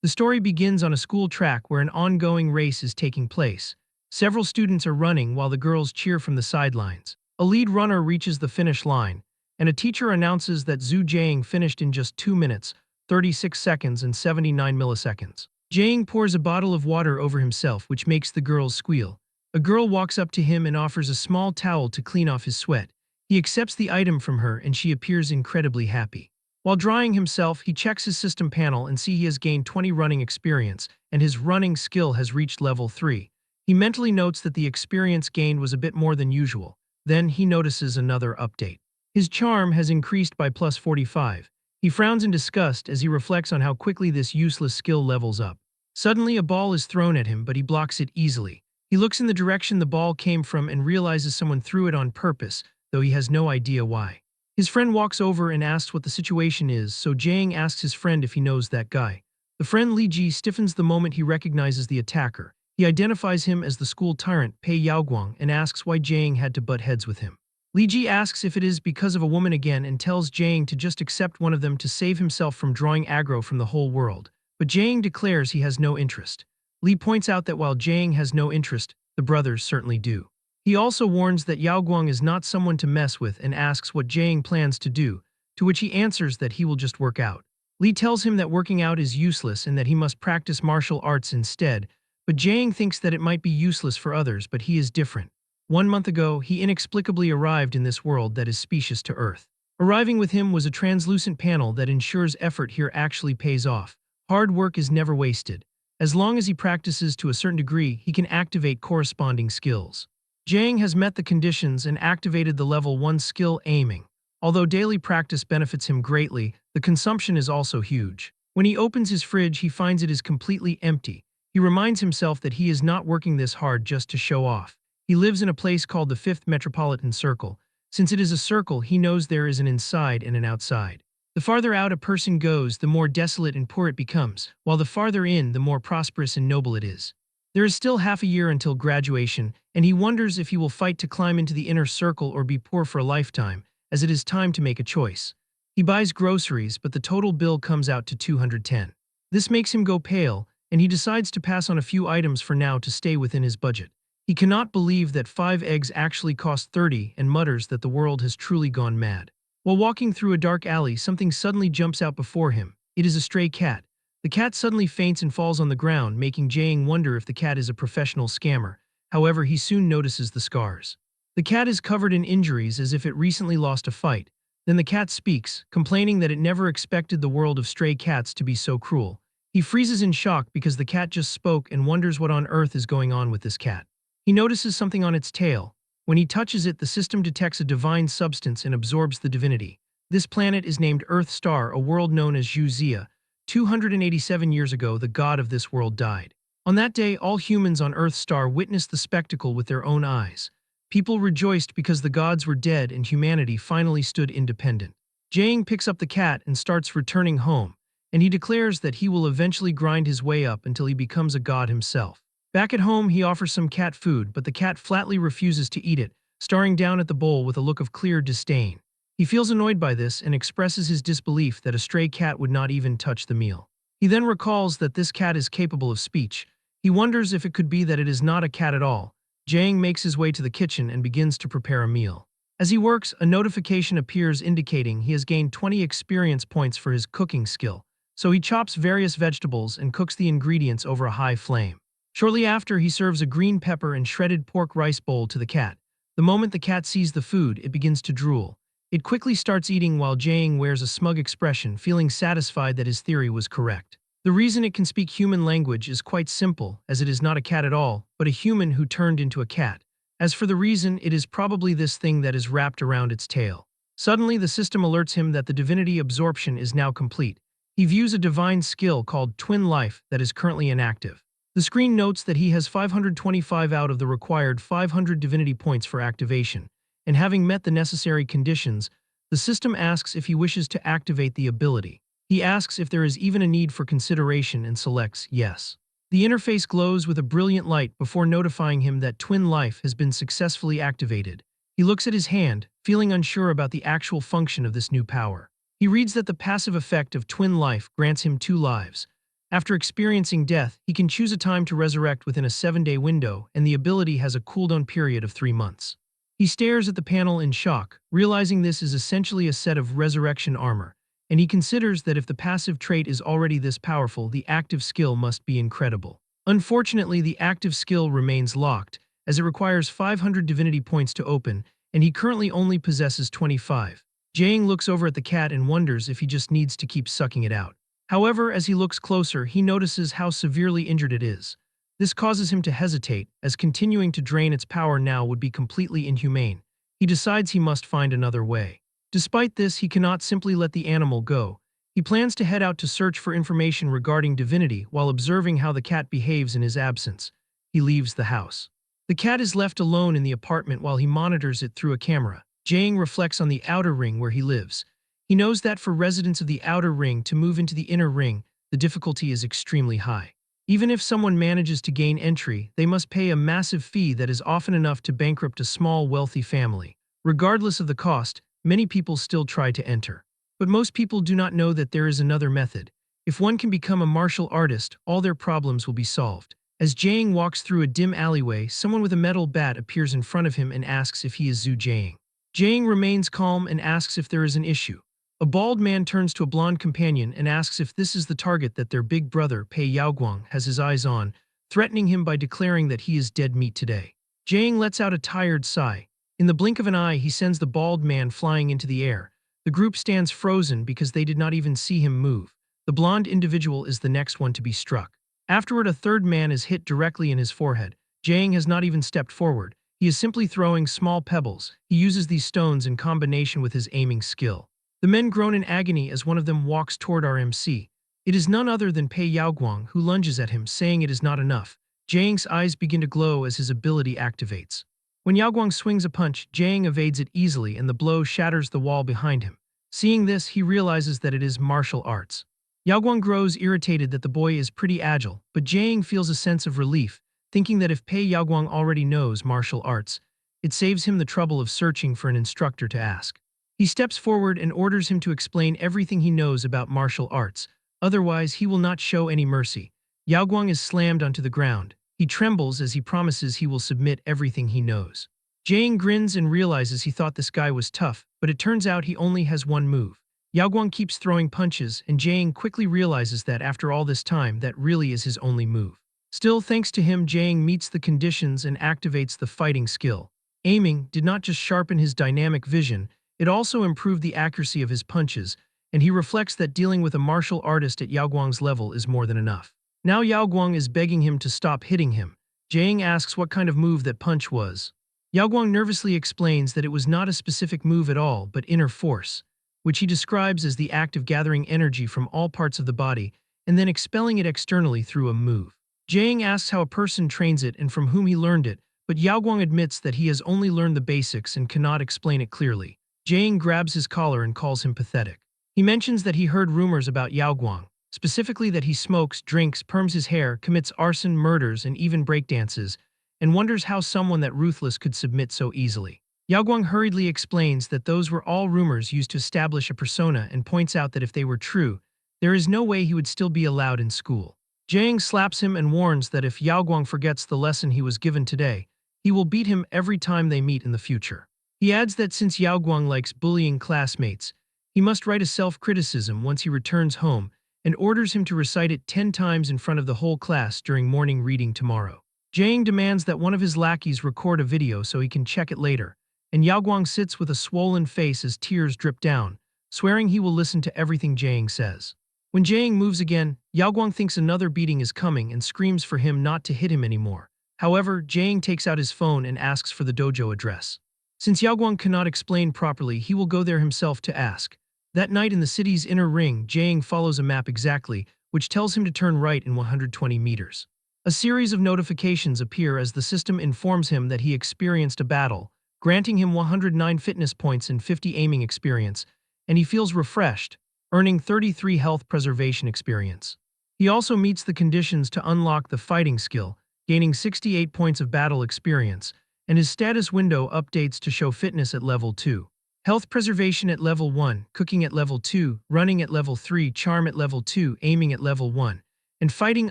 The story begins on a school track where an ongoing race is taking place. Several students are running while the girls cheer from the sidelines. A lead runner reaches the finish line, and a teacher announces that Zhu Jiang finished in just 2 minutes, 36 seconds and 79 milliseconds. Jiang pours a bottle of water over himself, which makes the girls squeal. A girl walks up to him and offers a small towel to clean off his sweat. He accepts the item from her and she appears incredibly happy. While drying himself, he checks his system panel and sees he has gained 20 running experience, and his running skill has reached level 3. He mentally notes that the experience gained was a bit more than usual. Then he notices another update. His charm has increased by plus 45. He frowns in disgust as he reflects on how quickly this useless skill levels up. Suddenly, a ball is thrown at him, but he blocks it easily. He looks in the direction the ball came from and realizes someone threw it on purpose, though he has no idea why. His friend walks over and asks what the situation is, so Jiang asks his friend if he knows that guy. The friend Li Ji stiffens the moment he recognizes the attacker. He identifies him as the school tyrant Pei Yaoguang and asks why Jiang had to butt heads with him. Li Ji asks if it is because of a woman again and tells Jiang to just accept one of them to save himself from drawing aggro from the whole world. But Jiang declares he has no interest. Li points out that while Jiang has no interest, the brothers certainly do. He also warns that Yaoguang is not someone to mess with and asks what Jiang plans to do, to which he answers that he will just work out. Li tells him that working out is useless and that he must practice martial arts instead, but Jiang thinks that it might be useless for others, but he is different. 1 month ago, he inexplicably arrived in this world that is specious to Earth. Arriving with him was a translucent panel that ensures effort here actually pays off. Hard work is never wasted. As long as he practices to a certain degree, he can activate corresponding skills. Jiang has met the conditions and activated the level 1 skill aiming. Although daily practice benefits him greatly, the consumption is also huge. When he opens his fridge, he finds it is completely empty. He reminds himself that he is not working this hard just to show off. He lives in a place called the 5th Metropolitan Circle. Since it is a circle, he knows there is an inside and an outside. The farther out a person goes, the more desolate and poor it becomes, while the farther in, the more prosperous and noble it is. There is still half a year until graduation, and he wonders if he will fight to climb into the inner circle or be poor for a lifetime, as it is time to make a choice. He buys groceries, but the total bill comes out to 210. This makes him go pale, and he decides to pass on a few items for now to stay within his budget. He cannot believe that 5 eggs actually cost 30 and mutters that the world has truly gone mad. While walking through a dark alley, something suddenly jumps out before him. It is a stray cat. The cat suddenly faints and falls on the ground, making Jiang wonder if the cat is a professional scammer. However, he soon notices the scars. The cat is covered in injuries as if it recently lost a fight. Then the cat speaks, complaining that it never expected the world of stray cats to be so cruel. He freezes in shock because the cat just spoke and wonders what on earth is going on with this cat. He notices something on its tail. When he touches it, the system detects a divine substance and absorbs the divinity. This planet is named Earth Star, a world known as Zhuzia. 287 years ago, the god of this world died. On that day, all humans on Earth Star witnessed the spectacle with their own eyes. People rejoiced because the gods were dead and humanity finally stood independent. Jiang picks up the cat and starts returning home, and he declares that he will eventually grind his way up until he becomes a god himself. Back at home, he offers some cat food, but the cat flatly refuses to eat it, staring down at the bowl with a look of clear disdain. He feels annoyed by this and expresses his disbelief that a stray cat would not even touch the meal. He then recalls that this cat is capable of speech. He wonders if it could be that it is not a cat at all. Jiang makes his way to the kitchen and begins to prepare a meal. As he works, a notification appears indicating he has gained 20 experience points for his cooking skill, so he chops various vegetables and cooks the ingredients over a high flame. Shortly after, he serves a green pepper and shredded pork rice bowl to the cat. The moment the cat sees the food, it begins to drool. It quickly starts eating while Jiang wears a smug expression, feeling satisfied that his theory was correct. The reason it can speak human language is quite simple, as it is not a cat at all, but a human who turned into a cat. As for the reason, it is probably this thing that is wrapped around its tail. Suddenly, the system alerts him that the divinity absorption is now complete. He views a divine skill called Twin Life that is currently inactive. The screen notes that he has 525 out of the required 500 divinity points for activation, and having met the necessary conditions, the system asks if he wishes to activate the ability. He asks if there is even a need for consideration and selects yes. The interface glows with a brilliant light before notifying him that Twin Life has been successfully activated. He looks at his hand, feeling unsure about the actual function of this new power. He reads that the passive effect of Twin Life grants him 2 lives. After experiencing death, he can choose a time to resurrect within a 7-day window, and the ability has a cooldown period of 3 months. He stares at the panel in shock, realizing this is essentially a set of resurrection armor, and he considers that if the passive trait is already this powerful, the active skill must be incredible. Unfortunately, the active skill remains locked, as it requires 500 divinity points to open, and he currently only possesses 25. Jang looks over at the cat and wonders if he just needs to keep sucking it out. However, as he looks closer, he notices how severely injured it is. This causes him to hesitate, as continuing to drain its power now would be completely inhumane. He decides he must find another way. Despite this, he cannot simply let the animal go. He plans to head out to search for information regarding divinity while observing how the cat behaves in his absence. He leaves the house. The cat is left alone in the apartment while he monitors it through a camera. Jang reflects on the outer ring where he lives. He knows that for residents of the outer ring to move into the inner ring, the difficulty is extremely high. Even if someone manages to gain entry, they must pay a massive fee that is often enough to bankrupt a small, wealthy family. Regardless of the cost, many people still try to enter. But most people do not know that there is another method. If one can become a martial artist, all their problems will be solved. As Jang walks through a dim alleyway, someone with a metal bat appears in front of him and asks if he is Zhu Jang. Jang remains calm and asks if there is an issue. A bald man turns to a blonde companion and asks if this is the target that their big brother, Pei Yaoguang, has his eyes on, threatening him by declaring that he is dead meat today. Jang lets out a tired sigh. In the blink of an eye, he sends the bald man flying into the air. The group stands frozen because they did not even see him move. The blonde individual is the next one to be struck. Afterward, a third man is hit directly in his forehead. Jang has not even stepped forward. He is simply throwing small pebbles. He uses these stones in combination with his aiming skill. The men groan in agony as one of them walks toward our MC. It is none other than Pei Yaoguang, who lunges at him, saying it is not enough. Jang's eyes begin to glow as his ability activates. When Yaoguang swings a punch, Jang evades it easily and the blow shatters the wall behind him. Seeing this, he realizes that it is martial arts. Yaoguang grows irritated that the boy is pretty agile, but Jang feels a sense of relief, thinking that if Pei Yaoguang already knows martial arts, it saves him the trouble of searching for an instructor to ask. He steps forward and orders him to explain everything he knows about martial arts, otherwise he will not show any mercy. Yaoguang is slammed onto the ground. He trembles as he promises he will submit everything he knows. Jang grins and realizes he thought this guy was tough, but it turns out he only has one move. Yaoguang keeps throwing punches, and Jang quickly realizes that after all this time, that really is his only move. Still, thanks to him, Jang meets the conditions and activates the fighting skill. Aiming did not just sharpen his dynamic vision, it also improved the accuracy of his punches, and he reflects that dealing with a martial artist at Yaoguang's level is more than enough. Now Yaoguang is begging him to stop hitting him. Jang asks what kind of move that punch was. Yaoguang nervously explains that it was not a specific move at all, but inner force, which he describes as the act of gathering energy from all parts of the body and then expelling it externally through a move. Jang asks how a person trains it and from whom he learned it, but Yaoguang admits that he has only learned the basics and cannot explain it clearly. Jang grabs his collar and calls him pathetic. He mentions that he heard rumors about Yaoguang, specifically that he smokes, drinks, perms his hair, commits arson, murders, and even breakdances, and wonders how someone that ruthless could submit so easily. Yaoguang hurriedly explains that those were all rumors used to establish a persona and points out that if they were true, there is no way he would still be allowed in school. Jang slaps him and warns that if Yaoguang forgets the lesson he was given today, he will beat him every time they meet in the future. He adds that since Yaoguang likes bullying classmates, he must write a self-criticism once he returns home and orders him to recite it 10 times in front of the whole class during morning reading tomorrow. Jang demands that one of his lackeys record a video so he can check it later, and Yaoguang sits with a swollen face as tears drip down, swearing he will listen to everything Jang says. When Jang moves again, Yaoguang thinks another beating is coming and screams for him not to hit him anymore. However, Jang takes out his phone and asks for the dojo address. Since Yaoguang cannot explain properly, he will go there himself to ask. That night in the city's inner ring, Jang follows a map exactly, which tells him to turn right in 120 meters. A series of notifications appear as the system informs him that he experienced a battle, granting him 109 fitness points and 50 aiming experience, and he feels refreshed, earning 33 health preservation experience. He also meets the conditions to unlock the fighting skill, gaining 68 points of battle experience, and his status window updates to show fitness at level 2. Health preservation at level 1, cooking at level 2, running at level 3, charm at level 2, aiming at level 1, and fighting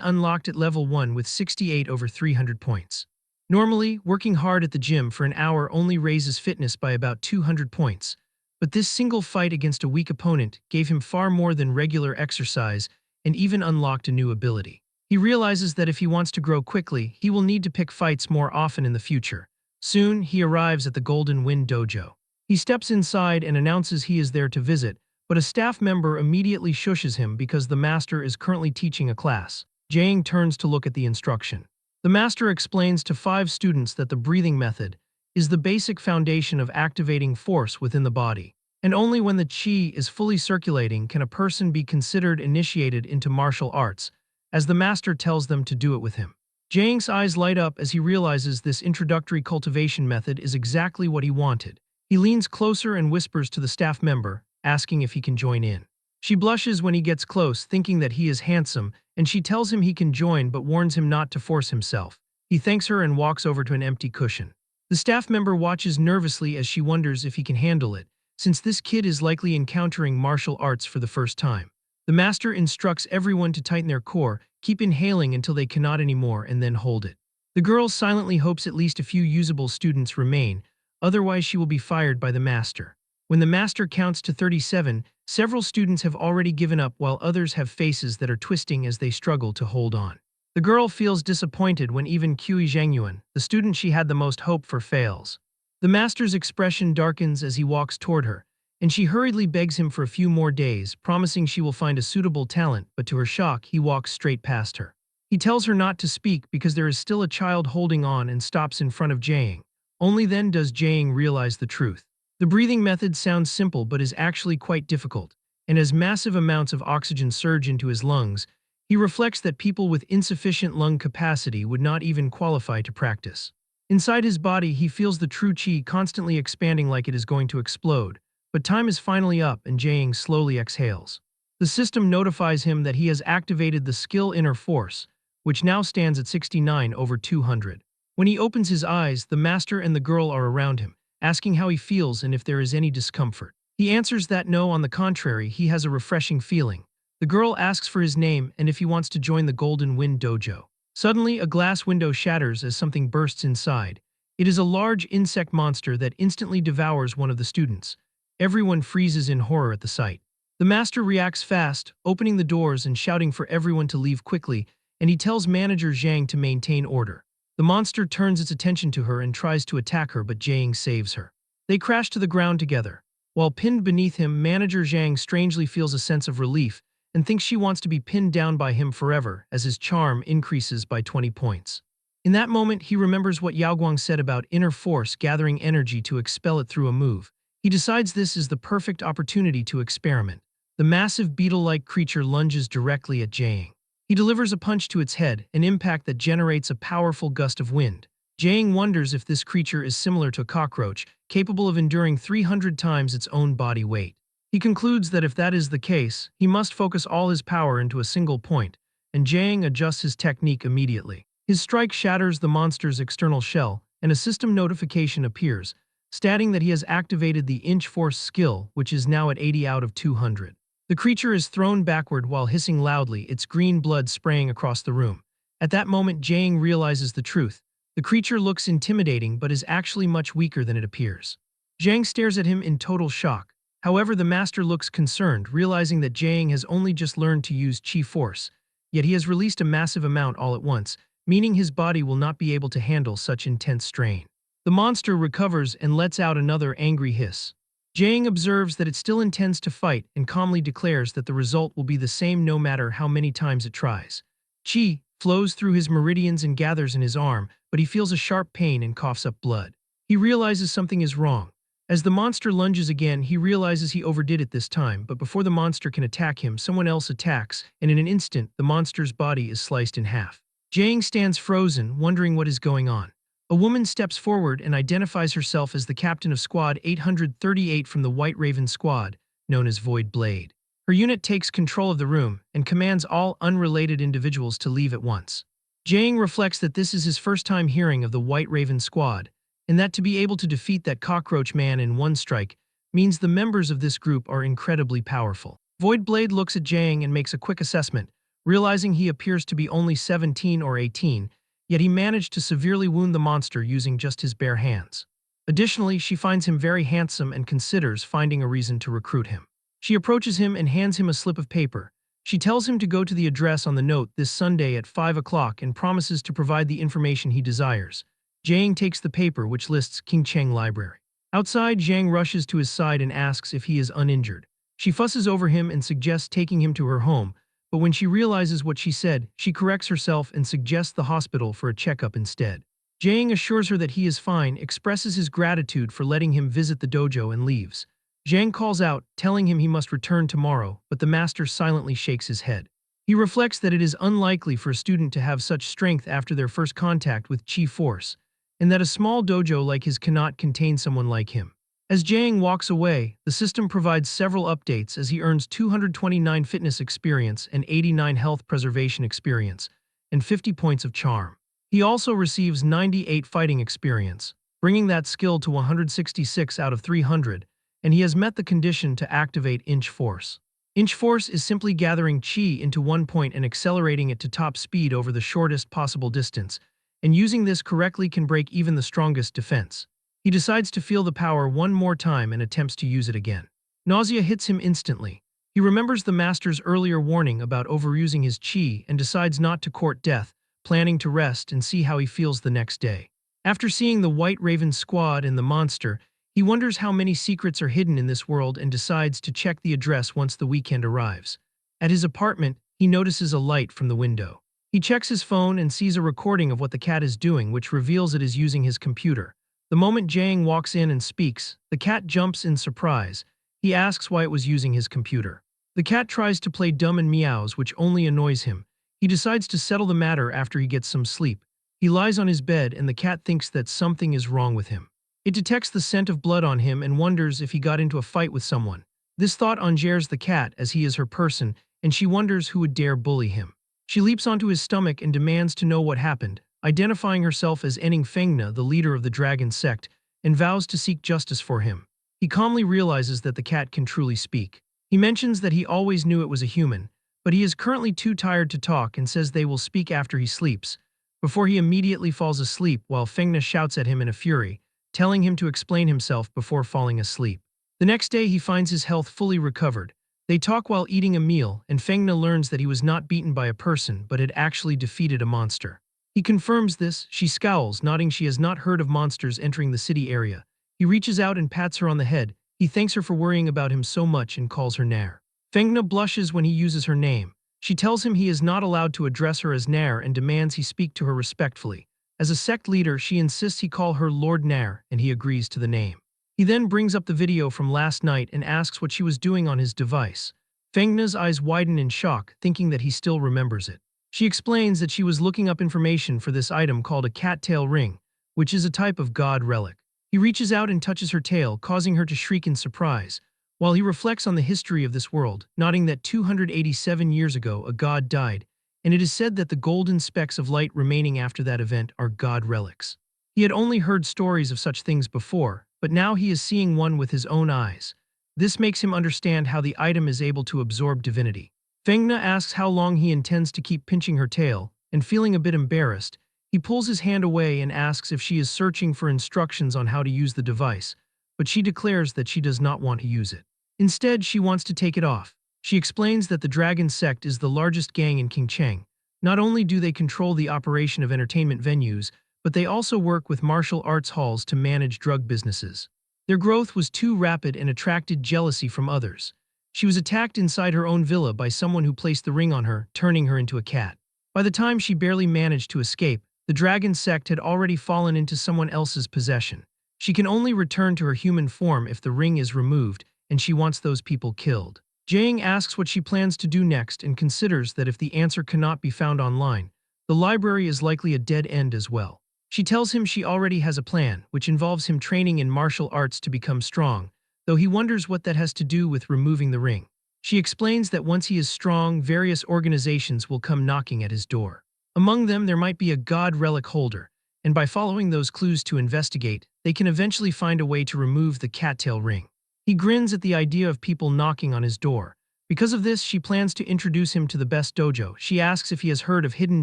unlocked at level 1 with 68 over 300 points. Normally, working hard at the gym for an hour only raises fitness by about 200 points, but this single fight against a weak opponent gave him far more than regular exercise and even unlocked a new ability. He realizes that if he wants to grow quickly, he will need to pick fights more often in the future. Soon, he arrives at the Golden Wind Dojo. He steps inside and announces he is there to visit, but a staff member immediately shushes him because the master is currently teaching a class. Jang turns to look at the instruction. The master explains to 5 students that the breathing method is the basic foundation of activating force within the body, and only when the qi is fully circulating can a person be considered initiated into martial arts, as the master tells them to do it with him. Jang's eyes light up as he realizes this introductory cultivation method is exactly what he wanted. He leans closer and whispers to the staff member, asking if he can join in. She blushes when he gets close, thinking that he is handsome, and she tells him he can join but warns him not to force himself. He thanks her and walks over to an empty cushion. The staff member watches nervously as she wonders if he can handle it, since this kid is likely encountering martial arts for the first time. The master instructs everyone to tighten their core, keep inhaling until they cannot anymore, and then hold it. The girl silently hopes at least a few usable students remain, otherwise she will be fired by the master. When the master counts to 37, several students have already given up while others have faces that are twisting as they struggle to hold on. The girl feels disappointed when even Kui Zhengyuan, the student she had the most hope for, fails. The master's expression darkens as he walks toward her, and she hurriedly begs him for a few more days, promising she will find a suitable talent, but to her shock, he walks straight past her. He tells her not to speak because there is still a child holding on and stops in front of Jang. Only then does Jang realize the truth. The breathing method sounds simple but is actually quite difficult, and as massive amounts of oxygen surge into his lungs, he reflects that people with insufficient lung capacity would not even qualify to practice. Inside his body, he feels the true qi constantly expanding like it is going to explode, but time is finally up and Jang slowly exhales. The system notifies him that he has activated the skill inner force, which now stands at 69 over 200. When he opens his eyes, the master and the girl are around him, asking how he feels and if there is any discomfort. He answers that no, on the contrary, he has a refreshing feeling. The girl asks for his name and if he wants to join the Golden Wind Dojo. Suddenly, a glass window shatters as something bursts inside. It is a large insect monster that instantly devours one of the students. Everyone freezes in horror at the sight. The master reacts fast, opening the doors and shouting for everyone to leave quickly, and he tells manager Zhang to maintain order. The monster turns its attention to her and tries to attack her, but Zhang saves her. They crash to the ground together. While pinned beneath him, manager Zhang strangely feels a sense of relief and thinks she wants to be pinned down by him forever as his charm increases by 20 points. In that moment, he remembers what Yao Guang said about inner force gathering energy to expel it through a move. He decides this is the perfect opportunity to experiment. The massive beetle-like creature lunges directly at Zhang. He delivers a punch to its head, an impact that generates a powerful gust of wind. Zhang wonders if this creature is similar to a cockroach, capable of enduring 300 times its own body weight. He concludes that if that is the case, he must focus all his power into a single point, and Zhang adjusts his technique immediately. His strike shatters the monster's external shell, and a system notification appears, stating that he has activated the Inch Force skill, which is now at 80 out of 200. The creature is thrown backward while hissing loudly, its green blood spraying across the room. At that moment, Zhang realizes the truth. The creature looks intimidating but is actually much weaker than it appears. Zhang stares at him in total shock. However, the master looks concerned, realizing that Zhang has only just learned to use Qi Force, yet he has released a massive amount all at once, meaning his body will not be able to handle such intense strain. The monster recovers and lets out another angry hiss. Zhang observes that it still intends to fight and calmly declares that the result will be the same no matter how many times it tries. Qi flows through his meridians and gathers in his arm, but he feels a sharp pain and coughs up blood. He realizes something is wrong. As the monster lunges again, he realizes he overdid it this time, but before the monster can attack him, someone else attacks, and in an instant, the monster's body is sliced in half. Zhang stands frozen, wondering what is going on. A woman steps forward and identifies herself as the captain of Squad 838 from the White Raven Squad, known as Void Blade. Her unit takes control of the room and commands all unrelated individuals to leave at once. Zhang reflects that this is his first time hearing of the White Raven Squad, and that to be able to defeat that cockroach man in one strike means the members of this group are incredibly powerful. Void Blade looks at Zhang and makes a quick assessment, realizing he appears to be only 17 or 18, yet he managed to severely wound the monster using just his bare hands. Additionally, she finds him very handsome and considers finding a reason to recruit him. She approaches him and hands him a slip of paper. She tells him to go to the address on the note this Sunday at 5 o'clock and promises to provide the information he desires. Jiang takes the paper, which lists King Cheng Library. Outside, Jiang rushes to his side and asks if he is uninjured. She fusses over him and suggests taking him to her home, but when she realizes what she said, she corrects herself and suggests the hospital for a checkup instead. Jiang assures her that he is fine, expresses his gratitude for letting him visit the dojo, and leaves. Jiang calls out, telling him he must return tomorrow, but the master silently shakes his head. He reflects that it is unlikely for a student to have such strength after their first contact with Chi Force, and that a small dojo like his cannot contain someone like him. As Jiang walks away, the system provides several updates as he earns 229 fitness experience and 89 health preservation experience, and 50 points of charm. He also receives 98 fighting experience, bringing that skill to 166 out of 300, and he has met the condition to activate Inch Force. Inch Force is simply gathering chi into one point and accelerating it to top speed over the shortest possible distance, and using this correctly can break even the strongest defense. He decides to feel the power one more time and attempts to use it again. Nausea hits him instantly. He remembers the master's earlier warning about overusing his chi and decides not to court death, planning to rest and see how he feels the next day. After seeing the White Raven squad and the monster, he wonders how many secrets are hidden in this world and decides to check the address once the weekend arrives. At his apartment, he notices a light from the window. He checks his phone and sees a recording of what the cat is doing, which reveals it is using his computer. The moment Jiang walks in and speaks, the cat jumps in surprise. He asks why it was using his computer. The cat tries to play dumb and meows, which only annoys him. He decides to settle the matter after he gets some sleep. He lies on his bed and the cat thinks that something is wrong with him. It detects the scent of blood on him and wonders if he got into a fight with someone. This thought engages the cat as he is her person, and she wonders who would dare bully him. She leaps onto his stomach and demands to know what happened, identifying herself as Ening Fengna, the leader of the dragon sect, and vows to seek justice for him. He calmly realizes that the cat can truly speak. He mentions that he always knew it was a human, but he is currently too tired to talk and says they will speak after he sleeps, before he immediately falls asleep while Fengna shouts at him in a fury, telling him to explain himself before falling asleep. The next day he finds his health fully recovered. They talk while eating a meal, and Fengna learns that he was not beaten by a person but had actually defeated a monster. He confirms this. She scowls, nodding she has not heard of monsters entering the city area. He reaches out and pats her on the head. He thanks her for worrying about him so much and calls her Nair. Fengna blushes when he uses her name. She tells him he is not allowed to address her as Nair and demands he speak to her respectfully. As a sect leader, she insists he call her Lord Nair, and he agrees to the name. He then brings up the video from last night and asks what she was doing on his device. Fengna's eyes widen in shock, thinking that he still remembers it. She explains that she was looking up information for this item called a cattail ring, which is a type of god relic. He reaches out and touches her tail, causing her to shriek in surprise, while he reflects on the history of this world, noting that 287 years ago a god died, and it is said that the golden specks of light remaining after that event are god relics. He had only heard stories of such things before, but now he is seeing one with his own eyes. This makes him understand how the item is able to absorb divinity. Fengna asks how long he intends to keep pinching her tail, and feeling a bit embarrassed, he pulls his hand away and asks if she is searching for instructions on how to use the device, but she declares that she does not want to use it. Instead, she wants to take it off. She explains that the Dragon Sect is the largest gang in Qingcheng. Not only do they control the operation of entertainment venues, but they also work with martial arts halls to manage drug businesses. Their growth was too rapid and attracted jealousy from others. She was attacked inside her own villa by someone who placed the ring on her, turning her into a cat. By the time she barely managed to escape, the Dragon Sect had already fallen into someone else's possession. She can only return to her human form if the ring is removed, and she wants those people killed. Jiang asks what she plans to do next and considers that if the answer cannot be found online, the library is likely a dead end as well. She tells him she already has a plan, which involves him training in martial arts to become strong, though he wonders what that has to do with removing the ring. She explains that once he is strong, various organizations will come knocking at his door. Among them, there might be a god relic holder, and by following those clues to investigate, they can eventually find a way to remove the cattail ring. He grins at the idea of people knocking on his door, Because of this, she plans to introduce him to the best dojo. She asks if he has heard of Hidden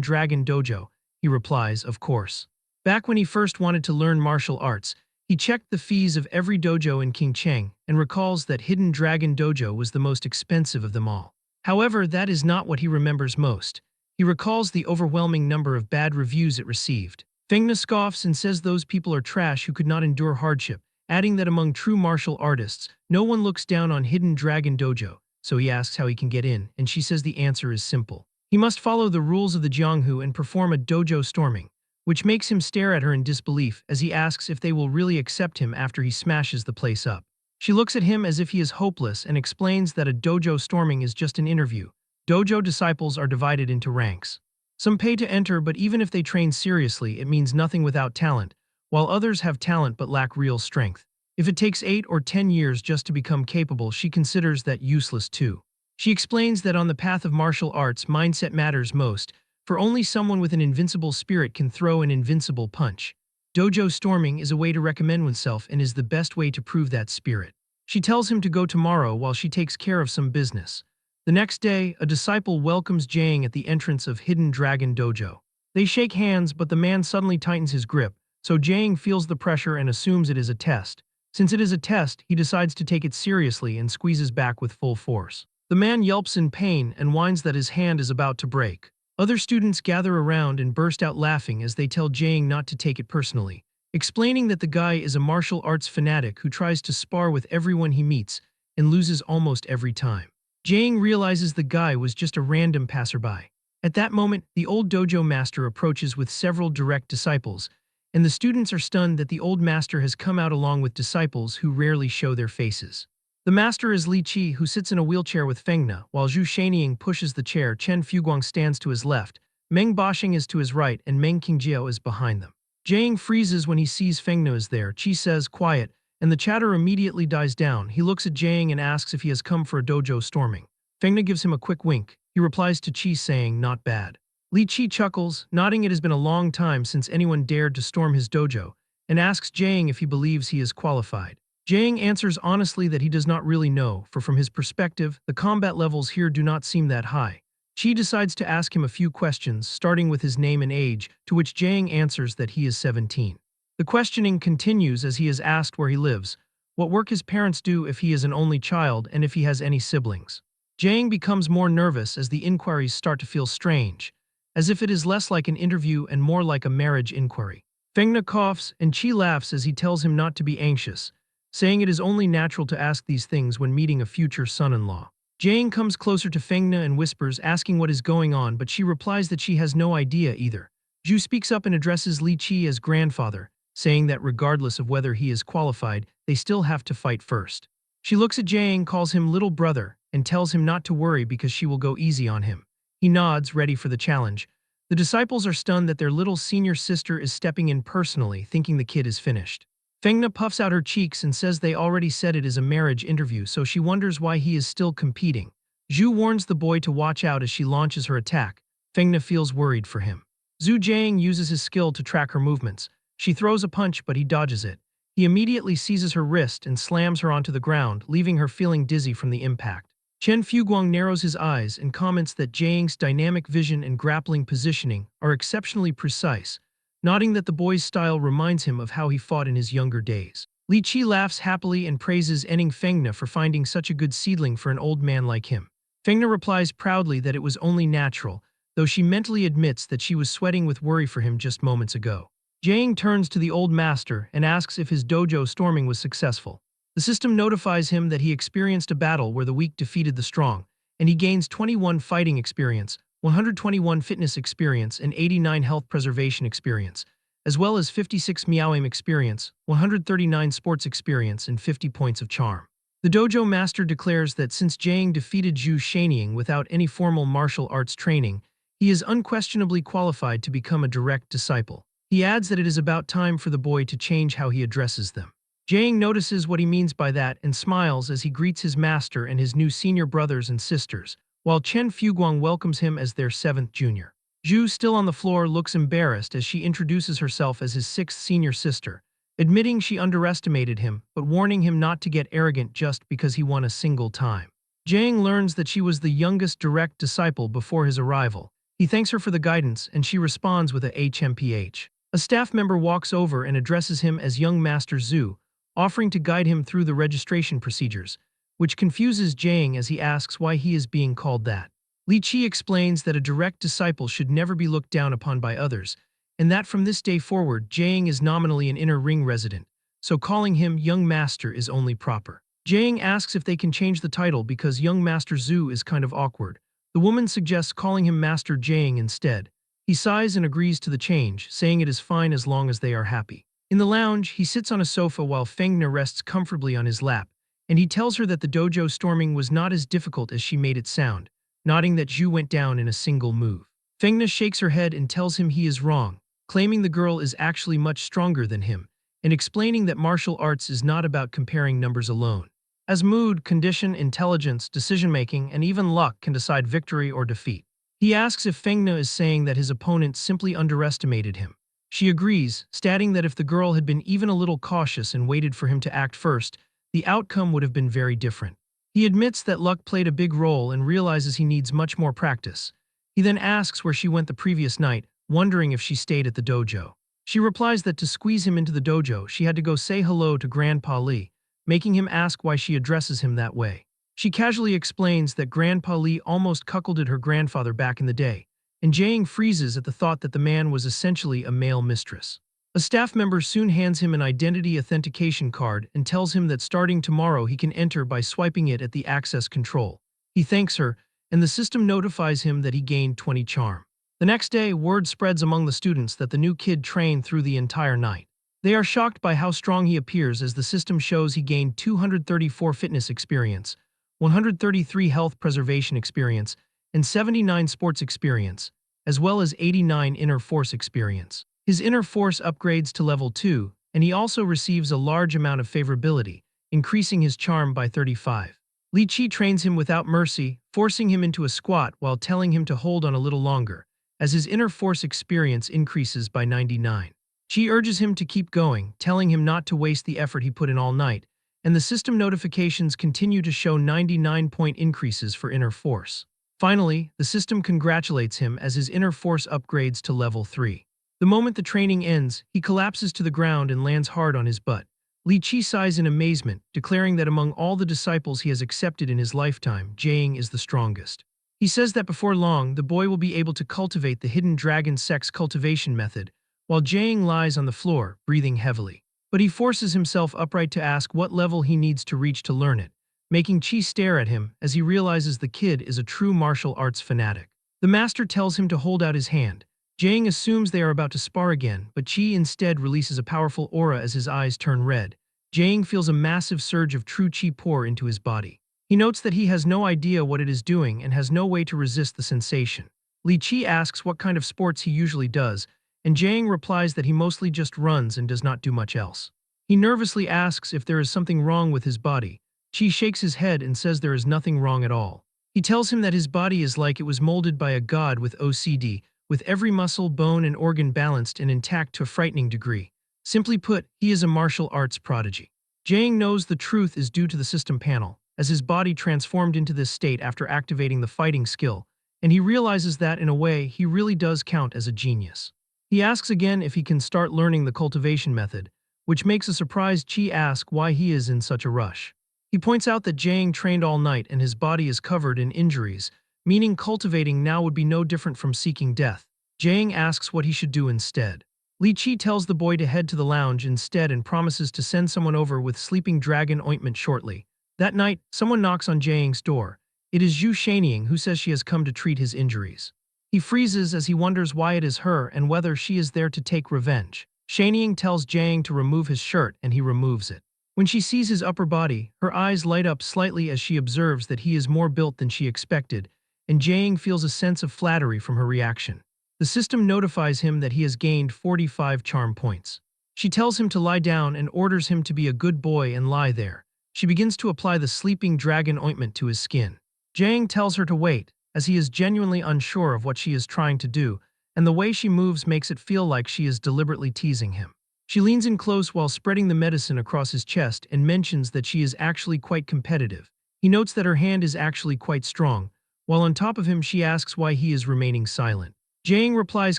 Dragon Dojo. He replies, of course. Back when he first wanted to learn martial arts, he checked the fees of every dojo in Qingcheng and recalls that Hidden Dragon Dojo was the most expensive of them all. However, that is not what he remembers most. He recalls the overwhelming number of bad reviews it received. Fengna scoffs and says those people are trash who could not endure hardship, adding that among true martial artists, no one looks down on Hidden Dragon Dojo, so he asks how he can get in, and she says the answer is simple. He must follow the rules of the Jianghu and perform a dojo storming, which makes him stare at her in disbelief as he asks if they will really accept him after he smashes the place up. She looks at him as if he is hopeless and explains that a dojo storming is just an interview. Dojo disciples are divided into ranks. Some pay to enter, but even if they train seriously, it means nothing without talent, while others have talent but lack real strength. If it takes 8 or 10 years just to become capable, she considers that useless too. She explains that on the path of martial arts, mindset matters most, for only someone with an invincible spirit can throw an invincible punch. Dojo storming is a way to recommend oneself and is the best way to prove that spirit. She tells him to go tomorrow while she takes care of some business. The next day, a disciple welcomes Jang at the entrance of Hidden Dragon Dojo. They shake hands, but the man suddenly tightens his grip, so Jang feels the pressure and assumes it is a test. Since it is a test, he decides to take it seriously and squeezes back with full force. The man yelps in pain and whines that his hand is about to break. Other students gather around and burst out laughing as they tell Jang not to take it personally, explaining that the guy is a martial arts fanatic who tries to spar with everyone he meets and loses almost every time. Jang realizes the guy was just a random passerby. At that moment, the old dojo master approaches with several direct disciples, and the students are stunned that the old master has come out along with disciples who rarely show their faces. The master is Li Qi, who sits in a wheelchair with Fengna, while Zhu Shanying pushes the chair. Chen Fuguang stands to his left, Meng Boshing is to his right, and Meng Qingjiao is behind them. Jang freezes when he sees Fengna is there. Qi says, quiet, and the chatter immediately dies down. He looks at Jang and asks if he has come for a dojo storming. Fengna gives him a quick wink. He replies to Qi saying, not bad. Li Qi chuckles, nodding it has been a long time since anyone dared to storm his dojo, and asks Jang if he believes he is qualified. Jang answers honestly that he does not really know, for from his perspective, the combat levels here do not seem that high. Qi decides to ask him a few questions, starting with his name and age, to which Jang answers that he is 17. The questioning continues as he is asked where he lives, what work his parents do if he is an only child, and if he has any siblings. Jang becomes more nervous as the inquiries start to feel strange, as if it is less like an interview and more like a marriage inquiry. Fengna coughs, and Qi laughs as he tells him not to be anxious, saying it is only natural to ask these things when meeting a future son-in-law. Jang comes closer to Fengna and whispers, asking what is going on, but she replies that she has no idea either. Zhu speaks up and addresses Li Qi as grandfather, saying that regardless of whether he is qualified, they still have to fight first. She looks at Jang, calls him little brother, and tells him not to worry because she will go easy on him. He nods, ready for the challenge. The disciples are stunned that their little senior sister is stepping in personally, thinking the kid is finished. Fengna puffs out her cheeks and says they already said it is a marriage interview, so she wonders why he is still competing. Zhu warns the boy to watch out as she launches her attack. Fengna feels worried for him. Zhu Jiang uses his skill to track her movements. She throws a punch, but he dodges it. He immediately seizes her wrist and slams her onto the ground, leaving her feeling dizzy from the impact. Chen Fuguang narrows his eyes and comments that Jiang's dynamic vision and grappling positioning are exceptionally precise, nodding that the boy's style reminds him of how he fought in his younger days. Li Qi laughs happily and praises Enning Fengna for finding such a good seedling for an old man like him. Fengna replies proudly that it was only natural, though she mentally admits that she was sweating with worry for him just moments ago. Jang turns to the old master and asks if his dojo storming was successful. The system notifies him that he experienced a battle where the weak defeated the strong, and he gains 21 fighting experience, 121 fitness experience, and 89 health preservation experience, as well as 56 Miaoaim experience, 139 sports experience, and 50 points of charm. The dojo master declares that since Jang defeated Zhu Shanying without any formal martial arts training, he is unquestionably qualified to become a direct disciple. He adds that it is about time for the boy to change how he addresses them. Jang notices what he means by that and smiles as he greets his master and his new senior brothers and sisters, while Chen Fuguang welcomes him as their 7th junior. Zhu, still on the floor, looks embarrassed as she introduces herself as his 6th senior sister, admitting she underestimated him, but warning him not to get arrogant just because he won a single time. Jiang learns that she was the youngest direct disciple before his arrival. He thanks her for the guidance, and she responds with a HMPH. A staff member walks over and addresses him as young Master Zhu, offering to guide him through the registration procedures, which confuses Jiang as he asks why he is being called that. Li Qi explains that a direct disciple should never be looked down upon by others, and that from this day forward Jiang is nominally an inner ring resident, so calling him young master is only proper. Jiang asks if they can change the title because young Master Zhu is kind of awkward. The woman suggests calling him Master Jiang instead. He sighs and agrees to the change, saying it is fine as long as they are happy. In the lounge, he sits on a sofa while Fengna rests comfortably on his lap, and he tells her that the dojo storming was not as difficult as she made it sound, nodding that Zhu went down in a single move. Fengna shakes her head and tells him he is wrong, claiming the girl is actually much stronger than him, and explaining that martial arts is not about comparing numbers alone, as mood, condition, intelligence, decision-making, and even luck can decide victory or defeat. He asks if Fengna is saying that his opponent simply underestimated him. She agrees, stating that if the girl had been even a little cautious and waited for him to act first, the outcome would have been very different. He admits that luck played a big role and realizes he needs much more practice. He then asks where she went the previous night, wondering if she stayed at the dojo. She replies that to squeeze him into the dojo, she had to go say hello to Grandpa Li, making him ask why she addresses him that way. She casually explains that Grandpa Li almost cuckolded her grandfather back in the day, and Jiang freezes at the thought that the man was essentially a male mistress. A staff member soon hands him an identity authentication card and tells him that starting tomorrow he can enter by swiping it at the access control. He thanks her, and the system notifies him that he gained 20 charm. The next day, word spreads among the students that the new kid trained through the entire night. They are shocked by how strong he appears as the system shows he gained 234 fitness experience, 133 health preservation experience, and 79 sports experience, as well as 89 inner force experience. His inner force upgrades to level 2, and he also receives a large amount of favorability, increasing his charm by 35. Li Qi trains him without mercy, forcing him into a squat while telling him to hold on a little longer, as his inner force experience increases by 99. She urges him to keep going, telling him not to waste the effort he put in all night, and the system notifications continue to show 99-point increases for inner force. Finally, the system congratulates him as his inner force upgrades to level 3. The moment the training ends, he collapses to the ground and lands hard on his butt. Li Qi sighs in amazement, declaring that among all the disciples he has accepted in his lifetime, Jiang is the strongest. He says that before long, the boy will be able to cultivate the hidden dragon sex cultivation method, while Jiang lies on the floor, breathing heavily. But he forces himself upright to ask what level he needs to reach to learn it, making Qi stare at him as he realizes the kid is a true martial arts fanatic. The master tells him to hold out his hand. Jiang assumes they are about to spar again, but Qi instead releases a powerful aura as his eyes turn red. Jiang feels a massive surge of true Qi pour into his body. He notes that he has no idea what it is doing and has no way to resist the sensation. Li Qi asks what kind of sports he usually does, and Jiang replies that he mostly just runs and does not do much else. He nervously asks if there is something wrong with his body. Qi shakes his head and says there is nothing wrong at all. He tells him that his body is like it was molded by a god with OCD, with every muscle, bone, and organ balanced and intact to a frightening degree. Simply put, he is a martial arts prodigy. Jiang knows the truth is due to the system panel, as his body transformed into this state after activating the fighting skill, and he realizes that, in a way, he really does count as a genius. He asks again if he can start learning the cultivation method, which makes a surprised Qi ask why he is in such a rush. He points out that Jiang trained all night and his body is covered in injuries, meaning cultivating now would be no different from seeking death. Jiang asks what he should do instead. Li Qi tells the boy to head to the lounge instead and promises to send someone over with sleeping dragon ointment shortly. That night, someone knocks on Jiang's door. It is Zhu Shanying who says she has come to treat his injuries. He freezes as he wonders why it is her and whether she is there to take revenge. Shanying tells Jiang to remove his shirt and he removes it. When she sees his upper body, her eyes light up slightly as she observes that he is more built than she expected, and Jiang feels a sense of flattery from her reaction. The system notifies him that he has gained 45 charm points. She tells him to lie down and orders him to be a good boy and lie there. She begins to apply the sleeping dragon ointment to his skin. Jiang tells her to wait, as he is genuinely unsure of what she is trying to do, and the way she moves makes it feel like she is deliberately teasing him. She leans in close while spreading the medicine across his chest and mentions that she is actually quite competitive. He notes that her hand is actually quite strong, while on top of him she asks why he is remaining silent. Jiang replies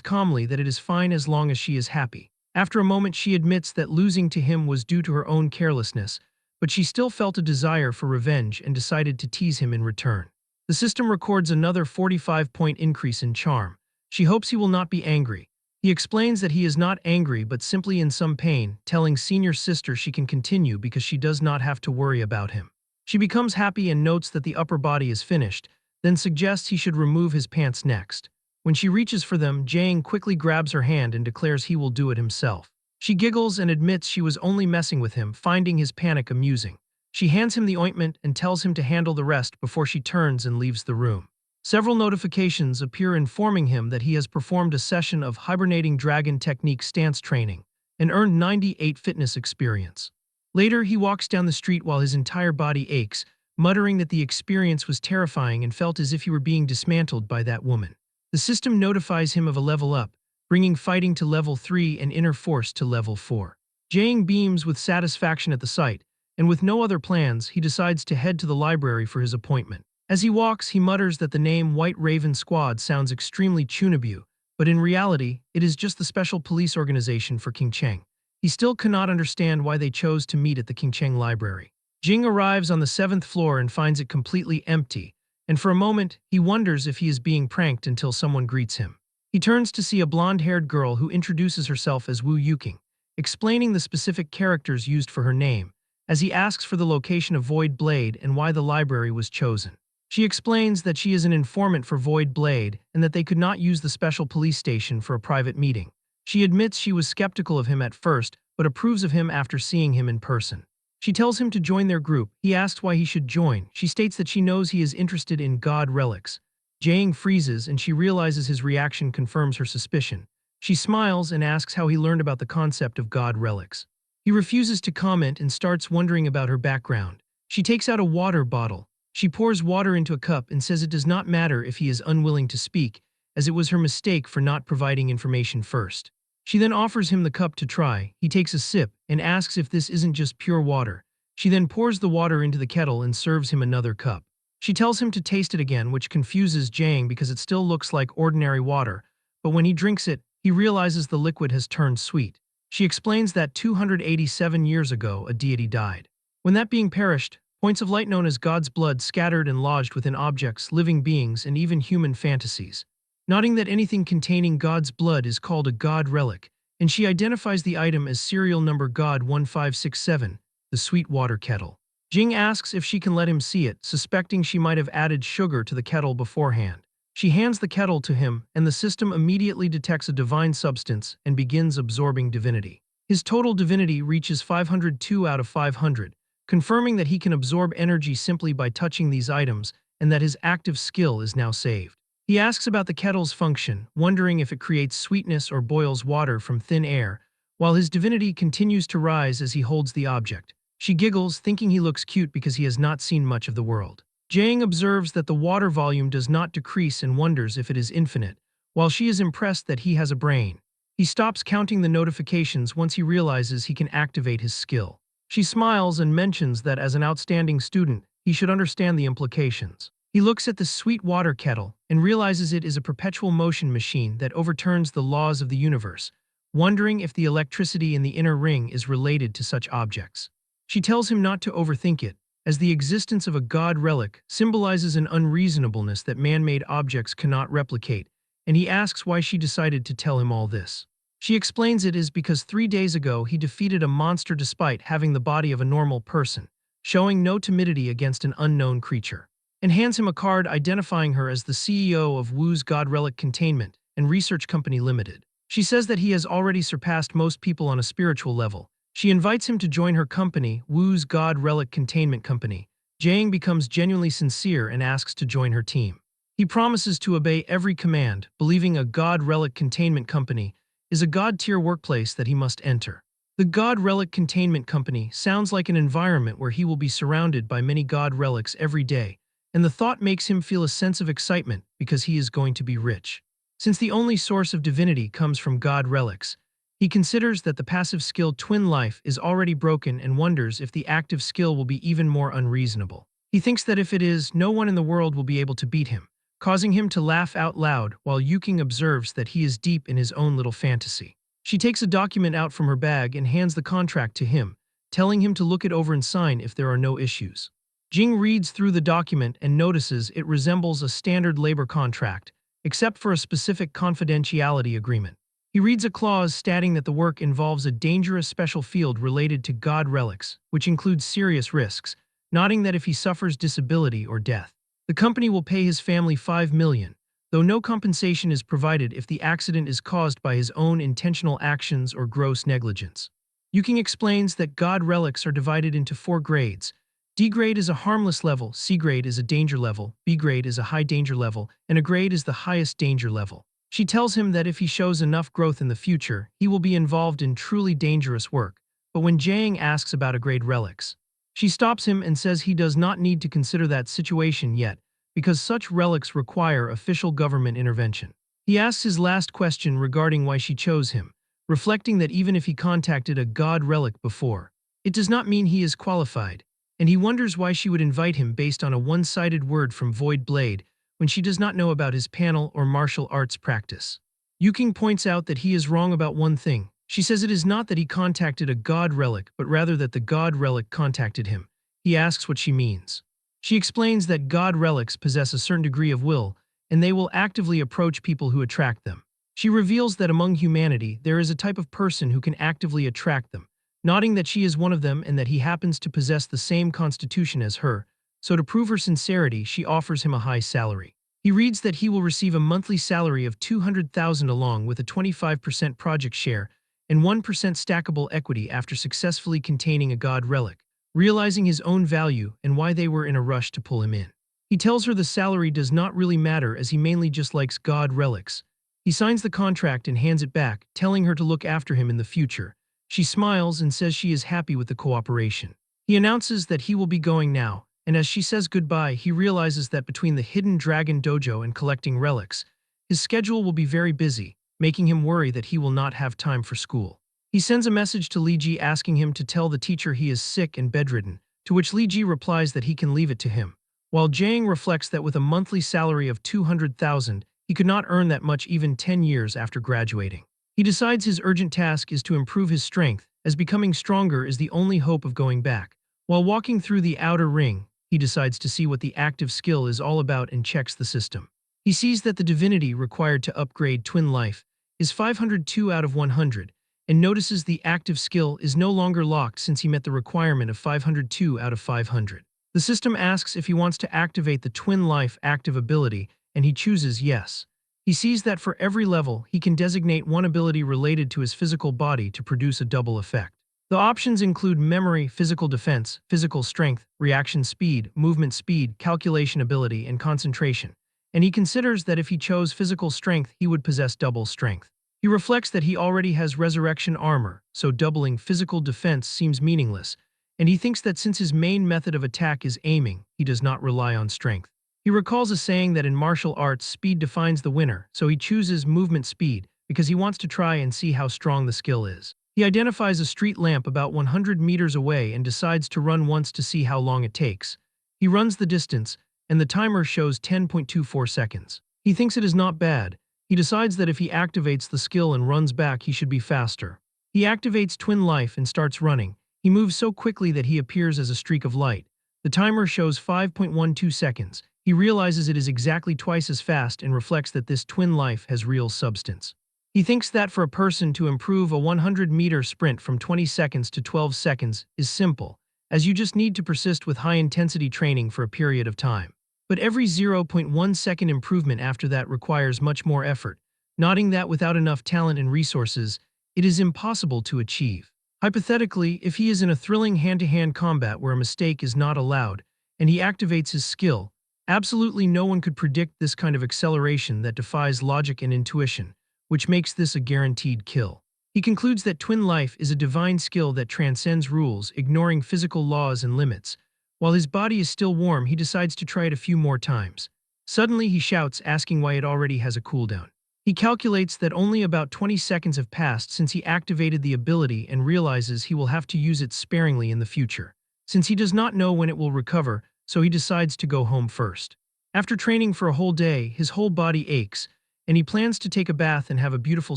calmly that it is fine as long as she is happy. After a moment she admits that losing to him was due to her own carelessness, but she still felt a desire for revenge and decided to tease him in return. The system records another 45-point increase in charm. She hopes he will not be angry. He explains that he is not angry but simply in some pain, telling senior sister she can continue because she does not have to worry about him. She becomes happy and notes that the upper body is finished, then suggests he should remove his pants next. When she reaches for them, Jiang quickly grabs her hand and declares he will do it himself. She giggles and admits she was only messing with him, finding his panic amusing. She hands him the ointment and tells him to handle the rest before she turns and leaves the room. Several notifications appear informing him that he has performed a session of hibernating dragon technique stance training and earned 98 fitness experience. Later, he walks down the street while his entire body aches, muttering that the experience was terrifying and felt as if he were being dismantled by that woman. The system notifies him of a level up, bringing fighting to level 3 and inner force to level 4. Jiang beams with satisfaction at the sight, and with no other plans, he decides to head to the library for his appointment. As he walks, he mutters that the name White Raven Squad sounds extremely Chunabu, but in reality, it is just the special police organization for King Cheng. He still cannot understand why they chose to meet at the King Cheng library. Jing arrives on the 7th floor and finds it completely empty, and for a moment, he wonders if he is being pranked until someone greets him. He turns to see a blonde-haired girl who introduces herself as Wu Yuking, explaining the specific characters used for her name, as he asks for the location of Void Blade and why the library was chosen. She explains that she is an informant for Void Blade and that they could not use the special police station for a private meeting. She admits she was skeptical of him at first, but approves of him after seeing him in person. She tells him to join their group. He asks why he should join. She states that she knows he is interested in God relics. Jiang freezes and she realizes his reaction confirms her suspicion. She smiles and asks how he learned about the concept of God relics. He refuses to comment and starts wondering about her background. She takes out a water bottle. She pours water into a cup and says it does not matter if he is unwilling to speak, as it was her mistake for not providing information first. She then offers him the cup to try. He takes a sip and asks if this isn't just pure water. She then pours the water into the kettle and serves him another cup. She tells him to taste it again, which confuses Jiang because it still looks like ordinary water, but when he drinks it, he realizes the liquid has turned sweet. She explains that 287 years ago a deity died. When that being perished, points of light known as God's blood scattered and lodged within objects, living beings, and even human fantasies. Noting that anything containing God's blood is called a God relic, and she identifies the item as serial number God 1567, the sweet water kettle. Jing asks if she can let him see it, suspecting she might have added sugar to the kettle beforehand. She hands the kettle to him, and the system immediately detects a divine substance and begins absorbing divinity. His total divinity reaches 502 out of 500, confirming that he can absorb energy simply by touching these items and that his active skill is now saved. He asks about the kettle's function, wondering if it creates sweetness or boils water from thin air, while his divinity continues to rise as he holds the object. She giggles, thinking he looks cute because he has not seen much of the world. Jiang observes that the water volume does not decrease and wonders if it is infinite, while she is impressed that he has a brain. He stops counting the notifications once he realizes he can activate his skill. She smiles and mentions that as an outstanding student, he should understand the implications. He looks at the sweet water kettle and realizes it is a perpetual motion machine that overturns the laws of the universe, wondering if the electricity in the inner ring is related to such objects. She tells him not to overthink it, as the existence of a God relic symbolizes an unreasonableness that man-made objects cannot replicate, and he asks why she decided to tell him all this. She explains it is because 3 days ago he defeated a monster despite having the body of a normal person, showing no timidity against an unknown creature, and hands him a card identifying her as the CEO of Wu's God Relic Containment and Research Company Limited. She says that he has already surpassed most people on a spiritual level. She invites him to join her company, Wu's God Relic Containment Company. Jiang becomes genuinely sincere and asks to join her team. He promises to obey every command, believing a God Relic Containment Company is a God-tier workplace that he must enter. The God Relic Containment Company sounds like an environment where he will be surrounded by many God relics every day, and the thought makes him feel a sense of excitement because he is going to be rich. Since the only source of divinity comes from God relics, he considers that the passive skill Twin Life is already broken and wonders if the active skill will be even more unreasonable. He thinks that if it is, no one in the world will be able to beat him, causing him to laugh out loud while Yuking observes that he is deep in his own little fantasy. She takes a document out from her bag and hands the contract to him, telling him to look it over and sign if there are no issues. Jing reads through the document and notices it resembles a standard labor contract, except for a specific confidentiality agreement. He reads a clause stating that the work involves a dangerous special field related to God relics, which includes serious risks, noting that if he suffers disability or death, the company will pay his family $5 million, though no compensation is provided if the accident is caused by his own intentional actions or gross negligence. Yuking explains that God relics are divided into 4 grades. D grade is a harmless level, C grade is a danger level, B grade is a high danger level, and A grade is the highest danger level. She tells him that if he shows enough growth in the future, he will be involved in truly dangerous work, but when Jiang asks about A grade relics, she stops him and says he does not need to consider that situation yet, because such relics require official government intervention. He asks his last question regarding why she chose him, reflecting that even if he contacted a God relic before, it does not mean he is qualified, and he wonders why she would invite him based on a one-sided word from Void Blade when she does not know about his panel or martial arts practice. Yuking points out that he is wrong about one thing. She says it is not that he contacted a God relic, but rather that the God relic contacted him. He asks what she means. She explains that God relics possess a certain degree of will, and they will actively approach people who attract them. She reveals that among humanity, there is a type of person who can actively attract them, noting that she is one of them and that he happens to possess the same constitution as her, so to prove her sincerity, she offers him a high salary. He reads that he will receive a monthly salary of 200,000 along with a 25% project share and 1% stackable equity after successfully containing a God relic, realizing his own value and why they were in a rush to pull him in. He tells her the salary does not really matter as he mainly just likes God relics. He signs the contract and hands it back, telling her to look after him in the future. She smiles and says she is happy with the cooperation. He announces that he will be going now, and as she says goodbye, he realizes that between the Hidden Dragon Dojo and collecting relics, his schedule will be very busy, making him worry that he will not have time for school. He sends a message to Li Ji asking him to tell the teacher he is sick and bedridden, to which Li Ji replies that he can leave it to him. While Jiang reflects that with a monthly salary of 200,000, he could not earn that much even 10 years after graduating. He decides his urgent task is to improve his strength, as becoming stronger is the only hope of going back. While walking through the outer ring, he decides to see what the active skill is all about and checks the system. He sees that the divinity required to upgrade Twin Life is 502 out of 100, and notices the active skill is no longer locked since he met the requirement of 502 out of 500. The system asks if he wants to activate the Twin Life active ability, and he chooses yes. He sees that for every level, he can designate one ability related to his physical body to produce a double effect. The options include memory, physical defense, physical strength, reaction speed, movement speed, calculation ability, and concentration, and he considers that if he chose physical strength, he would possess double strength. He reflects that he already has resurrection armor, so doubling physical defense seems meaningless, and he thinks that since his main method of attack is aiming, he does not rely on strength. He recalls a saying that in martial arts, speed defines the winner, so he chooses movement speed because he wants to try and see how strong the skill is. He identifies a street lamp about 100 meters away and decides to run once to see how long it takes. He runs the distance, and the timer shows 10.24 seconds. He thinks it is not bad. He decides that if he activates the skill and runs back, he should be faster. He activates Twin Life and starts running. He moves so quickly that he appears as a streak of light. The timer shows 5.12 seconds. He realizes it is exactly twice as fast and reflects that this Twin Life has real substance. He thinks that for a person to improve a 100-meter sprint from 20 seconds to 12 seconds is simple, as you just need to persist with high-intensity training for a period of time. But every 0.1 second improvement after that requires much more effort, noting that without enough talent and resources, it is impossible to achieve. Hypothetically, if he is in a thrilling hand-to-hand combat where a mistake is not allowed, and he activates his skill, absolutely no one could predict this kind of acceleration that defies logic and intuition, which makes this a guaranteed kill. He concludes that Twin Life is a divine skill that transcends rules, ignoring physical laws and limits. While his body is still warm, he decides to try it a few more times. Suddenly he shouts, asking why it already has a cooldown. He calculates that only about 20 seconds have passed since he activated the ability and realizes he will have to use it sparingly in the future. Since he does not know when it will recover, so he decides to go home first. After training for a whole day, his whole body aches, and he plans to take a bath and have a beautiful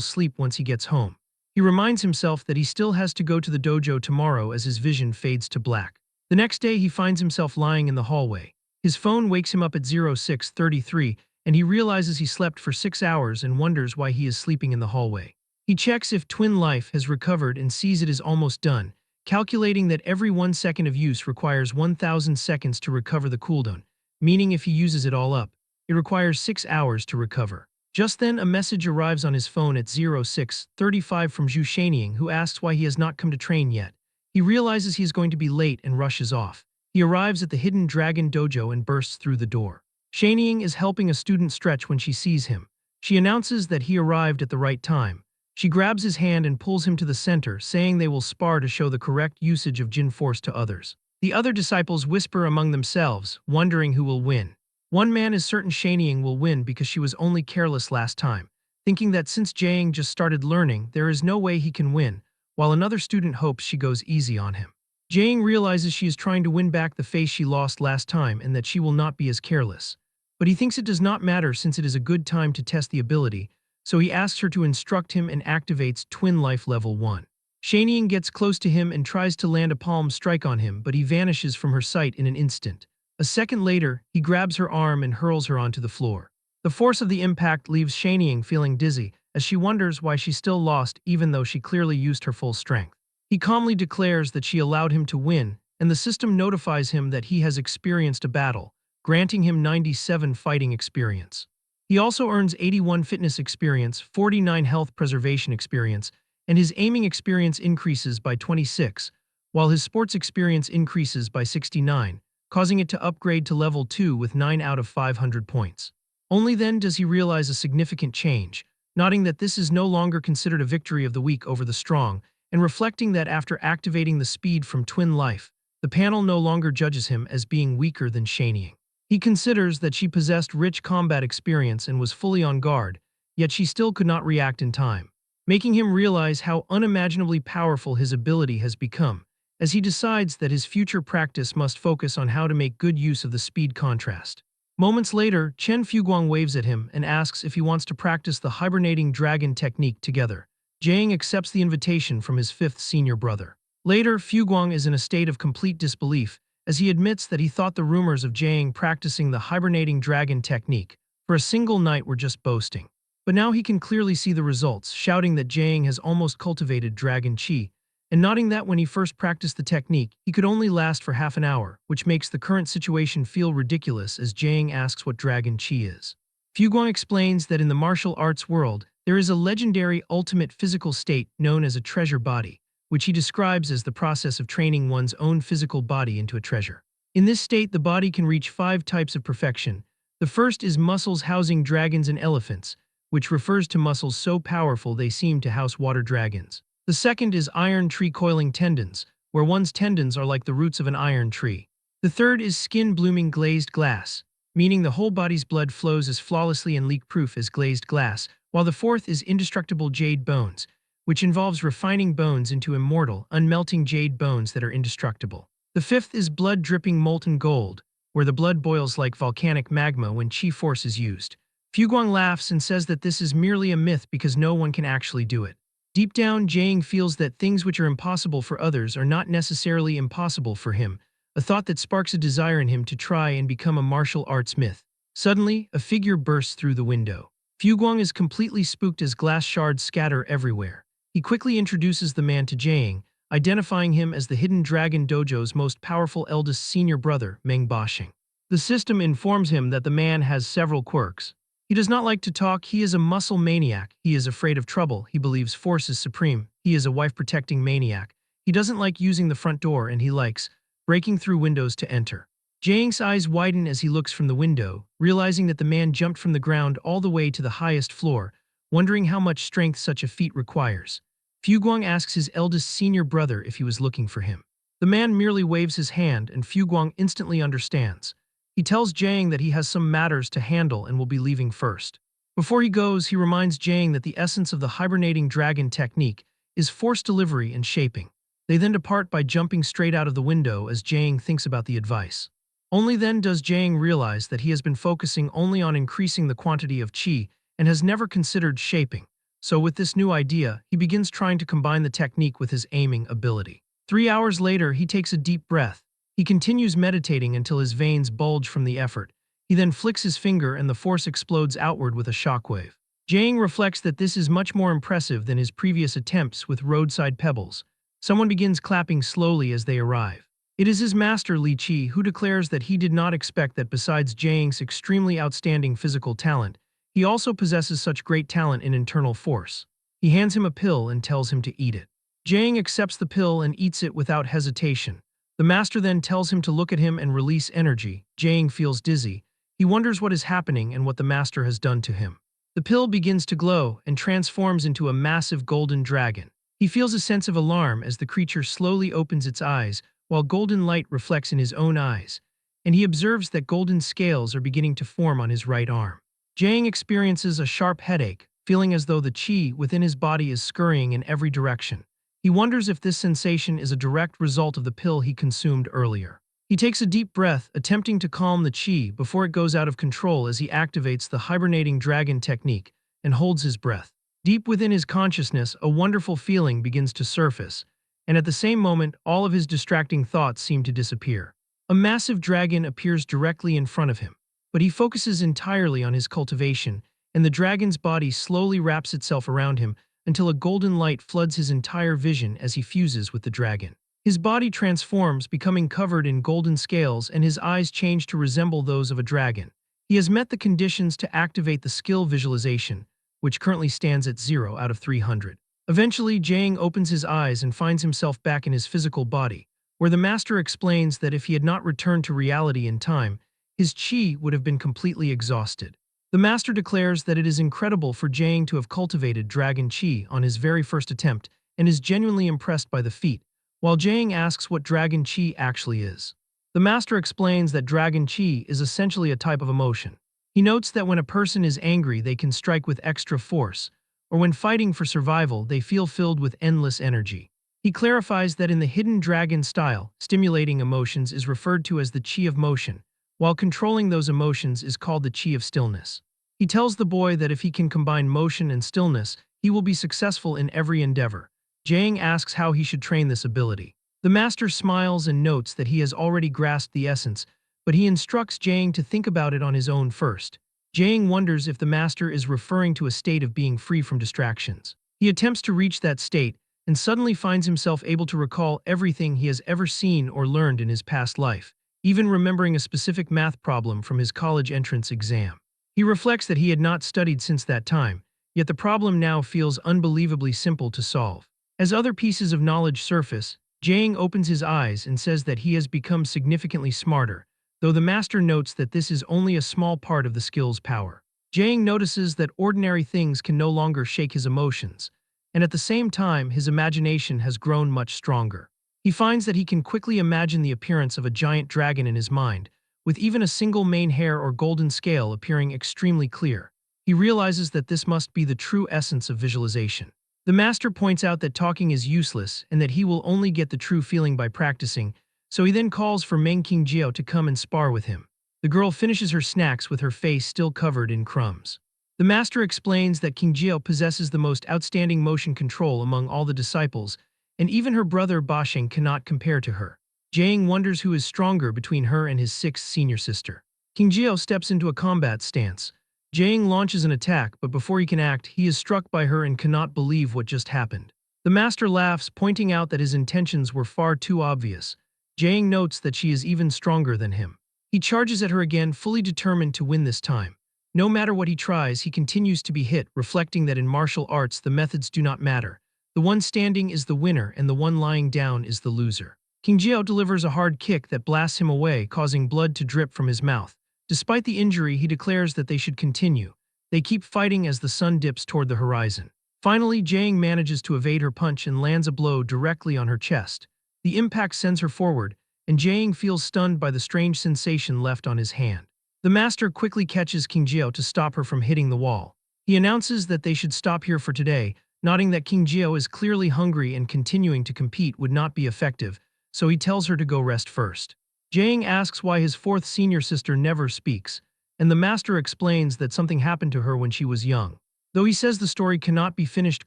sleep once he gets home. He reminds himself that he still has to go to the dojo tomorrow as his vision fades to black. The next day, he finds himself lying in the hallway. His phone wakes him up at 06:33, and he realizes he slept for 6 hours and wonders why he is sleeping in the hallway. He checks if Twin Life has recovered and sees it is almost done, calculating that every 1 second of use requires 1,000 seconds to recover the cooldown, meaning if he uses it all up, it requires 6 hours to recover. Just then, a message arrives on his phone at 06:35 from Zhu Shanying, who asks why he has not come to train yet. He realizes he is going to be late and rushes off. He arrives at the Hidden Dragon Dojo and bursts through the door. Shanying is helping a student stretch when she sees him. She announces that he arrived at the right time. She grabs his hand and pulls him to the center, saying they will spar to show the correct usage of Jin Force to others. The other disciples whisper among themselves, wondering who will win. One man is certain Shanying will win because she was only careless last time, thinking that since Jiang just started learning, there is no way he can win, while another student hopes she goes easy on him. Jiang realizes she is trying to win back the face she lost last time and that she will not be as careless. But he thinks it does not matter since it is a good time to test the ability, so he asks her to instruct him and activates Twin Life Level 1. Shanying gets close to him and tries to land a palm strike on him, but he vanishes from her sight in an instant. A second later, he grabs her arm and hurls her onto the floor. The force of the impact leaves Shanying feeling dizzy, as she wonders why she still lost even though she clearly used her full strength. He calmly declares that she allowed him to win, and the system notifies him that he has experienced a battle, granting him 97 fighting experience. He also earns 81 fitness experience, 49 health preservation experience, and his aiming experience increases by 26, while his sports experience increases by 69, causing it to upgrade to level 2 with 9 out of 500 points. Only then does he realize a significant change, noting that this is no longer considered a victory of the weak over the strong, and reflecting that after activating the speed from Twin Life, the panel no longer judges him as being weaker than Shanying. He considers that she possessed rich combat experience and was fully on guard, yet she still could not react in time, making him realize how unimaginably powerful his ability has become, as he decides that his future practice must focus on how to make good use of the speed contrast. Moments later, Chen Fuguang waves at him and asks if he wants to practice the hibernating dragon technique together. Jiang accepts the invitation from his fifth senior brother. Later, Fuguang is in a state of complete disbelief, as he admits that he thought the rumors of Jiang practicing the hibernating dragon technique for a single night were just boasting. But now he can clearly see the results, shouting that Jiang has almost cultivated dragon chi, and noting that when he first practiced the technique, he could only last for half an hour, which makes the current situation feel ridiculous as Jiang asks what dragon chi is. Fuguang explains that in the martial arts world, there is a legendary ultimate physical state known as a treasure body, which he describes as the process of training one's own physical body into a treasure. In this state, the body can reach 5 types of perfection. The first is muscles housing dragons and elephants, which refers to muscles so powerful they seem to house water dragons. The second is iron tree coiling tendons, where one's tendons are like the roots of an iron tree. The third is skin blooming glazed glass, meaning the whole body's blood flows as flawlessly and leak-proof as glazed glass, while the fourth is indestructible jade bones, which involves refining bones into immortal, unmelting jade bones that are indestructible. The fifth is blood-dripping molten gold, where the blood boils like volcanic magma when chi force is used. Fuguang laughs and says that this is merely a myth because no one can actually do it. Deep down, Jiang feels that things which are impossible for others are not necessarily impossible for him, a thought that sparks a desire in him to try and become a martial arts myth. Suddenly, a figure bursts through the window. Fuguang is completely spooked as glass shards scatter everywhere. He quickly introduces the man to Jiang, identifying him as the Hidden Dragon Dojo's most powerful eldest senior brother, Meng Bashing. The system informs him that the man has several quirks. He does not like to talk, he is a muscle maniac, he is afraid of trouble, he believes force is supreme, he is a wife-protecting maniac, he doesn't like using the front door and he likes breaking through windows to enter. Jiang's eyes widen as he looks from the window, realizing that the man jumped from the ground all the way to the highest floor, wondering how much strength such a feat requires. Fuguang asks his eldest senior brother if he was looking for him. The man merely waves his hand and Fuguang instantly understands. He tells Jiang that he has some matters to handle and will be leaving first. Before he goes, he reminds Jiang that the essence of the hibernating dragon technique is force delivery and shaping. They then depart by jumping straight out of the window as Jiang thinks about the advice. Only then does Jiang realize that he has been focusing only on increasing the quantity of qi and has never considered shaping. So with this new idea, he begins trying to combine the technique with his aiming ability. 3 hours later, he takes a deep breath. He continues meditating until his veins bulge from the effort. He then flicks his finger and the force explodes outward with a shockwave. Jiang reflects that this is much more impressive than his previous attempts with roadside pebbles. Someone begins clapping slowly as they arrive. It is his master Li Qi who declares that he did not expect that besides Jiang's extremely outstanding physical talent, he also possesses such great talent in internal force. He hands him a pill and tells him to eat it. Jiang accepts the pill and eats it without hesitation. The master then tells him to look at him and release energy. Jiang feels dizzy. He wonders what is happening and what the master has done to him. The pill begins to glow and transforms into a massive golden dragon. He feels a sense of alarm as the creature slowly opens its eyes, while golden light reflects in his own eyes, and he observes that golden scales are beginning to form on his right arm. Jiang experiences a sharp headache, feeling as though the qi within his body is scurrying in every direction. He wonders if this sensation is a direct result of the pill he consumed earlier. He takes a deep breath, attempting to calm the qi before it goes out of control as he activates the hibernating dragon technique and holds his breath. Deep within his consciousness, a wonderful feeling begins to surface, and at the same moment, all of his distracting thoughts seem to disappear. A massive dragon appears directly in front of him, but he focuses entirely on his cultivation, and the dragon's body slowly wraps itself around him until a golden light floods his entire vision as he fuses with the dragon. His body transforms, becoming covered in golden scales, and his eyes change to resemble those of a dragon. He has met the conditions to activate the skill visualization, which currently stands at 0 out of 300. Eventually, Jiang opens his eyes and finds himself back in his physical body, where the master explains that if he had not returned to reality in time, his qi would have been completely exhausted. The master declares that it is incredible for Jiang to have cultivated dragon qi on his very first attempt and is genuinely impressed by the feat, while Jiang asks what dragon qi actually is. The master explains that dragon qi is essentially a type of emotion. He notes that when a person is angry, they can strike with extra force, or when fighting for survival, they feel filled with endless energy. He clarifies that in the hidden dragon style, stimulating emotions is referred to as the qi of motion, while controlling those emotions is called the qi of stillness. He tells the boy that if he can combine motion and stillness, he will be successful in every endeavor. Jiang asks how he should train this ability. The master smiles and notes that he has already grasped the essence, but he instructs Jiang to think about it on his own first. Jiang wonders if the master is referring to a state of being free from distractions. He attempts to reach that state and suddenly finds himself able to recall everything he has ever seen or learned in his past life, even remembering a specific math problem from his college entrance exam. He reflects that he had not studied since that time, yet the problem now feels unbelievably simple to solve. As other pieces of knowledge surface, Jiang opens his eyes and says that he has become significantly smarter, though the master notes that this is only a small part of the skill's power. Jiang notices that ordinary things can no longer shake his emotions, and at the same time his imagination has grown much stronger. He finds that he can quickly imagine the appearance of a giant dragon in his mind, with even a single mane hair or golden scale appearing extremely clear. He realizes that this must be the true essence of visualization. The master points out that talking is useless and that he will only get the true feeling by practicing, so he then calls for Meng Qingjiao to come and spar with him. The girl finishes her snacks with her face still covered in crumbs. The master explains that Qingjiao possesses the most outstanding motion control among all the disciples, and even her brother Basheng cannot compare to her. Jiang wonders who is stronger between her and his sixth senior sister. Qingjiao steps into a combat stance. Jiang launches an attack, but before he can act, he is struck by her and cannot believe what just happened. The master laughs, pointing out that his intentions were far too obvious. Jiang notes that she is even stronger than him. He charges at her again, fully determined to win this time. No matter what he tries, he continues to be hit, reflecting that in martial arts the methods do not matter. The one standing is the winner and the one lying down is the loser. Qingjiao delivers a hard kick that blasts him away, causing blood to drip from his mouth. Despite the injury, he declares that they should continue. They keep fighting as the sun dips toward the horizon. Finally, Jiang manages to evade her punch and lands a blow directly on her chest. The impact sends her forward, and Jiang feels stunned by the strange sensation left on his hand. The master quickly catches Qingjiao to stop her from hitting the wall. He announces that they should stop here for today, noting that Qingjiao is clearly hungry and continuing to compete would not be effective, so he tells her to go rest first. Jiang asks why his fourth senior sister never speaks, and the master explains that something happened to her when she was young. Though he says the story cannot be finished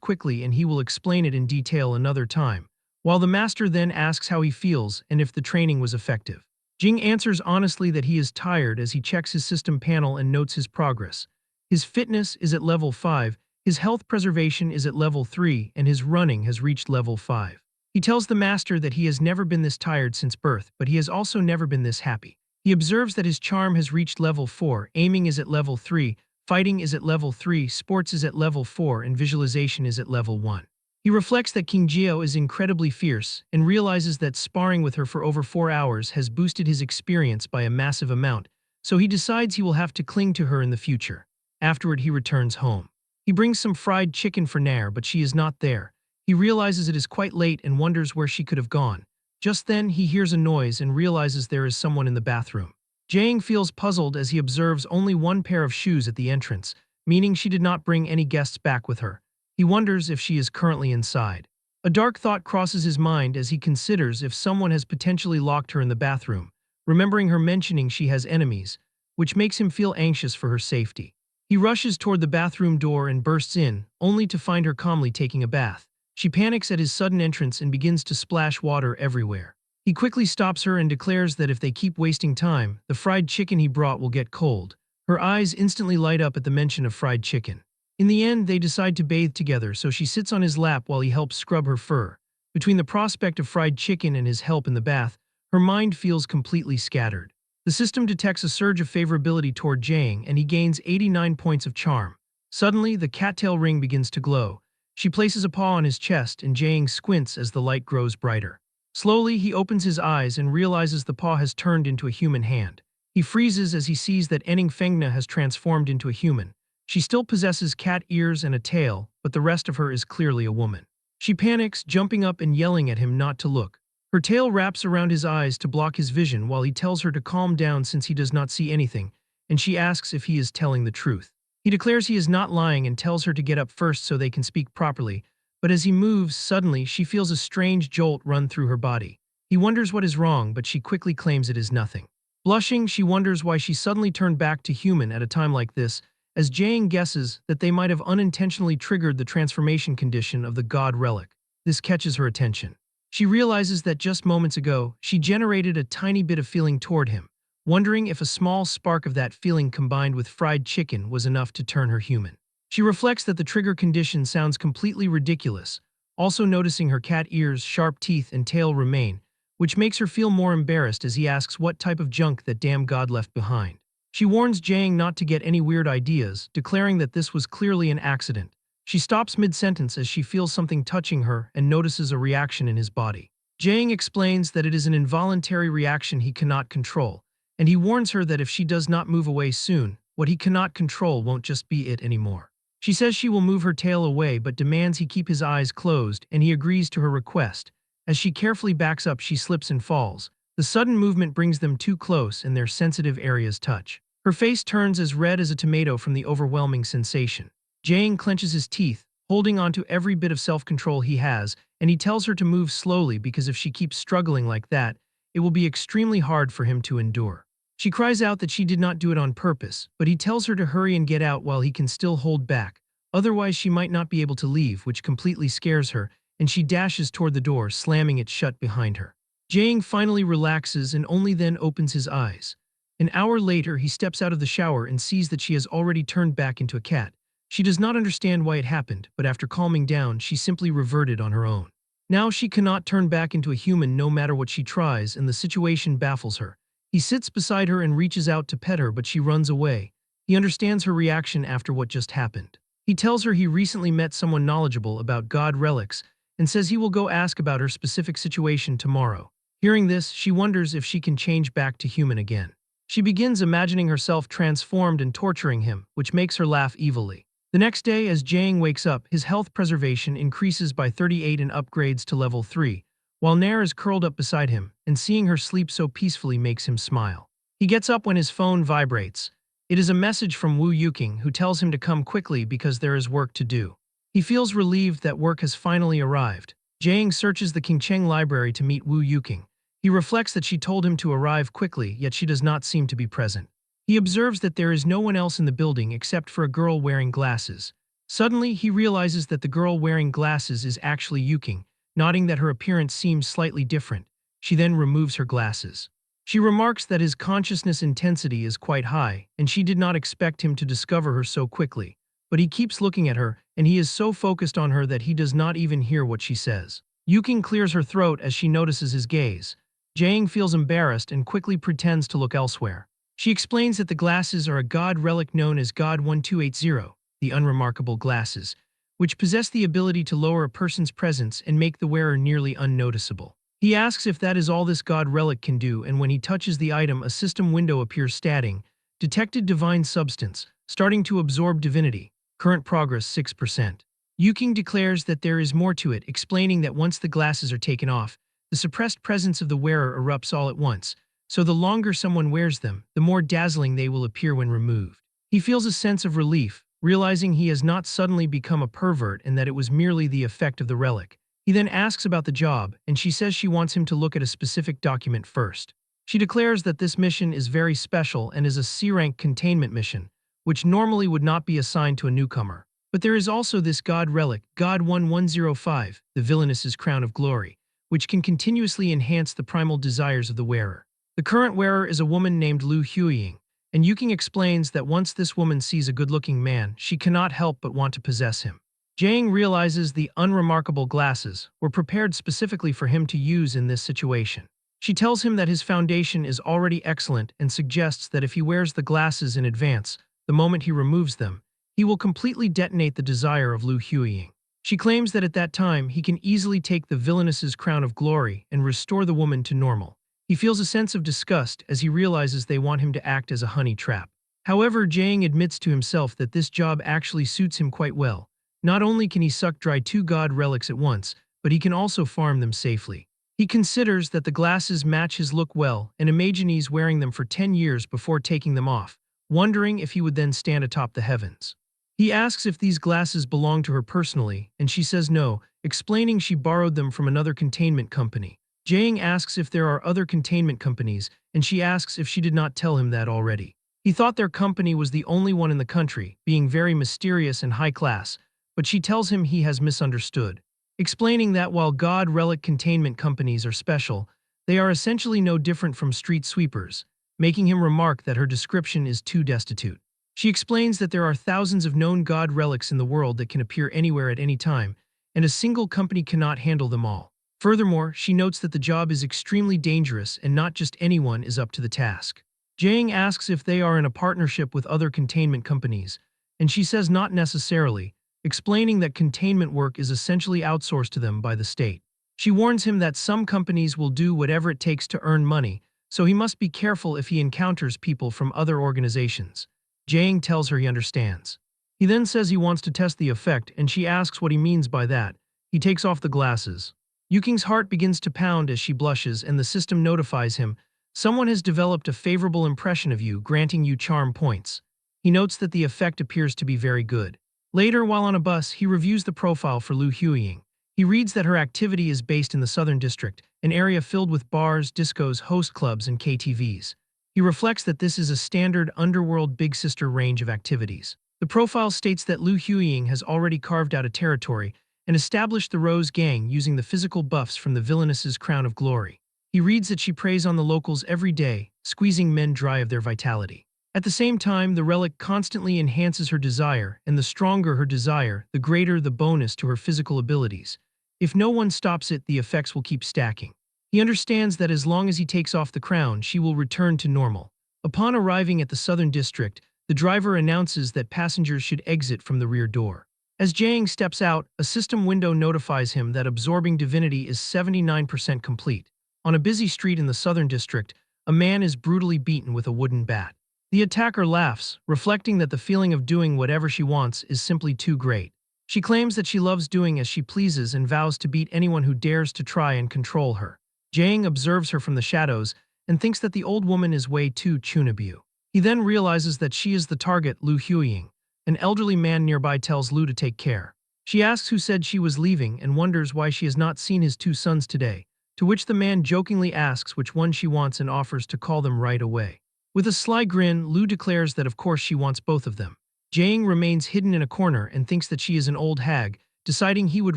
quickly and he will explain it in detail another time, while the master then asks how he feels and if the training was effective. Jing answers honestly that he is tired as he checks his system panel and notes his progress. His fitness is at level 5, his health preservation is at level 3, and his running has reached level 5. He tells the master that he has never been this tired since birth, but he has also never been this happy. He observes that his charm has reached level 4, aiming is at level 3, fighting is at level 3, sports is at level 4, and visualization is at level 1. He reflects that King Jiao is incredibly fierce and realizes that sparring with her for over 4 hours has boosted his experience by a massive amount, so he decides he will have to cling to her in the future. Afterward, he returns home. He brings some fried chicken for Nair, but she is not there. He realizes it is quite late and wonders where she could have gone. Just then, he hears a noise and realizes there is someone in the bathroom. Jiang feels puzzled as he observes only one pair of shoes at the entrance, meaning she did not bring any guests back with her. He wonders if she is currently inside. A dark thought crosses his mind as he considers if someone has potentially locked her in the bathroom, remembering her mentioning she has enemies, which makes him feel anxious for her safety. He rushes toward the bathroom door and bursts in, only to find her calmly taking a bath. She panics at his sudden entrance and begins to splash water everywhere. He quickly stops her and declares that if they keep wasting time, the fried chicken he brought will get cold. Her eyes instantly light up at the mention of fried chicken. In the end, they decide to bathe together, so she sits on his lap while he helps scrub her fur. Between the prospect of fried chicken and his help in the bath, her mind feels completely scattered. The system detects a surge of favorability toward Jiang, and he gains 89 points of charm. Suddenly, the cattail ring begins to glow. She places a paw on his chest, and Jiang squints as the light grows brighter. Slowly, he opens his eyes and realizes the paw has turned into a human hand. He freezes as he sees that Enning Fengna has transformed into a human. She still possesses cat ears and a tail, but the rest of her is clearly a woman. She panics, jumping up and yelling at him not to look. Her tail wraps around his eyes to block his vision while he tells her to calm down since he does not see anything, and she asks if he is telling the truth. He declares he is not lying and tells her to get up first so they can speak properly, but as he moves, suddenly she feels a strange jolt run through her body. He wonders what is wrong, but she quickly claims it is nothing. Blushing, she wonders why she suddenly turned back to human at a time like this, as Jiang guesses that they might have unintentionally triggered the transformation condition of the God Relic. This catches her attention. She realizes that just moments ago, she generated a tiny bit of feeling toward him, wondering if a small spark of that feeling combined with fried chicken was enough to turn her human. She reflects that the trigger condition sounds completely ridiculous, also noticing her cat ears, sharp teeth, and tail remain, which makes her feel more embarrassed as he asks what type of junk that damn God left behind. She warns Jiang not to get any weird ideas, declaring that this was clearly an accident. She stops mid-sentence as she feels something touching her and notices a reaction in his body. Jiang explains that it is an involuntary reaction he cannot control, and he warns her that if she does not move away soon, what he cannot control won't just be it anymore. She says she will move her tail away but demands he keep his eyes closed, and he agrees to her request. As she carefully backs up, she slips and falls. The sudden movement brings them too close and their sensitive areas touch. Her face turns as red as a tomato from the overwhelming sensation. Jiang clenches his teeth, holding on to every bit of self-control he has, and he tells her to move slowly because if she keeps struggling like that, it will be extremely hard for him to endure. She cries out that she did not do it on purpose, but he tells her to hurry and get out while he can still hold back. Otherwise, she might not be able to leave, which completely scares her, and she dashes toward the door, slamming it shut behind her. Jiang finally relaxes and only then opens his eyes. An hour later, he steps out of the shower and sees that she has already turned back into a cat. She does not understand why it happened, but after calming down, she simply reverted on her own. Now she cannot turn back into a human no matter what she tries, and the situation baffles her. He sits beside her and reaches out to pet her, but she runs away. He understands her reaction after what just happened. He tells her he recently met someone knowledgeable about God relics and says he will go ask about her specific situation tomorrow. Hearing this, she wonders if she can change back to human again. She begins imagining herself transformed and torturing him, which makes her laugh evilly. The next day, as Jiang wakes up, his health preservation increases by 38 and upgrades to level 3, while Nair is curled up beside him, and seeing her sleep so peacefully makes him smile. He gets up when his phone vibrates. It is a message from Wu Yuking, who tells him to come quickly because there is work to do. He feels relieved that work has finally arrived. Jiang searches the Qingcheng library to meet Wu Yuking. He reflects that she told him to arrive quickly, yet she does not seem to be present. He observes that there is no one else in the building except for a girl wearing glasses. Suddenly, he realizes that the girl wearing glasses is actually Yuking, noting that her appearance seems slightly different. She then removes her glasses. She remarks that his consciousness intensity is quite high, and she did not expect him to discover her so quickly. But he keeps looking at her, and he is so focused on her that he does not even hear what she says. Yuking clears her throat as she notices his gaze. Jaeing feels embarrassed and quickly pretends to look elsewhere. She explains that the glasses are a god relic known as God 1280, the unremarkable glasses, which possess the ability to lower a person's presence and make the wearer nearly unnoticeable. He asks if that is all this god relic can do, and when he touches the item, a system window appears stating, detected divine substance, starting to absorb divinity, current progress 6%. Yuking declares that there is more to it, explaining that once the glasses are taken off, the suppressed presence of the wearer erupts all at once, so the longer someone wears them, the more dazzling they will appear when removed. He feels a sense of relief, realizing he has not suddenly become a pervert and that it was merely the effect of the relic. He then asks about the job, and she says she wants him to look at a specific document first. She declares that this mission is very special and is a C-rank containment mission, which normally would not be assigned to a newcomer. But there is also this god relic, God 1105, the villainess's crown of glory, which can continuously enhance the primal desires of the wearer. The current wearer is a woman named Lu Huiying, and Yuking explains that once this woman sees a good-looking man, she cannot help but want to possess him. Jaeing realizes the unremarkable glasses were prepared specifically for him to use in this situation. She tells him that his foundation is already excellent and suggests that if he wears the glasses in advance, the moment he removes them, he will completely detonate the desire of Lu Huiying. She claims that at that time he can easily take the villainess's crown of glory and restore the woman to normal. He feels a sense of disgust as he realizes they want him to act as a honey trap. However, Jaeing admits to himself that this job actually suits him quite well. Not only can he suck dry 2 god relics at once, but he can also farm them safely. He considers that the glasses match his look well and imagines wearing them for 10 years before taking them off, wondering if he would then stand atop the heavens. He asks if these glasses belong to her personally, and she says no, explaining she borrowed them from another containment company. Jaeing asks if there are other containment companies, and she asks if she did not tell him that already. He thought their company was the only one in the country, being very mysterious and high class, but she tells him he has misunderstood, explaining that while god relic containment companies are special, they are essentially no different from street sweepers, making him remark that her description is too destitute. She explains that there are thousands of known god relics in the world that can appear anywhere at any time, and a single company cannot handle them all. Furthermore, she notes that the job is extremely dangerous and not just anyone is up to the task. Jaeing asks if they are in a partnership with other containment companies, and she says not necessarily, explaining that containment work is essentially outsourced to them by the state. She warns him that some companies will do whatever it takes to earn money, so he must be careful if he encounters people from other organizations. Jaeing tells her he understands. He then says he wants to test the effect, and she asks what he means by that. He takes off the glasses. Yuking's heart begins to pound as she blushes, and the system notifies him, someone has developed a favorable impression of you, granting you charm points. He notes that the effect appears to be very good. Later, while on a bus, he reviews the profile for Lu Huiying. He reads that her activity is based in the Southern District, an area filled with bars, discos, host clubs, and KTVs. He reflects that this is a standard underworld big sister range of activities. The profile states that Lu Huiying has already carved out a territory and established the Rose Gang using the physical buffs from the villainess's crown of glory. He reads that she preys on the locals every day, squeezing men dry of their vitality. At the same time, the relic constantly enhances her desire, and the stronger her desire, the greater the bonus to her physical abilities. If no one stops it, the effects will keep stacking. He understands that as long as he takes off the crown, she will return to normal. Upon arriving at the Southern District, the driver announces that passengers should exit from the rear door. As Jaeing steps out, a system window notifies him that absorbing divinity is 79% complete. On a busy street in the Southern District, a man is brutally beaten with a wooden bat. The attacker laughs, reflecting that the feeling of doing whatever she wants is simply too great. She claims that she loves doing as she pleases and vows to beat anyone who dares to try and control her. Jaeing observes her from the shadows and thinks that the old woman is way too chunabu. He then realizes that she is the target, Lu Huiying. An elderly man nearby tells Lu to take care. She asks who said she was leaving and wonders why she has not seen his 2 sons today, to which the man jokingly asks which one she wants and offers to call them right away. With a sly grin, Lu declares that of course she wants both of them. Jiang remains hidden in a corner and thinks that she is an old hag, deciding he would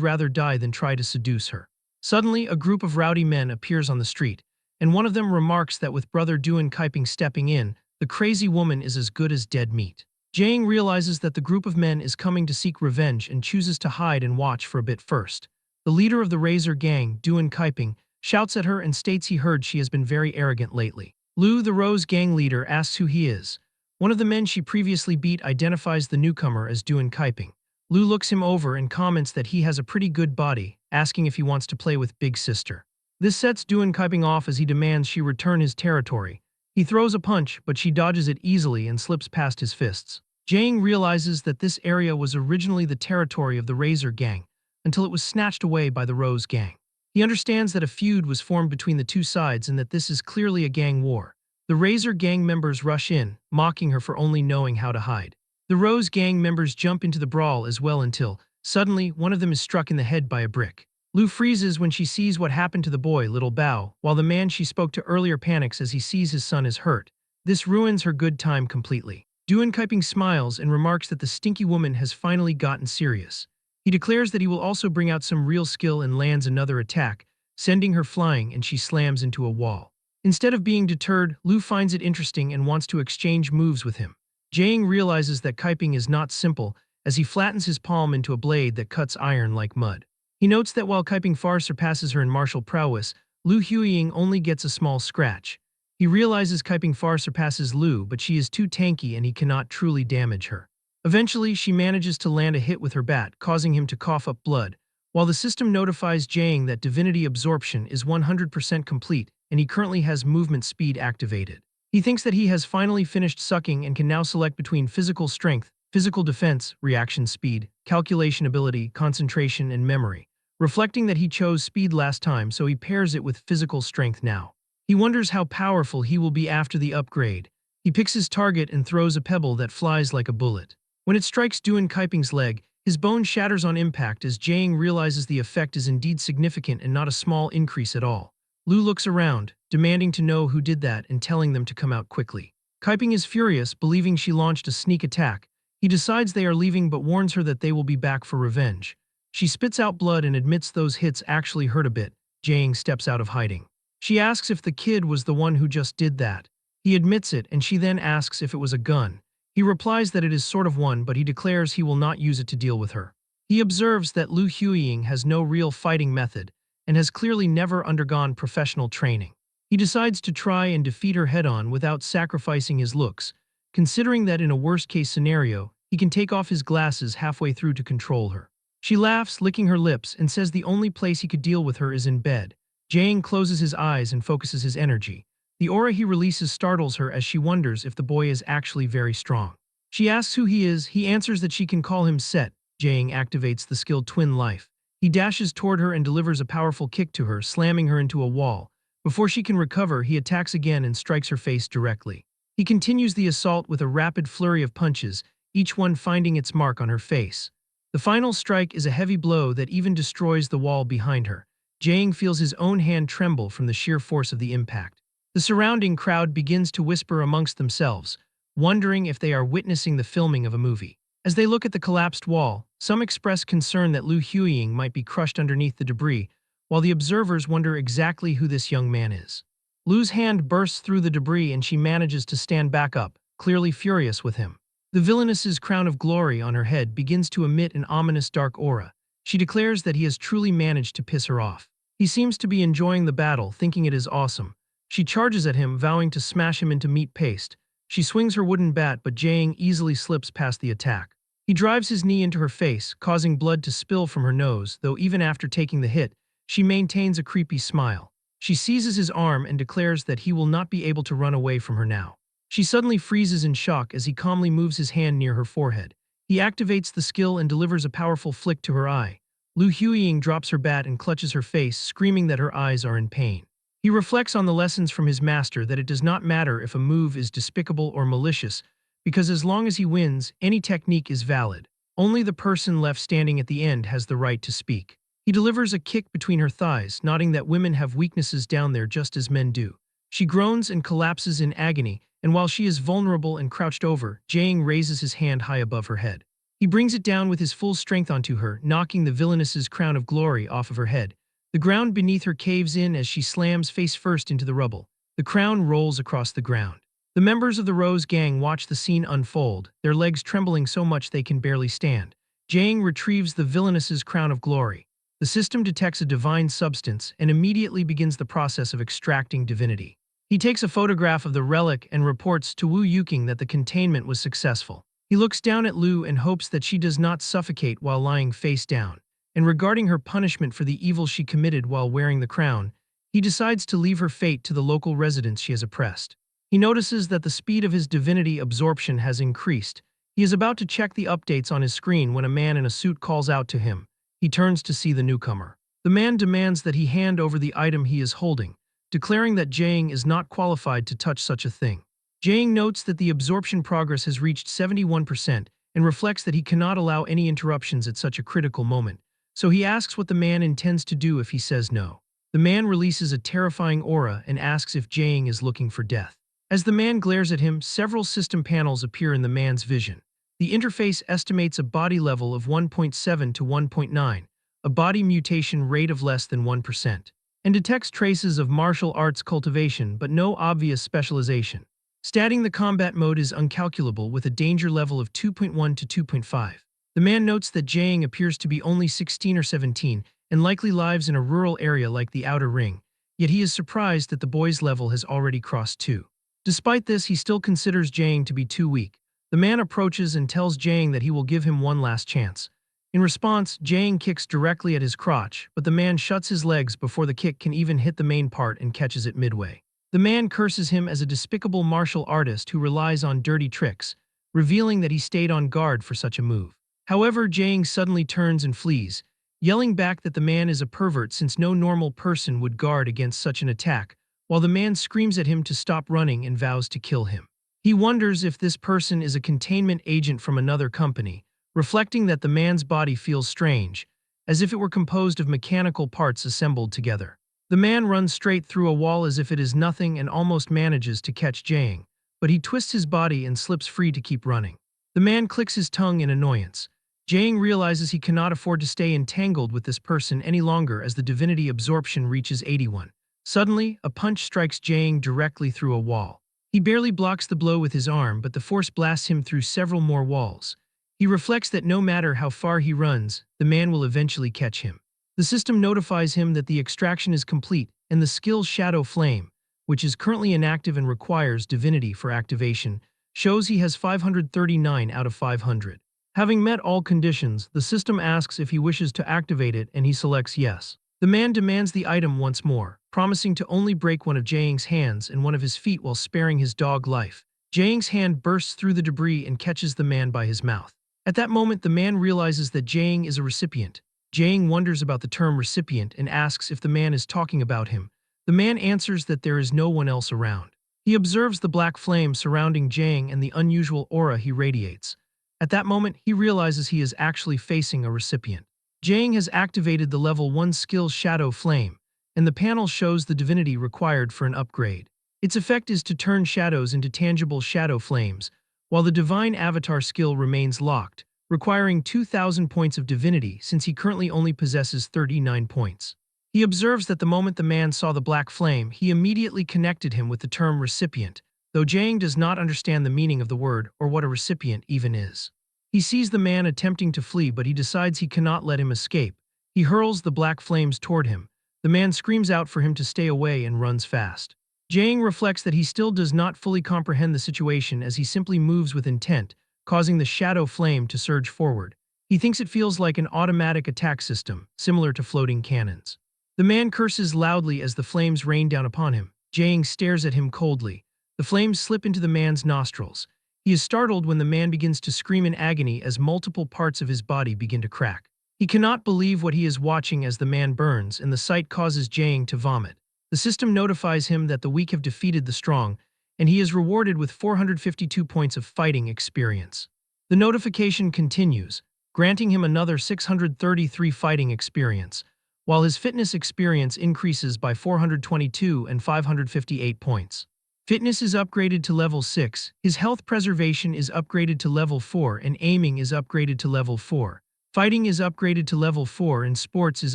rather die than try to seduce her. Suddenly, a group of rowdy men appears on the street, and one of them remarks that with brother Duan Kaiping stepping in, the crazy woman is as good as dead meat. Jiang realizes that the group of men is coming to seek revenge and chooses to hide and watch for a bit first. The leader of the Razor Gang, Duan Kaiping, shouts at her and states he heard she has been very arrogant lately. Lu, the Rose Gang leader, asks who he is. One of the men she previously beat identifies the newcomer as Duan Kaiping. Lu looks him over and comments that he has a pretty good body, asking if he wants to play with Big Sister. This sets Duan Kaiping off as he demands she return his territory. He throws a punch, but she dodges it easily and slips past his fists. Jiang realizes that this area was originally the territory of the Razor Gang, until it was snatched away by the Rose Gang. He understands that a feud was formed between the two sides and that this is clearly a gang war. The Razor Gang members rush in, mocking her for only knowing how to hide. The Rose Gang members jump into the brawl as well until, suddenly, one of them is struck in the head by a brick. Lu freezes when she sees what happened to the boy, Little Bao, while the man she spoke to earlier panics as he sees his son is hurt. This ruins her good time completely. Duan Kaiping smiles and remarks that the stinky woman has finally gotten serious. He declares that he will also bring out some real skill and lands another attack, sending her flying and she slams into a wall. Instead of being deterred, Lu finds it interesting and wants to exchange moves with him. Jiang realizes that Kaiping is not simple as he flattens his palm into a blade that cuts iron like mud. He notes that while Kaiping far surpasses her in martial prowess, Lu Huiying only gets a small scratch. He realizes Kaiping far surpasses Lu, but she is too tanky and he cannot truly damage her. Eventually, she manages to land a hit with her bat, causing him to cough up blood, while the system notifies Jiang that divinity absorption is 100% complete and he currently has movement speed activated. He thinks that he has finally finished sucking and can now select between physical strength, physical defense, reaction speed, calculation ability, concentration, and memory, reflecting that he chose speed last time, so he pairs it with physical strength now. He wonders how powerful he will be after the upgrade. He picks his target and throws a pebble that flies like a bullet. When it strikes Duan Kaiping's leg, his bone shatters on impact as Jiang realizes the effect is indeed significant and not a small increase at all. Lu looks around, demanding to know who did that and telling them to come out quickly. Kaiping is furious, believing she launched a sneak attack. He decides they are leaving but warns her that they will be back for revenge. She spits out blood and admits those hits actually hurt a bit. Jiang steps out of hiding. She asks if the kid was the one who just did that. He admits it and she then asks if it was a gun. He replies that it is sort of one, but he declares he will not use it to deal with her. He observes that Lu Huiying has no real fighting method and has clearly never undergone professional training. He decides to try and defeat her head-on without sacrificing his looks, considering that in a worst-case scenario, he can take off his glasses halfway through to control her. She laughs, licking her lips, and says the only place he could deal with her is in bed. Jiang closes his eyes and focuses his energy. The aura he releases startles her as she wonders if the boy is actually very strong. She asks who he is. He answers that she can call him Set. Jiang activates the skill Twin Life. He dashes toward her and delivers a powerful kick to her, slamming her into a wall. Before she can recover, he attacks again and strikes her face directly. He continues the assault with a rapid flurry of punches, each one finding its mark on her face. The final strike is a heavy blow that even destroys the wall behind her. Jiang feels his own hand tremble from the sheer force of the impact. The surrounding crowd begins to whisper amongst themselves, wondering if they are witnessing the filming of a movie. As they look at the collapsed wall, some express concern that Lu Huiying might be crushed underneath the debris, while the observers wonder exactly who this young man is. Lu's hand bursts through the debris and she manages to stand back up, clearly furious with him. The villainess's crown of glory on her head begins to emit an ominous dark aura. She declares that he has truly managed to piss her off. He seems to be enjoying the battle, thinking it is awesome. She charges at him, vowing to smash him into meat paste. She swings her wooden bat, but Jiang easily slips past the attack. He drives his knee into her face, causing blood to spill from her nose, though even after taking the hit, she maintains a creepy smile. She seizes his arm and declares that he will not be able to run away from her now. She suddenly freezes in shock as he calmly moves his hand near her forehead. He activates the skill and delivers a powerful flick to her eye. Lu Huiying drops her bat and clutches her face, screaming that her eyes are in pain. He reflects on the lessons from his master that it does not matter if a move is despicable or malicious, because as long as he wins, any technique is valid. Only the person left standing at the end has the right to speak. He delivers a kick between her thighs, nodding that women have weaknesses down there just as men do. She groans and collapses in agony, and while she is vulnerable and crouched over, Jaeng raises his hand high above her head. He brings it down with his full strength onto her, knocking the villainess's crown of glory off of her head. The ground beneath her caves in as she slams face first into the rubble. The crown rolls across the ground. The members of the Rose Gang watch the scene unfold, their legs trembling so much they can barely stand. Jaeng retrieves the villainess's crown of glory. The system detects a divine substance and immediately begins the process of extracting divinity. He takes a photograph of the relic and reports to Wu Yuking that the containment was successful. He looks down at Lu and hopes that she does not suffocate while lying face down. And regarding her punishment for the evil she committed while wearing the crown, he decides to leave her fate to the local residents she has oppressed. He notices that the speed of his divinity absorption has increased. He is about to check the updates on his screen when a man in a suit calls out to him. He turns to see the newcomer. The man demands that he hand over the item he is holding, declaring that Jaeng is not qualified to touch such a thing. Jaeng notes that the absorption progress has reached 71% and reflects that he cannot allow any interruptions at such a critical moment, so he asks what the man intends to do if he says no. The man releases a terrifying aura and asks if Jaeng is looking for death. As the man glares at him, several system panels appear in the man's vision. The interface estimates a body level of 1.7 to 1.9, a body mutation rate of less than 1%, and detects traces of martial arts cultivation but no obvious specialization. Statting the combat mode is uncalculable with a danger level of 2.1 to 2.5. The man notes that Jaeng appears to be only 16 or 17 and likely lives in a rural area like the Outer Ring, yet he is surprised that the boy's level has already crossed 2. Despite this, he still considers Jaeng to be too weak. The man approaches and tells Jaeng that he will give him one last chance. In response, Jaeng kicks directly at his crotch, but the man shuts his legs before the kick can even hit the main part and catches it midway. The man curses him as a despicable martial artist who relies on dirty tricks, revealing that he stayed on guard for such a move. However, Jaeng suddenly turns and flees, yelling back that the man is a pervert since no normal person would guard against such an attack, while the man screams at him to stop running and vows to kill him. He wonders if this person is a containment agent from another company, reflecting that the man's body feels strange, as if it were composed of mechanical parts assembled together. The man runs straight through a wall as if it is nothing and almost manages to catch Jaeng, but he twists his body and slips free to keep running. The man clicks his tongue in annoyance. Jaeng realizes he cannot afford to stay entangled with this person any longer as the divinity absorption reaches 81. Suddenly, a punch strikes Jaeng directly through a wall. He barely blocks the blow with his arm, but the force blasts him through several more walls. He reflects that no matter how far he runs, the man will eventually catch him. The system notifies him that the extraction is complete, and the skill Shadow Flame, which is currently inactive and requires divinity for activation, shows he has 539 out of 500. Having met all conditions, the system asks if he wishes to activate it and he selects yes. The man demands the item once more, promising to only break one of Jaeng's hands and one of his feet while sparing his dog life. Jaeng's hand bursts through the debris and catches the man by his mouth. At that moment, the man realizes that Jaeng is a recipient. Jaeng wonders about the term recipient and asks if the man is talking about him. The man answers that there is no one else around. He observes the black flame surrounding Jaeng and the unusual aura he radiates. At that moment, he realizes he is actually facing a recipient. Jaeng has activated the level 1 skill Shadow Flame, and the panel shows the divinity required for an upgrade. Its effect is to turn shadows into tangible shadow flames, while the divine avatar skill remains locked, requiring 2,000 points of divinity since he currently only possesses 39 points. He observes that the moment the man saw the black flame, he immediately connected him with the term recipient, though Jaeng does not understand the meaning of the word or what a recipient even is. He sees the man attempting to flee, but he decides he cannot let him escape. He hurls the black flames toward him. The man screams out for him to stay away and runs fast. Jaeng reflects that he still does not fully comprehend the situation as he simply moves with intent, causing the shadow flame to surge forward. He thinks it feels like an automatic attack system, similar to floating cannons. The man curses loudly as the flames rain down upon him. Jaeng stares at him coldly. The flames slip into the man's nostrils. He is startled when the man begins to scream in agony as multiple parts of his body begin to crack. He cannot believe what he is watching as the man burns, and the sight causes Jaeng to vomit. The system notifies him that the weak have defeated the strong, and he is rewarded with 452 points of fighting experience. The notification continues, granting him another 633 fighting experience, while his fitness experience increases by 422 and 558 points. Fitness is upgraded to level 6, his health preservation is upgraded to level 4, and aiming is upgraded to level 4. Fighting is upgraded to level 4 and sports is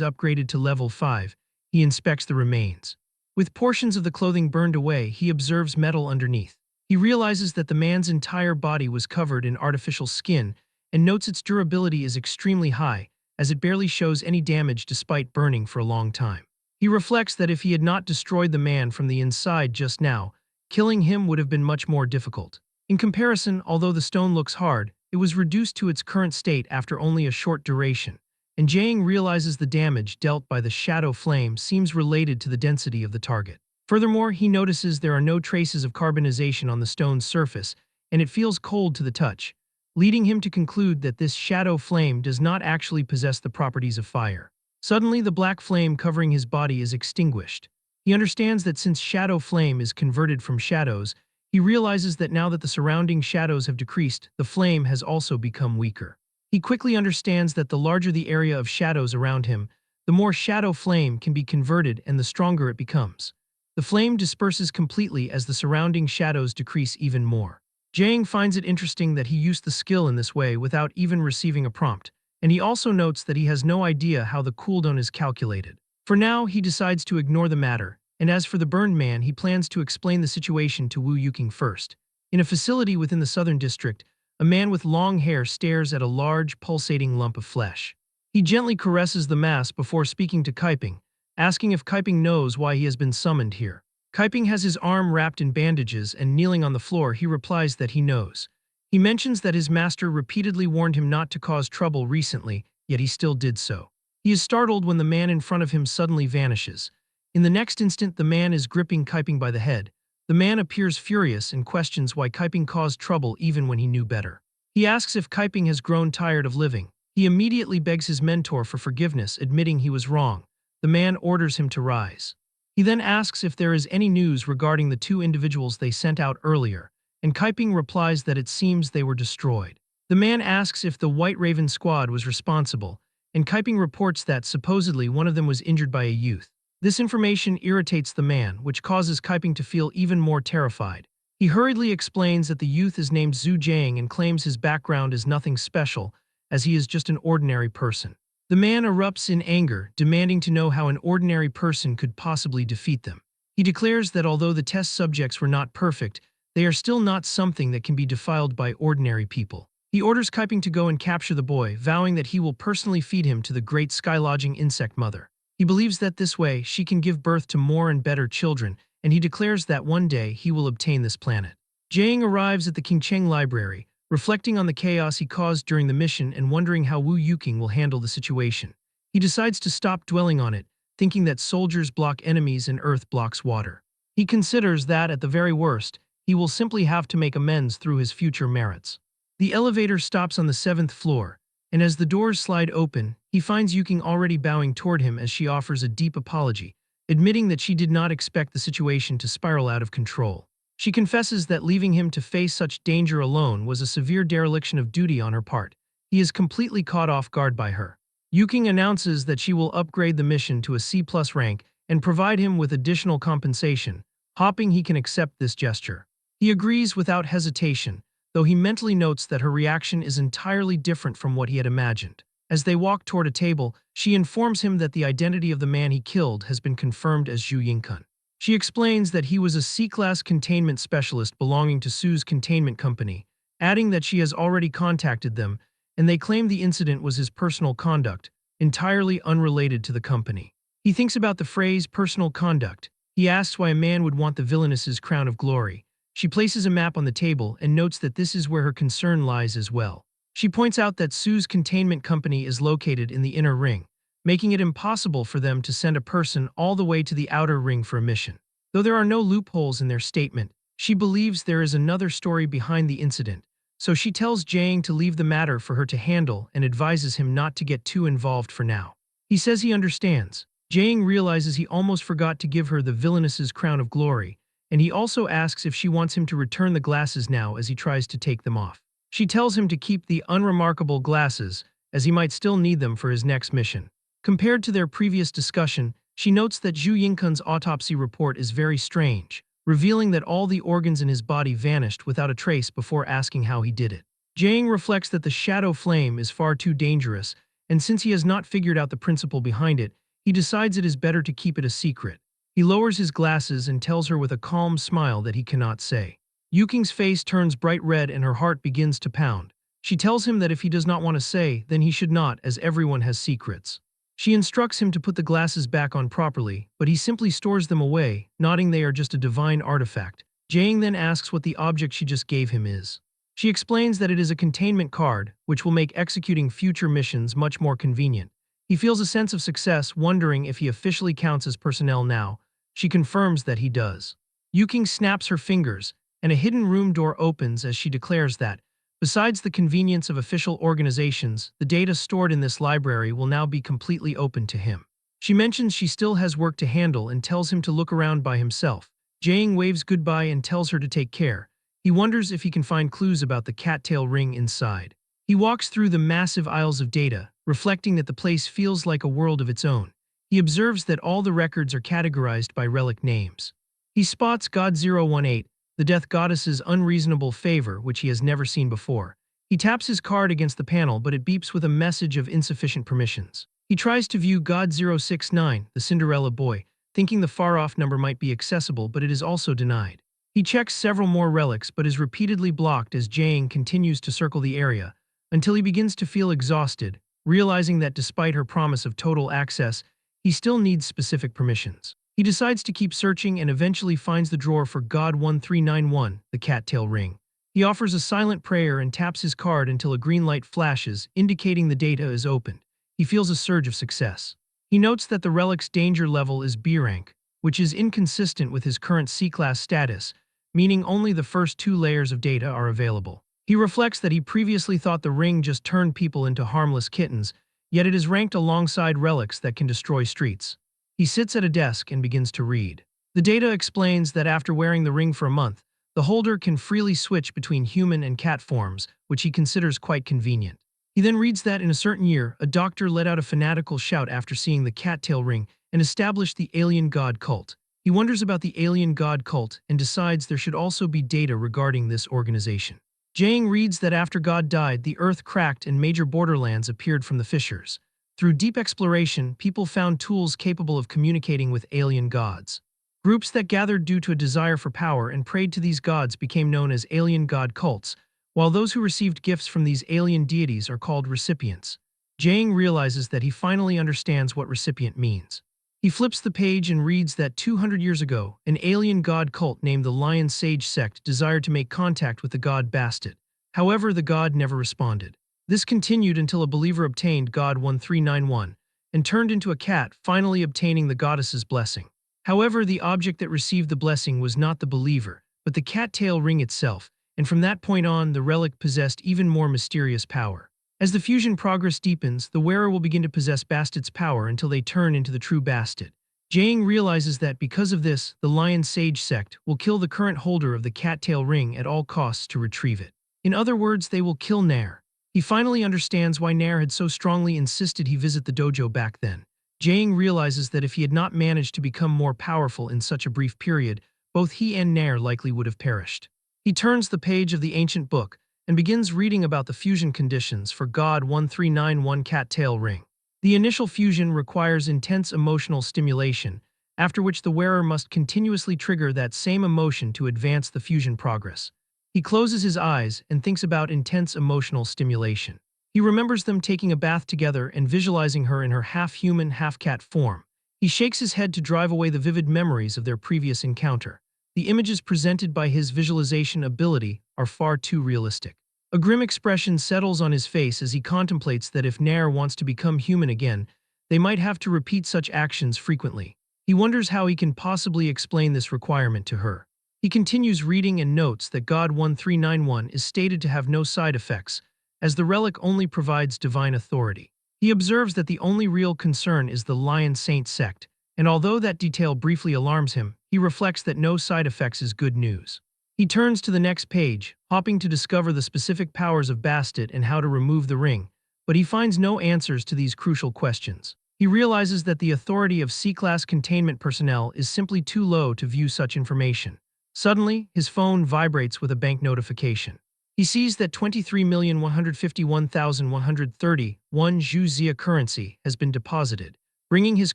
upgraded to level 5. He inspects the remains. With portions of the clothing burned away, he observes metal underneath. He realizes that the man's entire body was covered in artificial skin and notes its durability is extremely high, as it barely shows any damage despite burning for a long time. He reflects that if he had not destroyed the man from the inside just now, killing him would have been much more difficult. In comparison, although the stone looks hard, it was reduced to its current state after only a short duration, and Jiang realizes the damage dealt by the shadow flame seems related to the density of the target. Furthermore, he notices there are no traces of carbonization on the stone's surface, and it feels cold to the touch, leading him to conclude that this shadow flame does not actually possess the properties of fire. Suddenly, the black flame covering his body is extinguished. He understands that since shadow flame is converted from shadows, he realizes that now that the surrounding shadows have decreased, the flame has also become weaker. He quickly understands that the larger the area of shadows around him, the more shadow flame can be converted and the stronger it becomes. The flame disperses completely as the surrounding shadows decrease even more. Jiang finds it interesting that he used the skill in this way without even receiving a prompt, and he also notes that he has no idea how the cooldown is calculated. For now, he decides to ignore the matter, and as for the burned man, he plans to explain the situation to Wu Yuking first. In a facility within the southern district, a man with long hair stares at a large, pulsating lump of flesh. He gently caresses the mass before speaking to Kaiping, asking if Kaiping knows why he has been summoned here. Kaiping has his arm wrapped in bandages and kneeling on the floor, he replies that he knows. He mentions that his master repeatedly warned him not to cause trouble recently, yet he still did so. He is startled when the man in front of him suddenly vanishes. In the next instant, the man is gripping Kaiping by the head. The man appears furious and questions why Kaiping caused trouble even when he knew better. He asks if Kaiping has grown tired of living. He immediately begs his mentor for forgiveness, admitting he was wrong. The man orders him to rise. He then asks if there is any news regarding the two individuals they sent out earlier, and Kaiping replies that it seems they were destroyed. The man asks if the White Raven squad was responsible, and Kaiping reports that supposedly one of them was injured by a youth. This information irritates the man, which causes Kaiping to feel even more terrified. He hurriedly explains that the youth is named Zhu Jiang and claims his background is nothing special, as he is just an ordinary person. The man erupts in anger, demanding to know how an ordinary person could possibly defeat them. He declares that although the test subjects were not perfect, they are still not something that can be defiled by ordinary people. He orders Kaiping to go and capture the boy, vowing that he will personally feed him to the great sky-lodging insect mother. He believes that this way she can give birth to more and better children, and he declares that one day he will obtain this planet. Jiang arrives at the Qingcheng library, reflecting on the chaos he caused during the mission and wondering how Wu Yuking will handle the situation. He decides to stop dwelling on it, thinking that soldiers block enemies and earth blocks water. He considers that, at the very worst, he will simply have to make amends through his future merits. The elevator stops on the 7th floor, and as the doors slide open, he finds Yuking already bowing toward him as she offers a deep apology, admitting that she did not expect the situation to spiral out of control. She confesses that leaving him to face such danger alone was a severe dereliction of duty on her part. He is completely caught off guard by her. Yuking announces that she will upgrade the mission to a C+ rank and provide him with additional compensation, hoping he can accept this gesture. He agrees without hesitation, though he mentally notes that her reaction is entirely different from what he had imagined. As they walk toward a table, she informs him that the identity of the man he killed has been confirmed as Zhu Yingkun. She explains that he was a C-class containment specialist belonging to Su's containment company, adding that she has already contacted them, and they claim the incident was his personal conduct, entirely unrelated to the company. He thinks about the phrase personal conduct. He asks why a man would want the villainess's crown of glory. She places a map on the table and notes that this is where her concern lies as well. She points out that Su's containment company is located in the inner ring, making it impossible for them to send a person all the way to the outer ring for a mission. Though there are no loopholes in their statement, she believes there is another story behind the incident, so she tells Jiang to leave the matter for her to handle and advises him not to get too involved for now. He says he understands. Jiang realizes he almost forgot to give her the villainess's crown of glory, and he also asks if she wants him to return the glasses now as he tries to take them off. She tells him to keep the unremarkable glasses, as he might still need them for his next mission. Compared to their previous discussion, she notes that Zhu Yingkun's autopsy report is very strange, revealing that all the organs in his body vanished without a trace before asking how he did it. Jiang reflects that the shadow flame is far too dangerous, and since he has not figured out the principle behind it, he decides it is better to keep it a secret. He lowers his glasses and tells her with a calm smile that he cannot say. Yuking's face turns bright red and her heart begins to pound. She tells him that if he does not want to say, then he should not, as everyone has secrets. She instructs him to put the glasses back on properly, but he simply stores them away, nodding they are just a divine artifact. Jiang then asks what the object she just gave him is. She explains that it is a containment card, which will make executing future missions much more convenient. He feels a sense of success, wondering if he officially counts as personnel now. She confirms that he does. Yuking snaps her fingers, and a hidden room door opens as she declares that, besides the convenience of official organizations, the data stored in this library will now be completely open to him. She mentions she still has work to handle and tells him to look around by himself. Jiang waves goodbye and tells her to take care. He wonders if he can find clues about the cattail ring inside. He walks through the massive aisles of data, reflecting that the place feels like a world of its own. He observes that all the records are categorized by relic names. He spots God 018, the death goddess's unreasonable favor, which he has never seen before. He taps his card against the panel, but it beeps with a message of insufficient permissions. He tries to view God 069, the Cinderella boy, thinking the far-off number might be accessible, but it is also denied. He checks several more relics, but is repeatedly blocked as Jiang continues to circle the area, until he begins to feel exhausted, realizing that despite her promise of total access, he still needs specific permissions. He decides to keep searching and eventually finds the drawer for God 1391, the cattail ring. He offers a silent prayer and taps his card until a green light flashes, indicating the data is opened. He feels a surge of success. He notes that the relic's danger level is B rank, which is inconsistent with his current C-class status, meaning only the first 2 layers of data are available. He reflects that he previously thought the ring just turned people into harmless kittens, yet it is ranked alongside relics that can destroy streets. He sits at a desk and begins to read. The data explains that after wearing the ring for a month, the holder can freely switch between human and cat forms, which he considers quite convenient. He then reads that in a certain year, a doctor let out a fanatical shout after seeing the cattail ring and established the alien god cult. He wonders about the alien god cult and decides there should also be data regarding this organization. Jiang reads that after God died, the earth cracked and major borderlands appeared from the fissures. Through deep exploration, people found tools capable of communicating with alien gods. Groups that gathered due to a desire for power and prayed to these gods became known as alien god cults, while those who received gifts from these alien deities are called recipients. Jiang realizes that he finally understands what recipient means. He flips the page and reads that 200 years ago, an alien god cult named the Lion Sage sect desired to make contact with the god Bastet. However, the god never responded. This continued until a believer obtained God 1391 and turned into a cat, finally obtaining the goddess's blessing. However, the object that received the blessing was not the believer, but the cattail ring itself, and from that point on, the relic possessed even more mysterious power. As the fusion progress deepens, the wearer will begin to possess Bastet's power until they turn into the true Bastet. Jiang realizes that because of this, the Lion Sage sect will kill the current holder of the cattail ring at all costs to retrieve it. In other words, they will kill Nair. He finally understands why Nair had so strongly insisted he visit the dojo back then. Jiang realizes that if he had not managed to become more powerful in such a brief period, both he and Nair likely would have perished. He turns the page of the ancient book and begins reading about the fusion conditions for God 1391 cattail ring. The initial fusion requires intense emotional stimulation, after which the wearer must continuously trigger that same emotion to advance the fusion progress. He closes his eyes and thinks about intense emotional stimulation. He remembers them taking a bath together and visualizing her in her half-human, half-cat form. He shakes his head to drive away the vivid memories of their previous encounter. The images presented by his visualization ability are far too realistic. A grim expression settles on his face as he contemplates that if Nair wants to become human again, they might have to repeat such actions frequently. He wonders how he can possibly explain this requirement to her. He continues reading and notes that God 1391 is stated to have no side effects, as the relic only provides divine authority. He observes that the only real concern is the Lion Saint sect, and although that detail briefly alarms him, he reflects that no side effects is good news. He turns to the next page, hoping to discover the specific powers of Bastet and how to remove the ring, but he finds no answers to these crucial questions. He He realizes that the authority of C-class containment personnel is simply too low to view such information. Suddenly, his phone vibrates with a bank notification. He sees that 23,151,130 Zhu currency has been deposited, bringing his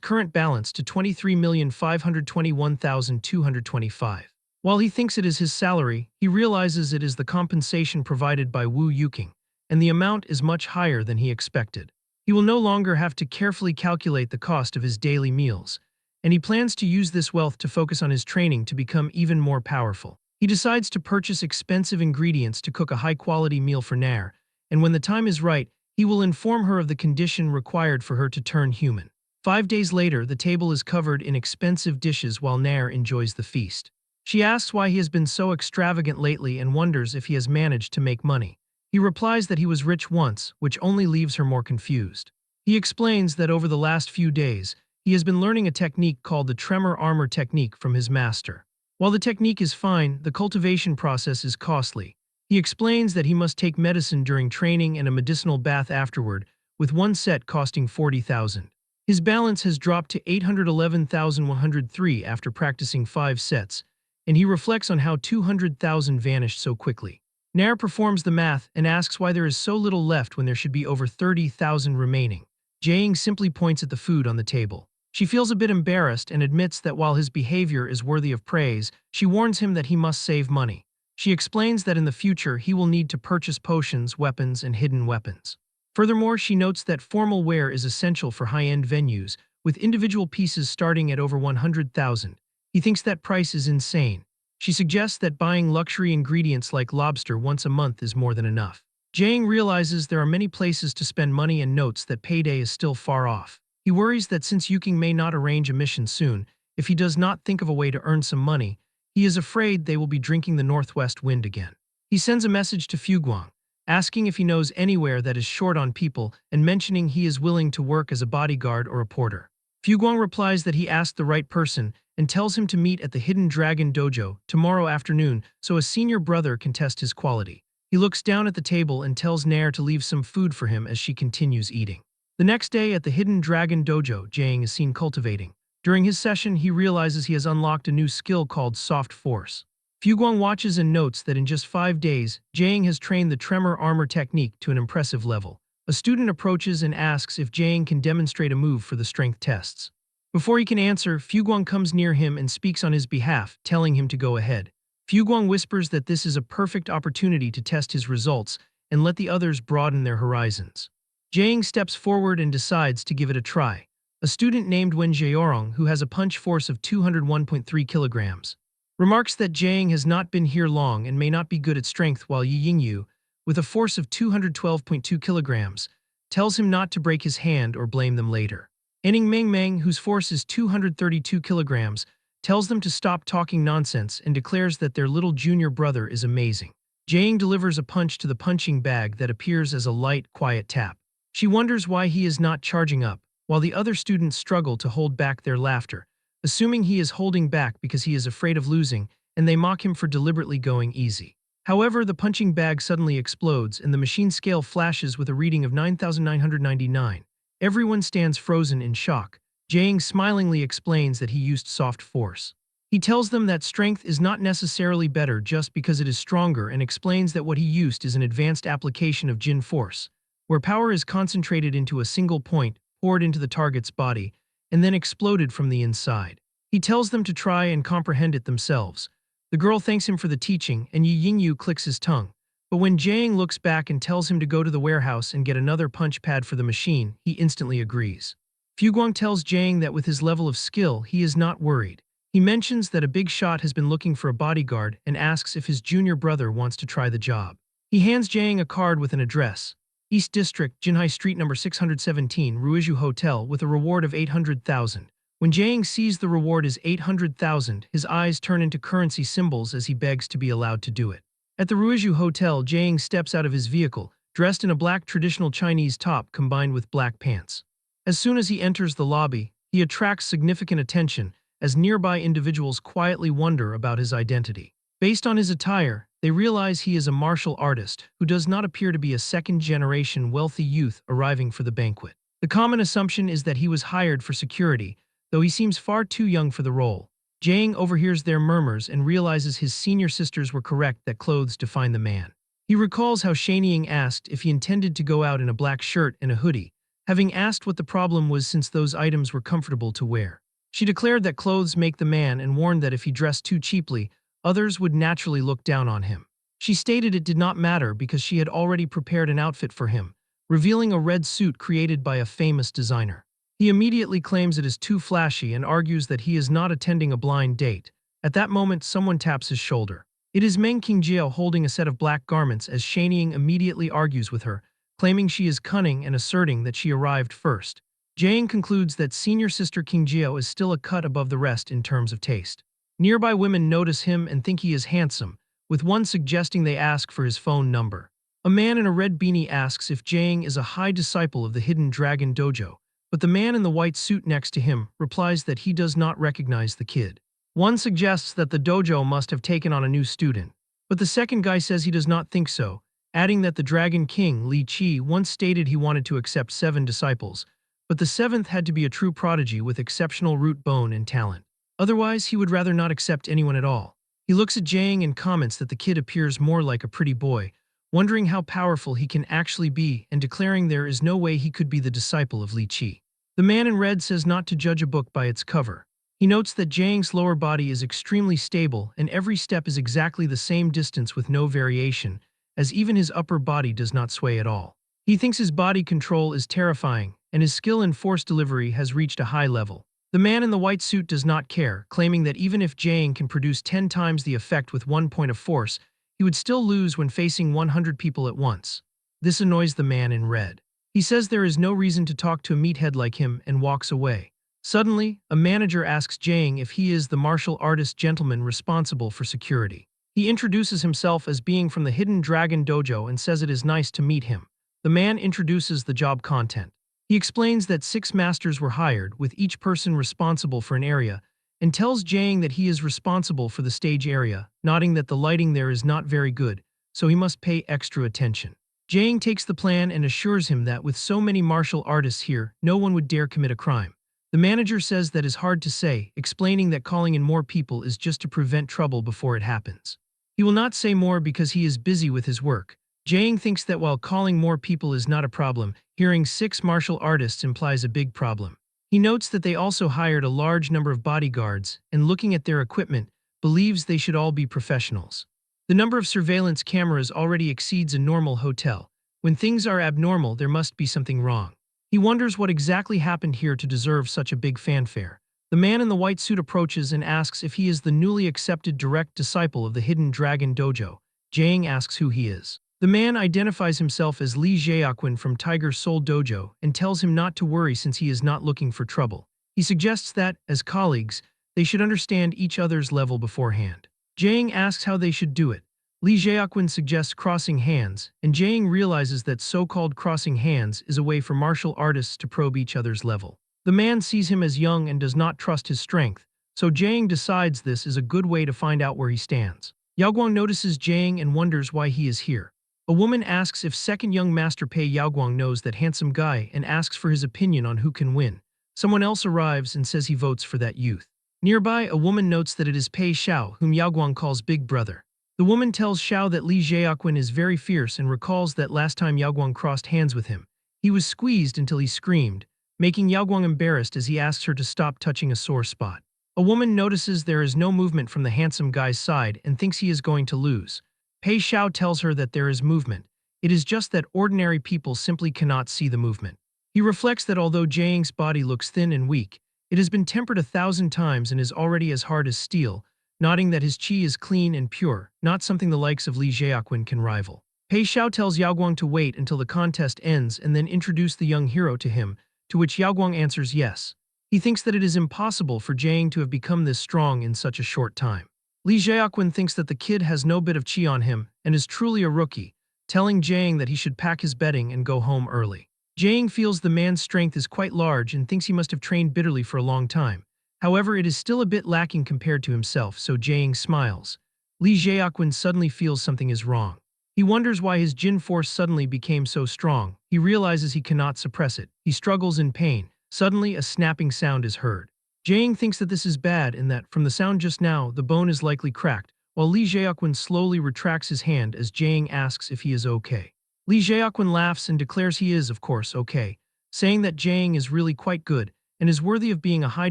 current balance to 23,521,225. While he thinks it is his salary, he realizes it is the compensation provided by Wu Yuking, and the amount is much higher than he expected. He will no longer have to carefully calculate the cost of his daily meals, and he plans to use this wealth to focus on his training to become even more powerful. He decides to purchase expensive ingredients to cook a high-quality meal for Nair, and when the time is right, he will inform her of the condition required for her to turn human. 5 days later, the table is covered in expensive dishes while Nair enjoys the feast. She asks why he has been so extravagant lately and wonders if he has managed to make money. He replies that he was rich once, which only leaves her more confused. He explains that over the last few days, he has been learning a technique called the tremor armor technique from his master. While the technique is fine, the cultivation process is costly. He explains that he must take medicine during training and a medicinal bath afterward, with one set costing 40,000. His balance has dropped to 811,103 after practicing 5 sets, and he reflects on how 200,000 vanished so quickly. Nair performs the math and asks why there is so little left when there should be over 30,000 remaining. Jae-ing simply points at the food on the table. She feels a bit embarrassed and admits that while his behavior is worthy of praise, she warns him that he must save money. She explains that in the future he will need to purchase potions, weapons, and hidden weapons. Furthermore, she notes that formal wear is essential for high-end venues, with individual pieces starting at over 100,000. He thinks that price is insane. She suggests that buying luxury ingredients like lobster once a month is more than enough. Jae-ing realizes there are many places to spend money and notes that payday is still far off. He worries that since Yuking may not arrange a mission soon, if he does not think of a way to earn some money, he is afraid they will be drinking the northwest wind again. He sends a message to Fuguang, asking if he knows anywhere that is short on people and mentioning he is willing to work as a bodyguard or a porter. Fuguang replies that he asked the right person and tells him to meet at the Hidden Dragon Dojo tomorrow afternoon so a senior brother can test his quality. He looks down at the table and tells Nair to leave some food for him as she continues eating. The next day at the Hidden Dragon Dojo, Jae-ing is seen cultivating. During his session, he realizes he has unlocked a new skill called Soft Force. Fuguang watches and notes that in just 5 days, Jae-ing has trained the tremor armor technique to an impressive level. A student approaches and asks if Jae-ing can demonstrate a move for the strength tests. Before he can answer, Fuguang comes near him and speaks on his behalf, telling him to go ahead. Fuguang whispers that this is a perfect opportunity to test his results and let the others broaden their horizons. Jae-ing steps forward and decides to give it a try. A student named Wen Jaeorong, who has a punch force of 201.3 kilograms, remarks that Jae-ing has not been here long and may not be good at strength, while Yi Yingyu, with a force of 212.2 kilograms, tells him not to break his hand or blame them later. Ening Meng, whose force is 232 kilograms, tells them to stop talking nonsense and declares that their little junior brother is amazing. Jae-ing delivers a punch to the punching bag that appears as a light, quiet tap. She wonders why he is not charging up, while the other students struggle to hold back their laughter, assuming he is holding back because he is afraid of losing, and they mock him for deliberately going easy. However, the punching bag suddenly explodes and the machine scale flashes with a reading of 9,999. Everyone stands frozen in shock. Jae-ing smilingly explains that he used soft force. He tells them that strength is not necessarily better just because it is stronger and explains that what he used is an advanced application of Jin force, where power is concentrated into a single point, poured into the target's body, and then exploded from the inside. He tells them to try and comprehend it themselves. The girl thanks him for the teaching, and Yi Yingyu clicks his tongue. But when Jae-ing looks back and tells him to go to the warehouse and get another punch pad for the machine, he instantly agrees. Fuguang tells Jae-ing that with his level of skill, he is not worried. He mentions that a big shot has been looking for a bodyguard and asks if his junior brother wants to try the job. He hands Jae-ing a card with an address: East District, Jinhai Street number 617, Ruiju Hotel, with a reward of 800,000. When Jae-ing sees the reward is 800,000, his eyes turn into currency symbols as he begs to be allowed to do it. At the Ruiju Hotel, Jae-ing steps out of his vehicle, dressed in a black traditional Chinese top combined with black pants. As soon as he enters the lobby, he attracts significant attention as nearby individuals quietly wonder about his identity. Based on his attire, they realize he is a martial artist who does not appear to be a second-generation wealthy youth arriving for the banquet. The common assumption is that he was hired for security, though he seems far too young for the role. Jang overhears their murmurs and realizes his senior sisters were correct that clothes define the man. He recalls how Shanying asked if he intended to go out in a black shirt and a hoodie, having asked what the problem was since those items were comfortable to wear. She declared that clothes make the man and warned that if he dressed too cheaply, others would naturally look down on him. She stated it did not matter because she had already prepared an outfit for him, revealing a red suit created by a famous designer. He immediately claims it is too flashy and argues that he is not attending a blind date. At that moment, someone taps his shoulder. It is Meng Qingjie holding a set of black garments as Shanying immediately argues with her, claiming she is cunning and asserting that she arrived first. Jang concludes that senior sister Qingjie is still a cut above the rest in terms of taste. Nearby women notice him and think he is handsome, with one suggesting they ask for his phone number. A man in a red beanie asks if Jang is a high disciple of the Hidden Dragon Dojo, but the man in the white suit next to him replies that he does not recognize the kid. One suggests that the dojo must have taken on a new student, but the second guy says he does not think so, adding that the Dragon King, Li Qi, once stated he wanted to accept 7 disciples, but the 7th had to be a true prodigy with exceptional root bone and talent. Otherwise, he would rather not accept anyone at all. He looks at Jang and comments that the kid appears more like a pretty boy, wondering how powerful he can actually be and declaring there is no way he could be the disciple of Li Qi. The man in red says not to judge a book by its cover. He notes that Jang's lower body is extremely stable and every step is exactly the same distance with no variation, as even his upper body does not sway at all. He thinks his body control is terrifying, and his skill in force delivery has reached a high level. The man in the white suit does not care, claiming that even if Jang can produce 10 times the effect with 1 point of force, he would still lose when facing 100 people at once. This annoys the man in red. He says there is no reason to talk to a meathead like him and walks away. Suddenly, a manager asks Jang if he is the martial artist gentleman responsible for security. He introduces himself as being from the Hidden Dragon Dojo and says it is nice to meet him. The man introduces the job content. He explains that 6 masters were hired, with each person responsible for an area, and tells Jang that he is responsible for the stage area, noting that the lighting there is not very good, so he must pay extra attention. Jang takes the plan and assures him that with so many martial artists here, no one would dare commit a crime. The manager says that is hard to say, explaining that calling in more people is just to prevent trouble before it happens. He will not say more because he is busy with his work. Jang thinks that while calling more people is not a problem, hearing 6 martial artists implies a big problem. He notes that they also hired a large number of bodyguards, and looking at their equipment, believes they should all be professionals. The number of surveillance cameras already exceeds a normal hotel. When things are abnormal, there must be something wrong. He wonders what exactly happened here to deserve such a big fanfare. The man in the white suit approaches and asks if he is the newly accepted direct disciple of the Hidden Dragon Dojo. Jang asks who he is. The man identifies himself as Li Jiaquan from Tiger Soul Dojo and tells him not to worry since he is not looking for trouble. He suggests that, as colleagues, they should understand each other's level beforehand. Jang asks how they should do it. Li Jiaquan suggests crossing hands, and Jang realizes that so-called crossing hands is a way for martial artists to probe each other's level. The man sees him as young and does not trust his strength, so Jang decides this is a good way to find out where he stands. Yaoguang notices Jang and wonders why he is here. A woman asks if second young master Pei Yaoguang knows that handsome guy and asks for his opinion on who can win. Someone else arrives and says he votes for that youth. Nearby, a woman notes that it is Pei Xiao, whom Yaoguang calls Big Brother. The woman tells Xiao that Li Jiaquan is very fierce and recalls that last time Yaoguang crossed hands with him, he was squeezed until he screamed, making Yaoguang embarrassed as he asks her to stop touching a sore spot. A woman notices there is no movement from the handsome guy's side and thinks he is going to lose. Pei Xiao tells her that there is movement. It is just that ordinary people simply cannot see the movement. He reflects that although Jang's body looks thin and weak, it has been tempered 1,000 times and is already as hard as steel, noting that his qi is clean and pure, not something the likes of Li Jiaquan can rival. Pei Xiao tells Yaoguang to wait until the contest ends and then introduce the young hero to him, to which Yaoguang answers yes. He thinks that it is impossible for Jang to have become this strong in such a short time. Li Jiaquan thinks that the kid has no bit of qi on him and is truly a rookie, telling Jang that he should pack his bedding and go home early. Jang feels the man's strength is quite large and thinks he must have trained bitterly for a long time. However, it is still a bit lacking compared to himself, so Jang smiles. Li Jiaquan suddenly feels something is wrong. He wonders why his Jin force suddenly became so strong. He realizes he cannot suppress it. He struggles in pain. Suddenly, a snapping sound is heard. Jiang thinks that this is bad and that, from the sound just now, the bone is likely cracked, while Li Jiaquan slowly retracts his hand as Jiang asks if he is okay. Li Jiaquan laughs and declares he is, of course, okay, saying that Jiang is really quite good and is worthy of being a high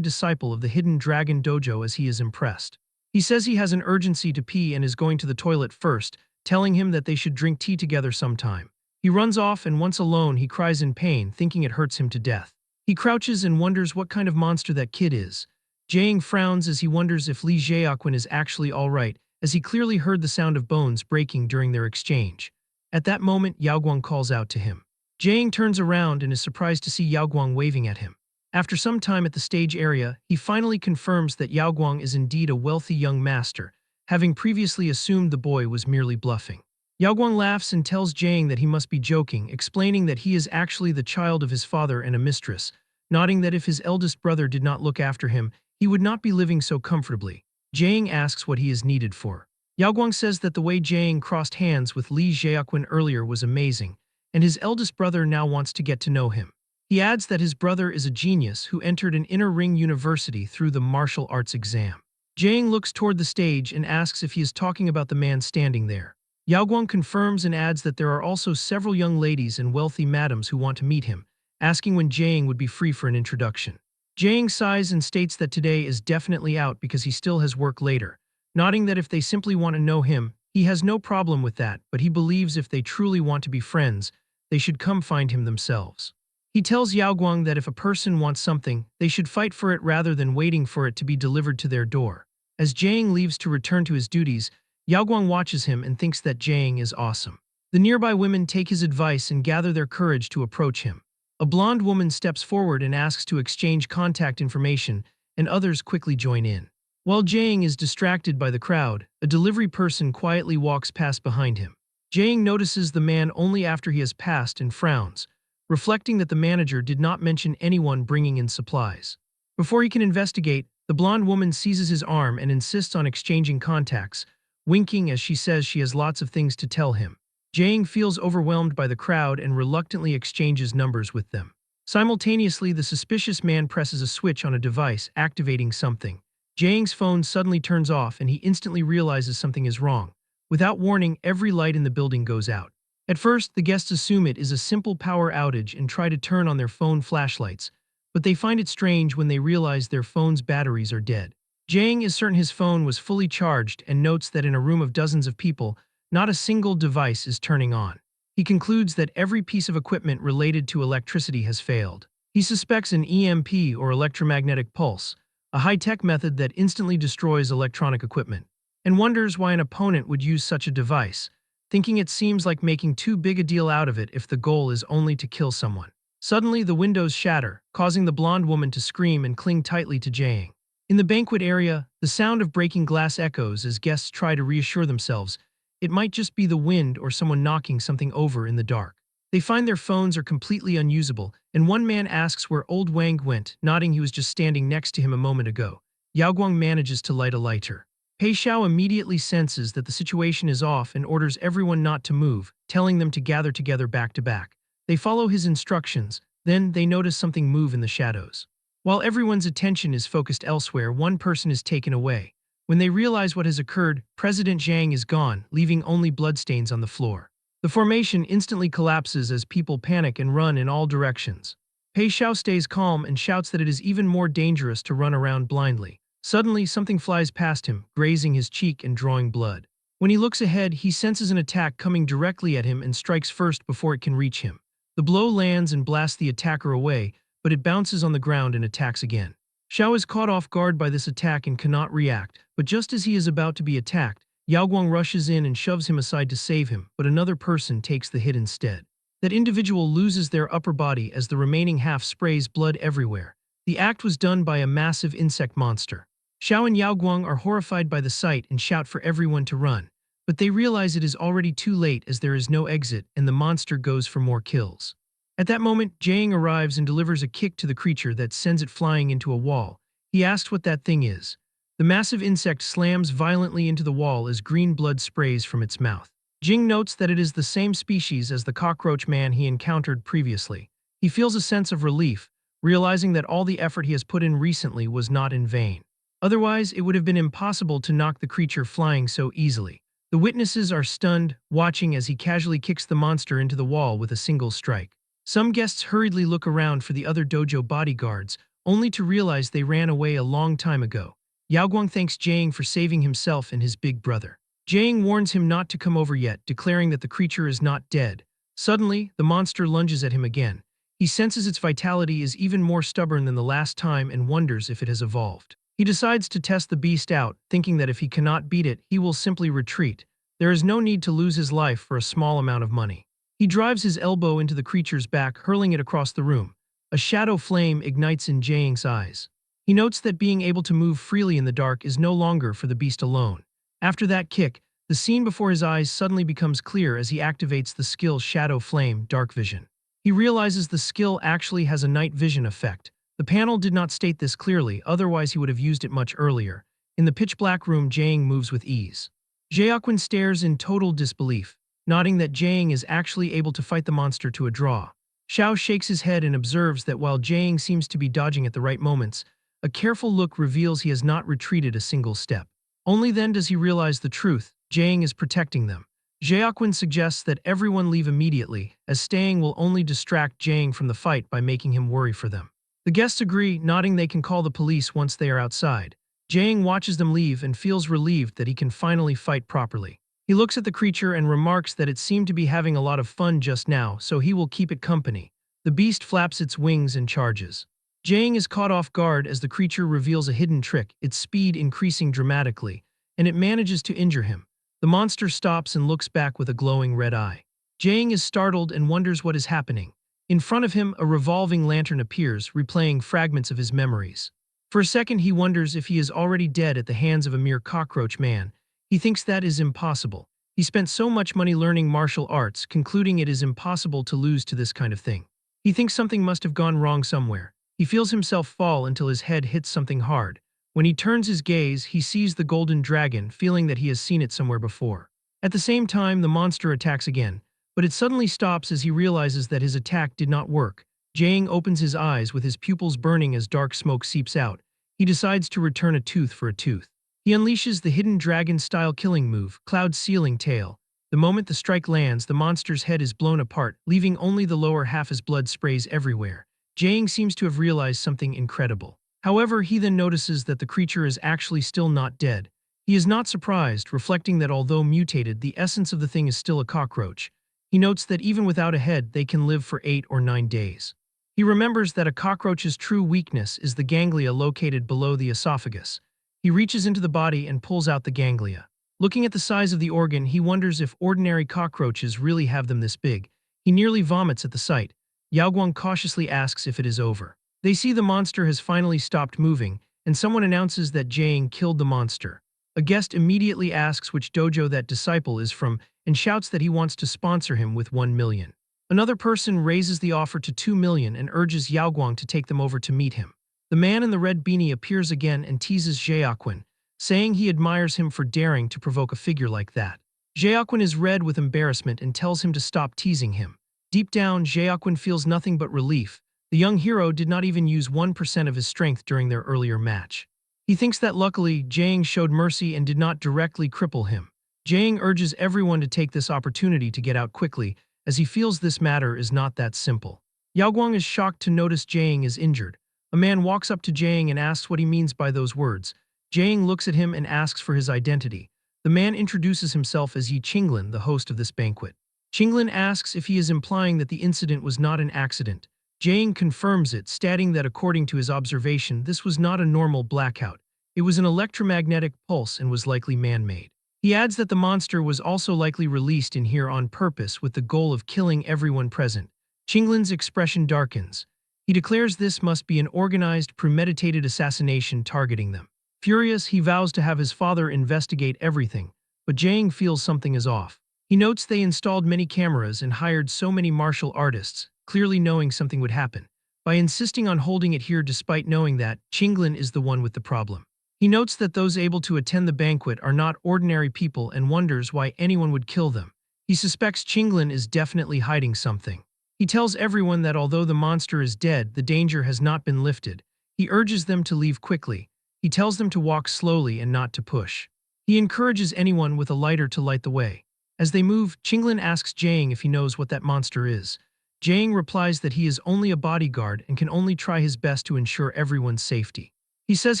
disciple of the Hidden Dragon Dojo as he is impressed. He says he has an urgency to pee and is going to the toilet first, telling him that they should drink tea together sometime. He runs off and once alone he cries in pain, thinking it hurts him to death. He crouches and wonders what kind of monster that kid is. Jiang frowns as he wonders if Li Jiaquan is actually alright, as he clearly heard the sound of bones breaking during their exchange. At that moment, Yaoguang calls out to him. Jiang turns around and is surprised to see Yaoguang waving at him. After some time at the stage area, he finally confirms that Yaoguang is indeed a wealthy young master, having previously assumed the boy was merely bluffing. Yaoguang laughs and tells Jiang that he must be joking, explaining that he is actually the child of his father and a mistress, nodding that if his eldest brother did not look after him, he would not be living so comfortably. Jiang asks what he is needed for. Yaoguang says that the way Jiang crossed hands with Li Jiaquan earlier was amazing, and his eldest brother now wants to get to know him. He adds that his brother is a genius who entered an inner ring university through the martial arts exam. Jiang looks toward the stage and asks if he is talking about the man standing there. Yaoguang confirms and adds that there are also several young ladies and wealthy madams who want to meet him, asking when Jiang would be free for an introduction. Jiang sighs and states that today is definitely out because he still has work later, nodding that if they simply want to know him, he has no problem with that, but he believes if they truly want to be friends, they should come find him themselves. He tells Yaoguang that if a person wants something, they should fight for it rather than waiting for it to be delivered to their door. As Jiang leaves to return to his duties, Yaoguang watches him and thinks that Jiang is awesome. The nearby women take his advice and gather their courage to approach him. A blonde woman steps forward and asks to exchange contact information, and others quickly join in. While Jiang is distracted by the crowd, a delivery person quietly walks past behind him. Jiang notices the man only after he has passed and frowns, reflecting that the manager did not mention anyone bringing in supplies. Before he can investigate, the blonde woman seizes his arm and insists on exchanging contacts, winking as she says she has lots of things to tell him. Jiang feels overwhelmed by the crowd and reluctantly exchanges numbers with them. Simultaneously, the suspicious man presses a switch on a device, activating something. Jiang's phone suddenly turns off and he instantly realizes something is wrong. Without warning, every light in the building goes out. At first, the guests assume it is a simple power outage and try to turn on their phone flashlights, but they find it strange when they realize their phone's batteries are dead. Jiang is certain his phone was fully charged and notes that in a room of dozens of people, not a single device is turning on. He concludes that every piece of equipment related to electricity has failed. He suspects an EMP or electromagnetic pulse, a high-tech method that instantly destroys electronic equipment, and wonders why an opponent would use such a device, thinking it seems like making too big a deal out of it if the goal is only to kill someone. Suddenly, the windows shatter, causing the blonde woman to scream and cling tightly to Jiang. In the banquet area, the sound of breaking glass echoes as guests try to reassure themselves it might just be the wind or someone knocking something over in the dark. They find their phones are completely unusable, and one man asks where old Wang went, nodding he was just standing next to him a moment ago. Yaoguang manages to light a lighter. Pei Xiao immediately senses that the situation is off and orders everyone not to move, telling them to gather together back to back. They follow his instructions, then they notice something move in the shadows. While everyone's attention is focused elsewhere, one person is taken away. When they realize what has occurred, President Zhang is gone, leaving only bloodstains on the floor. The formation instantly collapses as people panic and run in all directions. Pei Xiao stays calm and shouts that it is even more dangerous to run around blindly. Suddenly, something flies past him, grazing his cheek and drawing blood. When he looks ahead, he senses an attack coming directly at him and strikes first before it can reach him. The blow lands and blasts the attacker away, but it bounces on the ground and attacks again. Xiao is caught off guard by this attack and cannot react, but just as he is about to be attacked, Yaoguang rushes in and shoves him aside to save him, but another person takes the hit instead. That individual loses their upper body as the remaining half sprays blood everywhere. The act was done by a massive insect monster. Xiao and Yaoguang are horrified by the sight and shout for everyone to run, but they realize it is already too late as there is no exit and the monster goes for more kills. At that moment, Jiang arrives and delivers a kick to the creature that sends it flying into a wall. He asks what that thing is. The massive insect slams violently into the wall as green blood sprays from its mouth. Jing notes that it is the same species as the cockroach man he encountered previously. He feels a sense of relief, realizing that all the effort he has put in recently was not in vain. Otherwise, it would have been impossible to knock the creature flying so easily. The witnesses are stunned, watching as he casually kicks the monster into the wall with a single strike. Some guests hurriedly look around for the other dojo bodyguards, only to realize they ran away a long time ago. Yaoguang thanks Jiang for saving himself and his big brother. Jiang warns him not to come over yet, declaring that the creature is not dead. Suddenly, the monster lunges at him again. He senses its vitality is even more stubborn than the last time and wonders if it has evolved. He decides to test the beast out, thinking that if he cannot beat it, he will simply retreat. There is no need to lose his life for a small amount of money. He drives his elbow into the creature's back, hurling it across the room. A shadow flame ignites in Jiang's eyes. He notes that being able to move freely in the dark is no longer for the beast alone. After that kick, the scene before his eyes suddenly becomes clear as he activates the skill Shadow Flame Dark Vision. He realizes the skill actually has a night vision effect. The panel did not state this clearly, otherwise he would have used it much earlier. In the pitch-black room, Jiang moves with ease. Jaekwon stares in total disbelief, nodding that Jiang is actually able to fight the monster to a draw. Xiao shakes his head and observes that while Jiang seems to be dodging at the right moments, a careful look reveals he has not retreated a single step. Only then does he realize the truth: Jiang is protecting them. Jaekwon suggests that everyone leave immediately, as staying will only distract Jiang from the fight by making him worry for them. The guests agree, nodding they can call the police once they are outside. Jiang watches them leave and feels relieved that he can finally fight properly. He looks at the creature and remarks that it seemed to be having a lot of fun just now, so he will keep it company. The beast flaps its wings and charges. Jiang is caught off guard as the creature reveals a hidden trick, its speed increasing dramatically, and it manages to injure him. The monster stops and looks back with a glowing red eye. Jiang is startled and wonders what is happening. In front of him, a revolving lantern appears, replaying fragments of his memories. For a second, he wonders if he is already dead at the hands of a mere cockroach man. He thinks that is impossible. He spent so much money learning martial arts, concluding it is impossible to lose to this kind of thing. He thinks something must have gone wrong somewhere. He feels himself fall until his head hits something hard. When he turns his gaze, he sees the golden dragon, feeling that he has seen it somewhere before. At the same time, the monster attacks again, but it suddenly stops as he realizes that his attack did not work. Jiang opens his eyes with his pupils burning as dark smoke seeps out. He decides to return a tooth for a tooth. He unleashes the hidden dragon-style killing move, Cloud Sealing Tail. The moment the strike lands, the monster's head is blown apart, leaving only the lower half as blood sprays everywhere. Jiang seems to have realized something incredible. However, he then notices that the creature is actually still not dead. He is not surprised, reflecting that although mutated, the essence of the thing is still a cockroach. He notes that even without a head, they can live for 8 or 9 days. He remembers that a cockroach's true weakness is the ganglia located below the esophagus. He reaches into the body and pulls out the ganglia. Looking at the size of the organ, he wonders if ordinary cockroaches really have them this big. He nearly vomits at the sight. Yaoguang cautiously asks if it is over. They see the monster has finally stopped moving, and someone announces that Jiang killed the monster. A guest immediately asks which dojo that disciple is from and shouts that he wants to sponsor him with 1 million. Another person raises the offer to 2 million and urges Yaoguang to take them over to meet him. The man in the red beanie appears again and teases Jaekwon, saying he admires him for daring to provoke a figure like that. Jaekwon is red with embarrassment and tells him to stop teasing him. Deep down, Jaekwon feels nothing but relief. The young hero did not even use 1% of his strength during their earlier match. He thinks that luckily, Jiang showed mercy and did not directly cripple him. Jiang urges everyone to take this opportunity to get out quickly, as he feels this matter is not that simple. Yaoguang is shocked to notice Jiang is injured. A man walks up to Jiang and asks what he means by those words. Jiang looks at him and asks for his identity. The man introduces himself as Yi Qinglin, the host of this banquet. Qinglin asks if he is implying that the incident was not an accident. Jiang confirms it, stating that according to his observation, this was not a normal blackout. It was an electromagnetic pulse and was likely man-made. He adds that the monster was also likely released in here on purpose with the goal of killing everyone present. Qinglin's expression darkens. He declares this must be an organized, premeditated assassination targeting them. Furious, he vows to have his father investigate everything, but Jiang feels something is off. He notes they installed many cameras and hired so many martial artists, clearly knowing something would happen. By insisting on holding it here despite knowing that, Qinglin is the one with the problem. He notes that those able to attend the banquet are not ordinary people and wonders why anyone would kill them. He suspects Qinglin is definitely hiding something. He tells everyone that although the monster is dead, the danger has not been lifted. He urges them to leave quickly. He tells them to walk slowly and not to push. He encourages anyone with a lighter to light the way. As they move, Qinglin asks Jiang if he knows what that monster is. Jiang replies that he is only a bodyguard and can only try his best to ensure everyone's safety. He says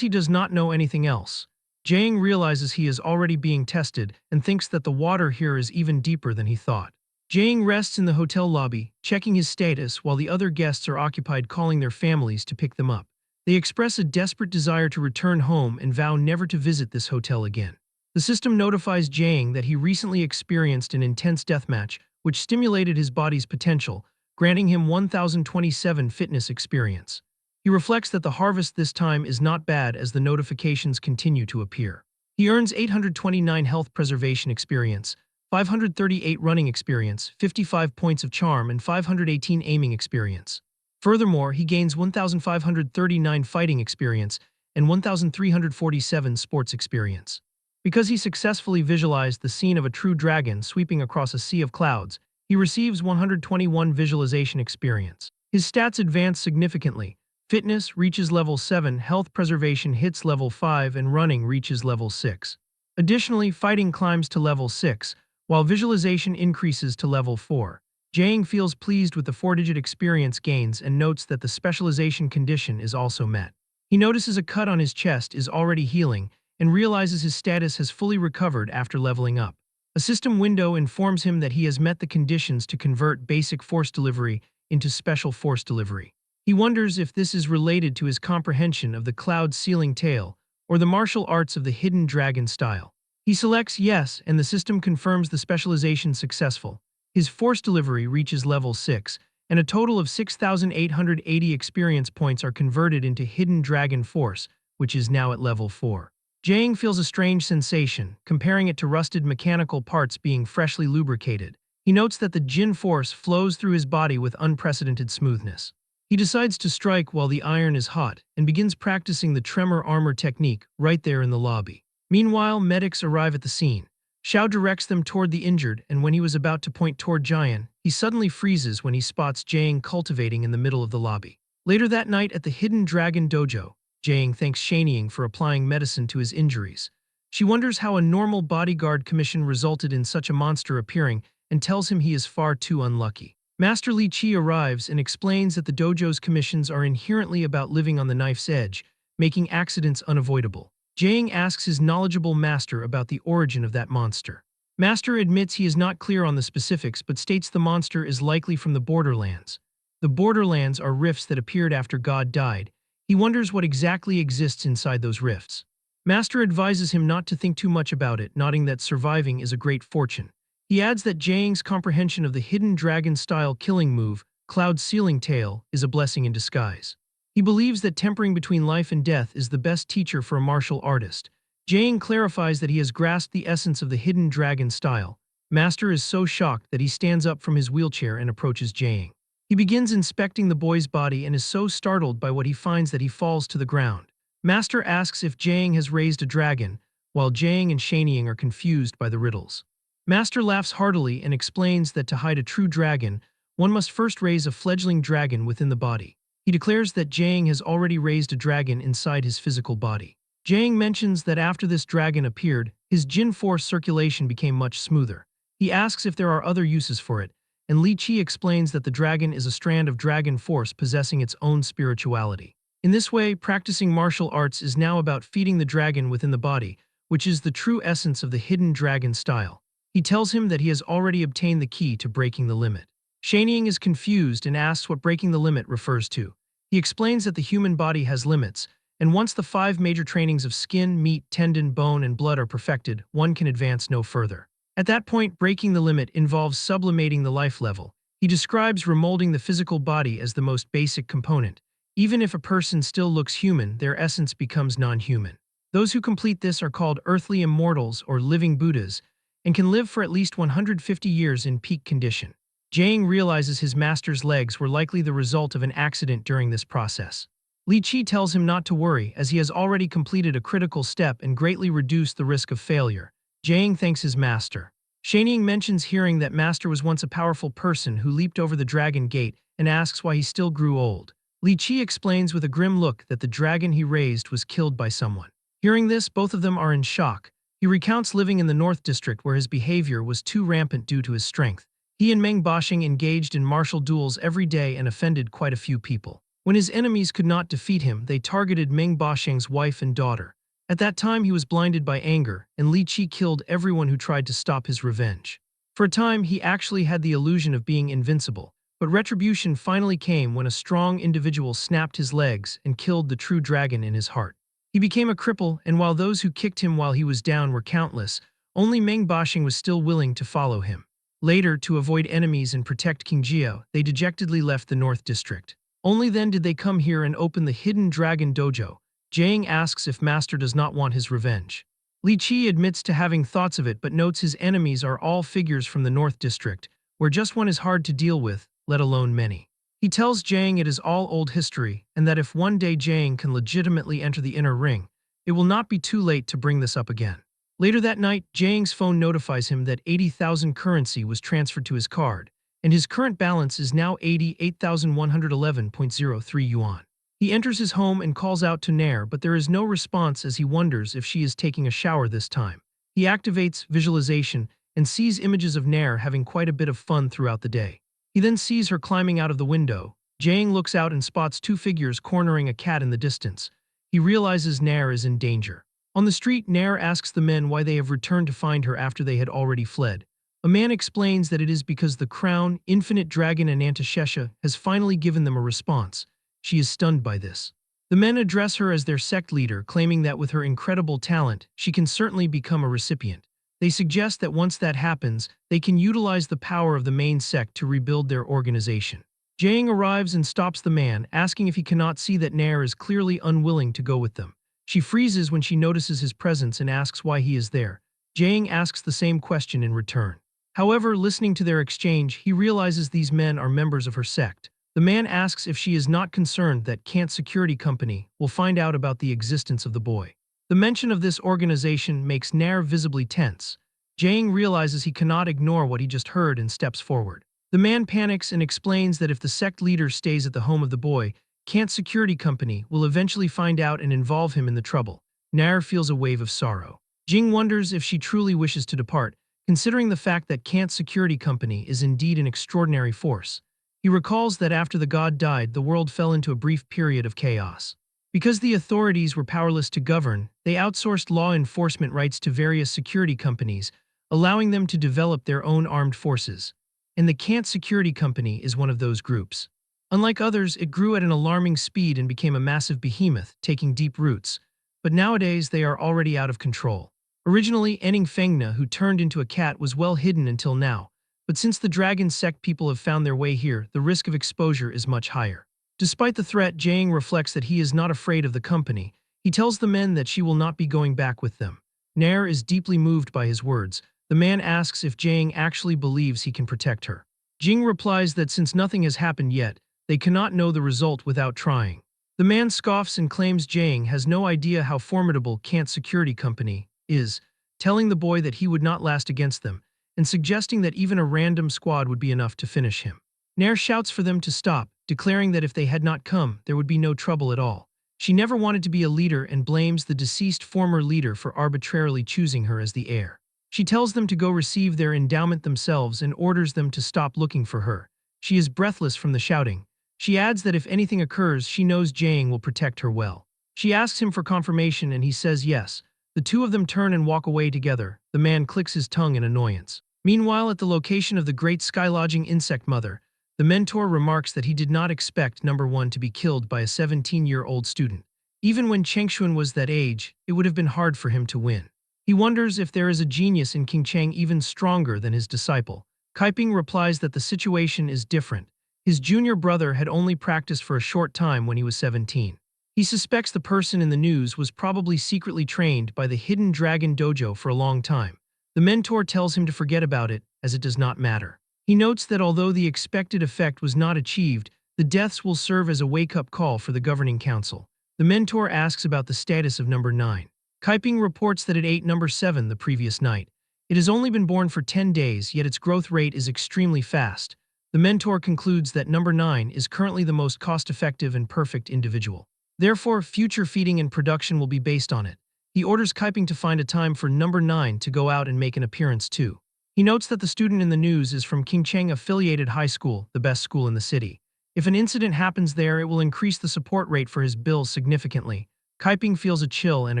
he does not know anything else. Jiang realizes he is already being tested and thinks that the water here is even deeper than he thought. Jiang rests in the hotel lobby, checking his status while the other guests are occupied calling their families to pick them up. They express a desperate desire to return home and vow never to visit this hotel again. The system notifies Jiang that he recently experienced an intense deathmatch, which stimulated his body's potential, granting him 1027 fitness experience. He reflects that the harvest this time is not bad as the notifications continue to appear. He earns 829 health preservation experience, 538 running experience, 55 points of charm, and 518 aiming experience. Furthermore, he gains 1,539 fighting experience and 1,347 sports experience. Because he successfully visualized the scene of a true dragon sweeping across a sea of clouds, he receives 121 visualization experience. His stats advance significantly. Fitness reaches level 7, health preservation hits level 5, and running reaches level 6. Additionally, fighting climbs to level 6, while visualization increases to level 4. Jiang feels pleased with the 4-digit experience gains and notes that the specialization condition is also met. He notices a cut on his chest is already healing and realizes his status has fully recovered after leveling up. A system window informs him that he has met the conditions to convert basic force delivery into special force delivery. He wonders if this is related to his comprehension of the cloud sealing tail or the martial arts of the hidden dragon style. He selects yes, and the system confirms the specialization successful. His force delivery reaches level 6, and a total of 6,880 experience points are converted into hidden dragon force, which is now at level 4. Jiang feels a strange sensation, comparing it to rusted mechanical parts being freshly lubricated. He notes that the Jin force flows through his body with unprecedented smoothness. He decides to strike while the iron is hot and begins practicing the tremor armor technique right there in the lobby. Meanwhile, medics arrive at the scene. Xiao directs them toward the injured, and when he was about to point toward Jian, he suddenly freezes when he spots Jiang cultivating in the middle of the lobby. Later that night at the Hidden Dragon Dojo, Jiang thanks Shanying for applying medicine to his injuries. She wonders how a normal bodyguard commission resulted in such a monster appearing and tells him he is far too unlucky. Master Li Qi arrives and explains that the dojo's commissions are inherently about living on the knife's edge, making accidents unavoidable. Jiang asks his knowledgeable master about the origin of that monster. Master admits he is not clear on the specifics but states the monster is likely from the Borderlands. The Borderlands are rifts that appeared after God died. He wonders what exactly exists inside those rifts. Master advises him not to think too much about it, noting that surviving is a great fortune. He adds that Jiang's comprehension of the hidden dragon-style killing move, Cloud Sealing Tail, is a blessing in disguise. He believes that tempering between life and death is the best teacher for a martial artist. Jiang clarifies that he has grasped the essence of the hidden dragon style. Master is so shocked that he stands up from his wheelchair and approaches Jiang. He begins inspecting the boy's body and is so startled by what he finds that he falls to the ground. Master asks if Jiang has raised a dragon, while Jiang and Shanying are confused by the riddles. Master laughs heartily and explains that to hide a true dragon, one must first raise a fledgling dragon within the body. He declares that Jiang has already raised a dragon inside his physical body. Jiang mentions that after this dragon appeared, his Jin force circulation became much smoother. He asks if there are other uses for it, and Li Qi explains that the dragon is a strand of dragon force possessing its own spirituality. In this way, practicing martial arts is now about feeding the dragon within the body, which is the true essence of the hidden dragon style. He tells him that he has already obtained the key to breaking the limit. Shanying is confused and asks what breaking the limit refers to. He explains that the human body has limits, and once the 5 major trainings of skin, meat, tendon, bone, and blood are perfected, one can advance no further. At that point, breaking the limit involves sublimating the life level. He describes remolding the physical body as the most basic component. Even if a person still looks human, their essence becomes non-human. Those who complete this are called earthly immortals or living Buddhas, and can live for at least 150 years in peak condition. Jiang realizes his master's legs were likely the result of an accident during this process. Li Qi tells him not to worry, as he has already completed a critical step and greatly reduced the risk of failure. Jiang thanks his master. Shanying mentions hearing that Master was once a powerful person who leaped over the dragon gate and asks why he still grew old. Li Chi explains with a grim look that the dragon he raised was killed by someone. Hearing this, both of them are in shock. He recounts living in the North District where his behavior was too rampant due to his strength. He and Meng Boshing engaged in martial duels every day and offended quite a few people. When his enemies could not defeat him, they targeted Meng Boshing's wife and daughter. At that time he was blinded by anger, and Li Chi killed everyone who tried to stop his revenge. For a time he actually had the illusion of being invincible, but retribution finally came when a strong individual snapped his legs and killed the true dragon in his heart. He became a cripple, and while those who kicked him while he was down were countless, only Meng Boshing was still willing to follow him. Later, to avoid enemies and protect King Jiao, they dejectedly left the North District. Only then did they come here and open the hidden dragon dojo. Jiang asks if Master does not want his revenge. Li Chi admits to having thoughts of it but notes his enemies are all figures from the North District, where just one is hard to deal with, let alone many. He tells Jiang it is all old history, and that if one day Jiang can legitimately enter the inner ring, it will not be too late to bring this up again. Later that night, Jiang's phone notifies him that 80,000 currency was transferred to his card, and his current balance is now 88,111.03 yuan. He enters his home and calls out to Nair, but there is no response as he wonders if she is taking a shower this time. He activates visualization and sees images of Nair having quite a bit of fun throughout the day. He then sees her climbing out of the window. Jiang looks out and spots two figures cornering a cat in the distance. He realizes Nair is in danger. On the street, Nair asks the men why they have returned to find her after they had already fled. A man explains that it is because the crown, infinite dragon and Antashesha has finally given them a response. She is stunned by this. The men address her as their sect leader, claiming that with her incredible talent, she can certainly become a recipient. They suggest that once that happens, they can utilize the power of the main sect to rebuild their organization. Jiang arrives and stops the man, asking if he cannot see that Nair is clearly unwilling to go with them. She freezes when she notices his presence and asks why he is there. Jiang asks the same question in return. However, listening to their exchange, he realizes these men are members of her sect. The man asks if she is not concerned that Kant Security Company will find out about the existence of the boy. The mention of this organization makes Nair visibly tense. Jiang realizes he cannot ignore what he just heard and steps forward. The man panics and explains that if the sect leader stays at the home of the boy, Kant Security Company will eventually find out and involve him in the trouble. Nair feels a wave of sorrow. Jing wonders if she truly wishes to depart, considering the fact that Kant Security Company is indeed an extraordinary force. He recalls that after the god died, the world fell into a brief period of chaos. Because the authorities were powerless to govern, they outsourced law enforcement rights to various security companies, allowing them to develop their own armed forces. And the Kant Security Company is one of those groups. Unlike others, it grew at an alarming speed and became a massive behemoth, taking deep roots. But nowadays, they are already out of control. Originally, Enning Fengna, who turned into a cat, was well hidden until now. But since the dragon sect people have found their way here, the risk of exposure is much higher. Despite the threat, Jiang reflects that he is not afraid of the company. He tells the men that she will not be going back with them. Nair is deeply moved by his words. The man asks if Jiang actually believes he can protect her. Jing replies that since nothing has happened yet, they cannot know the result without trying. The man scoffs and claims Jiang has no idea how formidable Kant Security Company is, telling the boy that he would not last against them, and suggesting that even a random squad would be enough to finish him. Nair shouts for them to stop, declaring that if they had not come, there would be no trouble at all. She never wanted to be a leader and blames the deceased former leader for arbitrarily choosing her as the heir. She tells them to go receive their endowment themselves and orders them to stop looking for her. She is breathless from the shouting. She adds that if anything occurs, she knows Jiang will protect her well. She asks him for confirmation and he says yes. The two of them turn and walk away together. The man clicks his tongue in annoyance. Meanwhile, at the location of the great skylodging insect mother, the mentor remarks that he did not expect number one to be killed by a 17-year-old student. Even when Chengxuan was that age, it would have been hard for him to win. He wonders if there is a genius in King Cheng even stronger than his disciple. Kaiping replies that the situation is different. His junior brother had only practiced for a short time when he was 17. He suspects the person in the news was probably secretly trained by the hidden dragon dojo for a long time. The mentor tells him to forget about it, as it does not matter. He notes that although the expected effect was not achieved, the deaths will serve as a wake-up call for the governing council. The mentor asks about the status of number 9. Kaiping reports that it ate number 7 the previous night. It has only been born for 10 days, yet its growth rate is extremely fast. The mentor concludes that number 9 is currently the most cost-effective and perfect individual. Therefore, future feeding and production will be based on it. He orders Kaiping to find a time for number 9 to go out and make an appearance too. He notes that the student in the news is from Qingcheng-affiliated high school, the best school in the city. If an incident happens there, it will increase the support rate for his bills significantly. Kaiping feels a chill and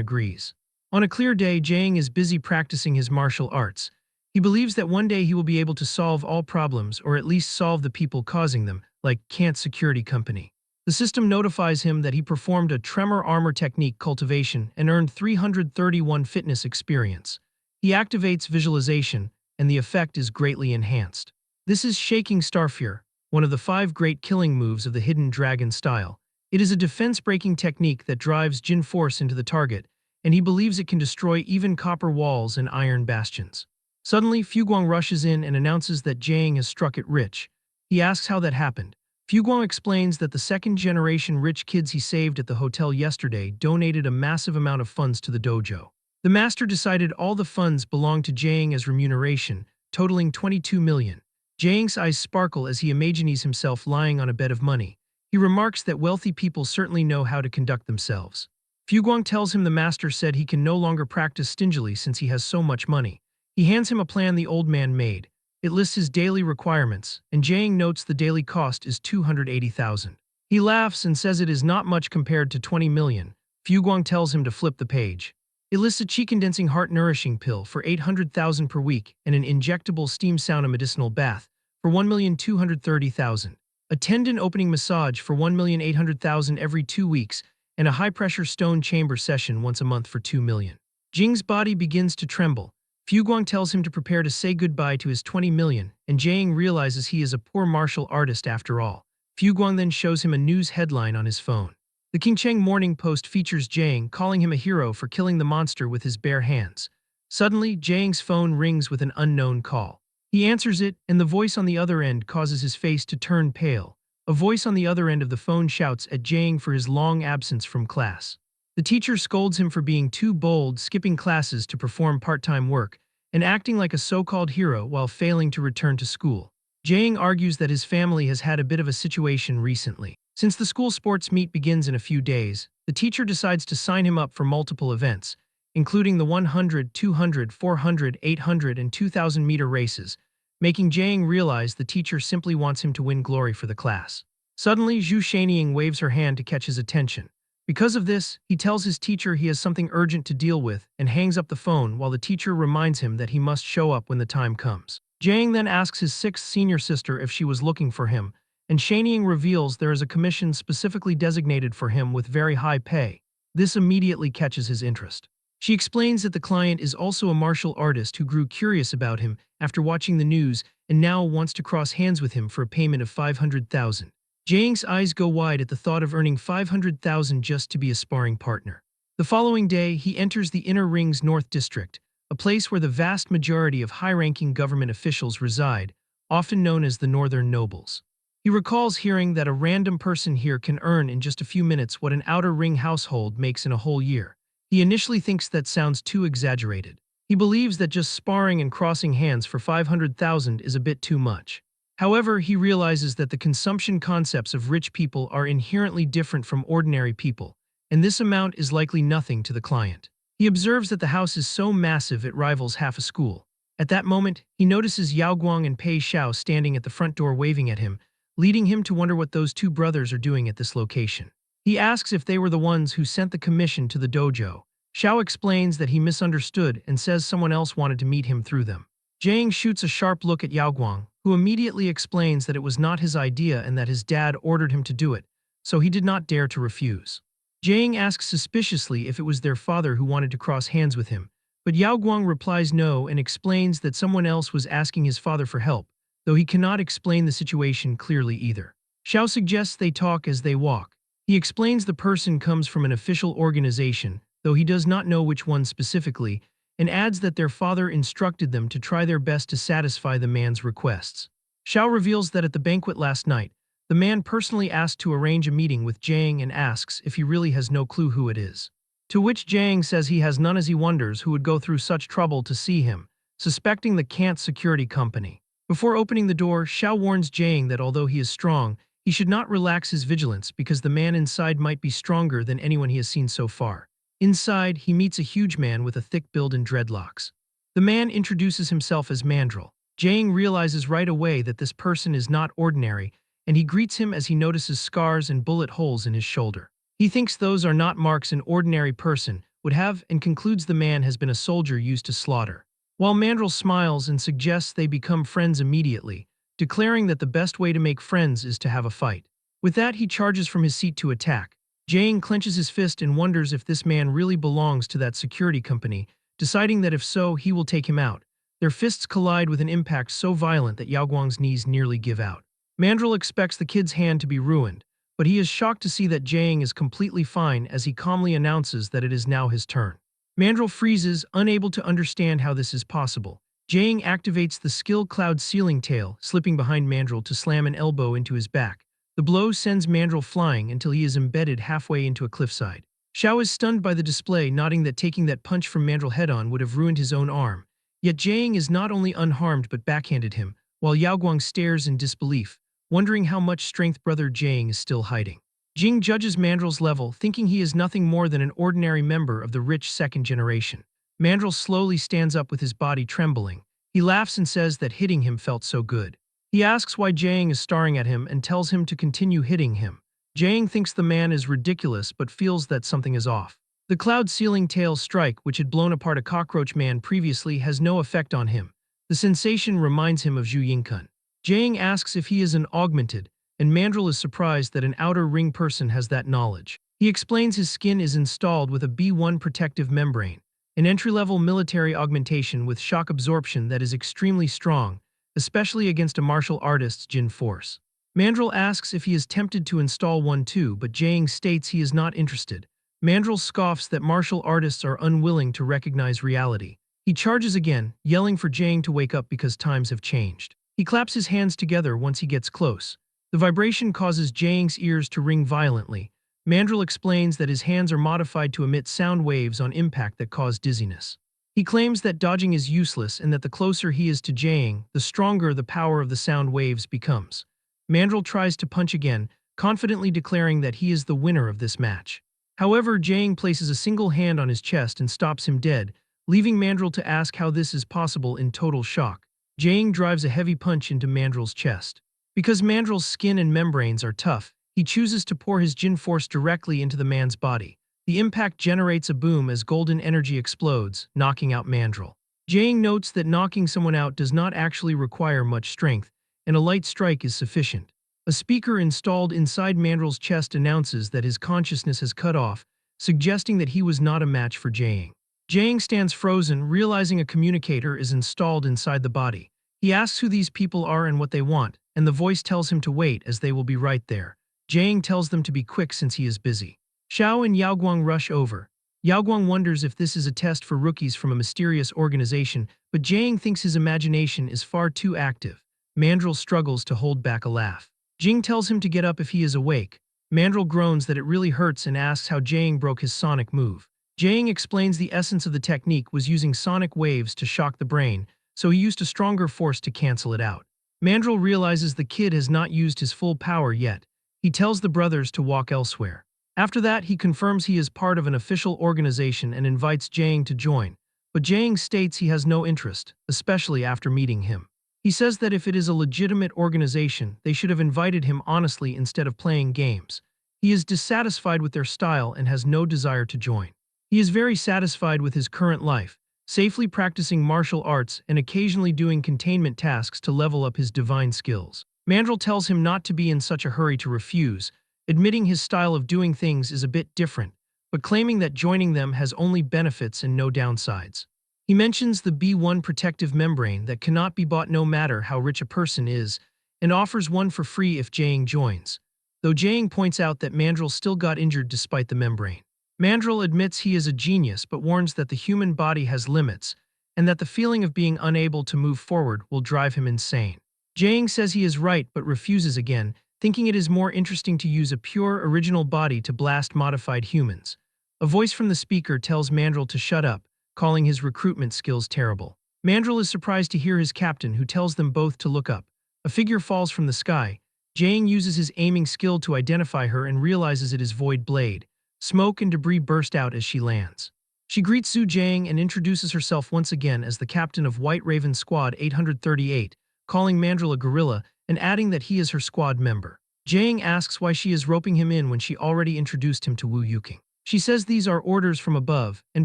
agrees. On a clear day, Jiang is busy practicing his martial arts. He believes that one day he will be able to solve all problems, or at least solve the people causing them, like Kant Security Company. The system notifies him that he performed a tremor armor technique cultivation and earned 331 fitness experience. He activates visualization, and the effect is greatly enhanced. This is Shaking Starfear, one of the 5 great killing moves of the Hidden Dragon style. It is a defense-breaking technique that drives Jin force into the target, and he believes it can destroy even copper walls and iron bastions. Suddenly, Fuguang rushes in and announces that Jiang has struck it rich. He asks how that happened. Fuguang explains that the second-generation rich kids he saved at the hotel yesterday donated a massive amount of funds to the dojo. The master decided all the funds belonged to Jiang as remuneration, totaling 22 million. Jiang's eyes sparkle as he imagines himself lying on a bed of money. He remarks that wealthy people certainly know how to conduct themselves. Fuguang tells him the master said he can no longer practice stingily since he has so much money. He hands him a plan the old man made. It lists his daily requirements, and Jiang notes the daily cost is 280,000. He laughs and says it is not much compared to 20 million. Fuguang tells him to flip the page. It lists a qi-condensing heart-nourishing pill for 800,000 per week and an injectable steam sauna medicinal bath for 1,230,000. A tendon-opening massage for 1,800,000 every 2 weeks, and a high-pressure stone chamber session once a month for 2 million. Jing's body begins to tremble. Fuguang tells him to prepare to say goodbye to his 20 million, and Jiang realizes he is a poor martial artist after all. Fuguang then shows him a news headline on his phone. The Qingcheng Morning Post features Jiang calling him a hero for killing the monster with his bare hands. Suddenly, Jiang's phone rings with an unknown call. He answers it, and the voice on the other end causes his face to turn pale. A voice on the other end of the phone shouts at Jiang for his long absence from class. The teacher scolds him for being too bold, skipping classes to perform part-time work, and acting like a so-called hero while failing to return to school. Jiang argues that his family has had a bit of a situation recently. Since the school sports meet begins in a few days, the teacher decides to sign him up for multiple events, including the 100, 200, 400, 800, and 2,000-meter races, making Jiang realize the teacher simply wants him to win glory for the class. Suddenly, Zhu Shanying waves her hand to catch his attention. Because of this, he tells his teacher he has something urgent to deal with and hangs up the phone while the teacher reminds him that he must show up when the time comes. Jiang then asks his 6th senior sister if she was looking for him, and Shanying reveals there is a commission specifically designated for him with very high pay. This immediately catches his interest. She explains that the client is also a martial artist who grew curious about him after watching the news and now wants to cross hands with him for a payment of 500,000. Jiang's eyes go wide at the thought of earning 500,000 just to be a sparring partner. The following day, he enters the Inner Ring's North District, a place where the vast majority of high-ranking government officials reside, often known as the Northern Nobles. He recalls hearing that a random person here can earn in just a few minutes what an outer ring household makes in a whole year. He initially thinks that sounds too exaggerated. He believes that just sparring and crossing hands for 500,000 is a bit too much. However, he realizes that the consumption concepts of rich people are inherently different from ordinary people, and this amount is likely nothing to the client. He observes that the house is so massive it rivals half a school. At that moment, he notices Yao Guang and Pei Xiao standing at the front door waving at him, leading him to wonder what those 2 brothers are doing at this location. He asks if they were the ones who sent the commission to the dojo. Xiao explains that he misunderstood and says someone else wanted to meet him through them. Jiang shoots a sharp look at Yao Guang, who immediately explains that it was not his idea and that his dad ordered him to do it, so he did not dare to refuse. Jiang asks suspiciously if it was their father who wanted to cross hands with him, but Yao Guang replies no and explains that someone else was asking his father for help, though he cannot explain the situation clearly either. Xiao suggests they talk as they walk. He explains the person comes from an official organization, though he does not know which one specifically, and adds that their father instructed them to try their best to satisfy the man's requests. Xiao reveals that at the banquet last night, the man personally asked to arrange a meeting with Jiang and asks if he really has no clue who it is. To which Jiang says he has none as he wonders who would go through such trouble to see him, suspecting the Kant security company. Before opening the door, Xiao warns Jiang that although he is strong, he should not relax his vigilance because the man inside might be stronger than anyone he has seen so far. Inside, he meets a huge man with a thick build and dreadlocks. The man introduces himself as Mandrel. Jiang realizes right away that this person is not ordinary, and he greets him as he notices scars and bullet holes in his shoulder. He thinks those are not marks an ordinary person would have and concludes the man has been a soldier used to slaughter. While Mandrel smiles and suggests they become friends immediately, declaring that the best way to make friends is to have a fight. With that, he charges from his seat to attack. Jiang clenches his fist and wonders if this man really belongs to that security company, deciding that if so, he will take him out. Their fists collide with an impact so violent that Yaoguang's knees nearly give out. Mandrel expects the kid's hand to be ruined, but he is shocked to see that Jiang is completely fine as he calmly announces that it is now his turn. Mandrel freezes, unable to understand how this is possible. Jiang activates the skill Cloud Ceiling Tail, slipping behind Mandrel to slam an elbow into his back. The blow sends Mandrel flying until he is embedded halfway into a cliffside. Xiao is stunned by the display, nodding that taking that punch from Mandrel head-on would have ruined his own arm. Yet Jiang is not only unharmed but backhanded him, while Yaoguang stares in disbelief, wondering how much strength brother Jiang is still hiding. Jing judges Mandrel's level, thinking he is nothing more than an ordinary member of the rich second generation. Mandrel slowly stands up with his body trembling. He laughs and says that hitting him felt so good. He asks why Jiang is staring at him and tells him to continue hitting him. Jiang thinks the man is ridiculous but feels that something is off. The Cloud Ceiling Tail strike, which had blown apart a cockroach man previously, has no effect on him. The sensation reminds him of Zhu Yingkun. Jiang asks if he is an augmented, and Mandrel is surprised that an outer ring person has that knowledge. He explains his skin is installed with a B1 protective membrane, an entry-level military augmentation with shock absorption that is extremely strong, especially against a martial artist's Jin force. Mandrel asks if he is tempted to install one too, but Jiang states he is not interested. Mandrel scoffs that martial artists are unwilling to recognize reality. He charges again, yelling for Jiang to wake up because times have changed. He claps his hands together once he gets close. The vibration causes Jiang's ears to ring violently. Mandrel explains that his hands are modified to emit sound waves on impact that cause dizziness. He claims that dodging is useless and that the closer he is to Jiang, the stronger the power of the sound waves becomes. Mandrel tries to punch again, confidently declaring that he is the winner of this match. However, Jiang places a single hand on his chest and stops him dead, leaving Mandrel to ask how this is possible in total shock. Jiang drives a heavy punch into Mandrel's chest. Because Mandrel's skin and membranes are tough, he chooses to pour his Jin force directly into the man's body. The impact generates a boom as golden energy explodes, knocking out Mandrel. Jiang notes that knocking someone out does not actually require much strength, and a light strike is sufficient. A speaker installed inside Mandrel's chest announces that his consciousness has cut off, suggesting that he was not a match for Jiang. Jiang stands frozen, realizing a communicator is installed inside the body. He asks who these people are and what they want, and the voice tells him to wait as they will be right there. Jiang tells them to be quick since he is busy. Xiao and Yaoguang rush over. Yaoguang wonders if this is a test for rookies from a mysterious organization, but Jiang thinks his imagination is far too active. Mandrel struggles to hold back a laugh. Jing tells him to get up if he is awake. Mandrel groans that it really hurts and asks how Jiang broke his sonic move. Jiang explains the essence of the technique was using sonic waves to shock the brain, so he used a stronger force to cancel it out. Mandrel realizes the kid has not used his full power yet. He tells the brothers to walk elsewhere. After that, he confirms he is part of an official organization and invites Jiang to join, but Jiang states he has no interest, especially after meeting him. He says that if it is a legitimate organization, they should have invited him honestly instead of playing games. He is dissatisfied with their style and has no desire to join. He is very satisfied with his current life, safely practicing martial arts and occasionally doing containment tasks to level up his divine skills. Mandrel tells him not to be in such a hurry to refuse, admitting his style of doing things is a bit different, but claiming that joining them has only benefits and no downsides. He mentions the B1 protective membrane that cannot be bought no matter how rich a person is, and offers one for free if Jiang joins, though Jiang points out that Mandrel still got injured despite the membrane. Mandrel admits he is a genius but warns that the human body has limits, and that the feeling of being unable to move forward will drive him insane. Jiang says he is right but refuses again, thinking it is more interesting to use a pure original body to blast modified humans. A voice from the speaker tells Mandrel to shut up, calling his recruitment skills terrible. Mandrill is surprised to hear his captain, who tells them both to look up. A figure falls from the sky. Jang uses his aiming skill to identify her and realizes it is Void Blade. Smoke and debris burst out as she lands. She greets Zhu Jiang and introduces herself once again as the captain of White Raven Squad 838, calling Mandrill a gorilla and adding that he is her squad member. Jiang asks why she is roping him in when she already introduced him to Wu Yuking. She says these are orders from above, and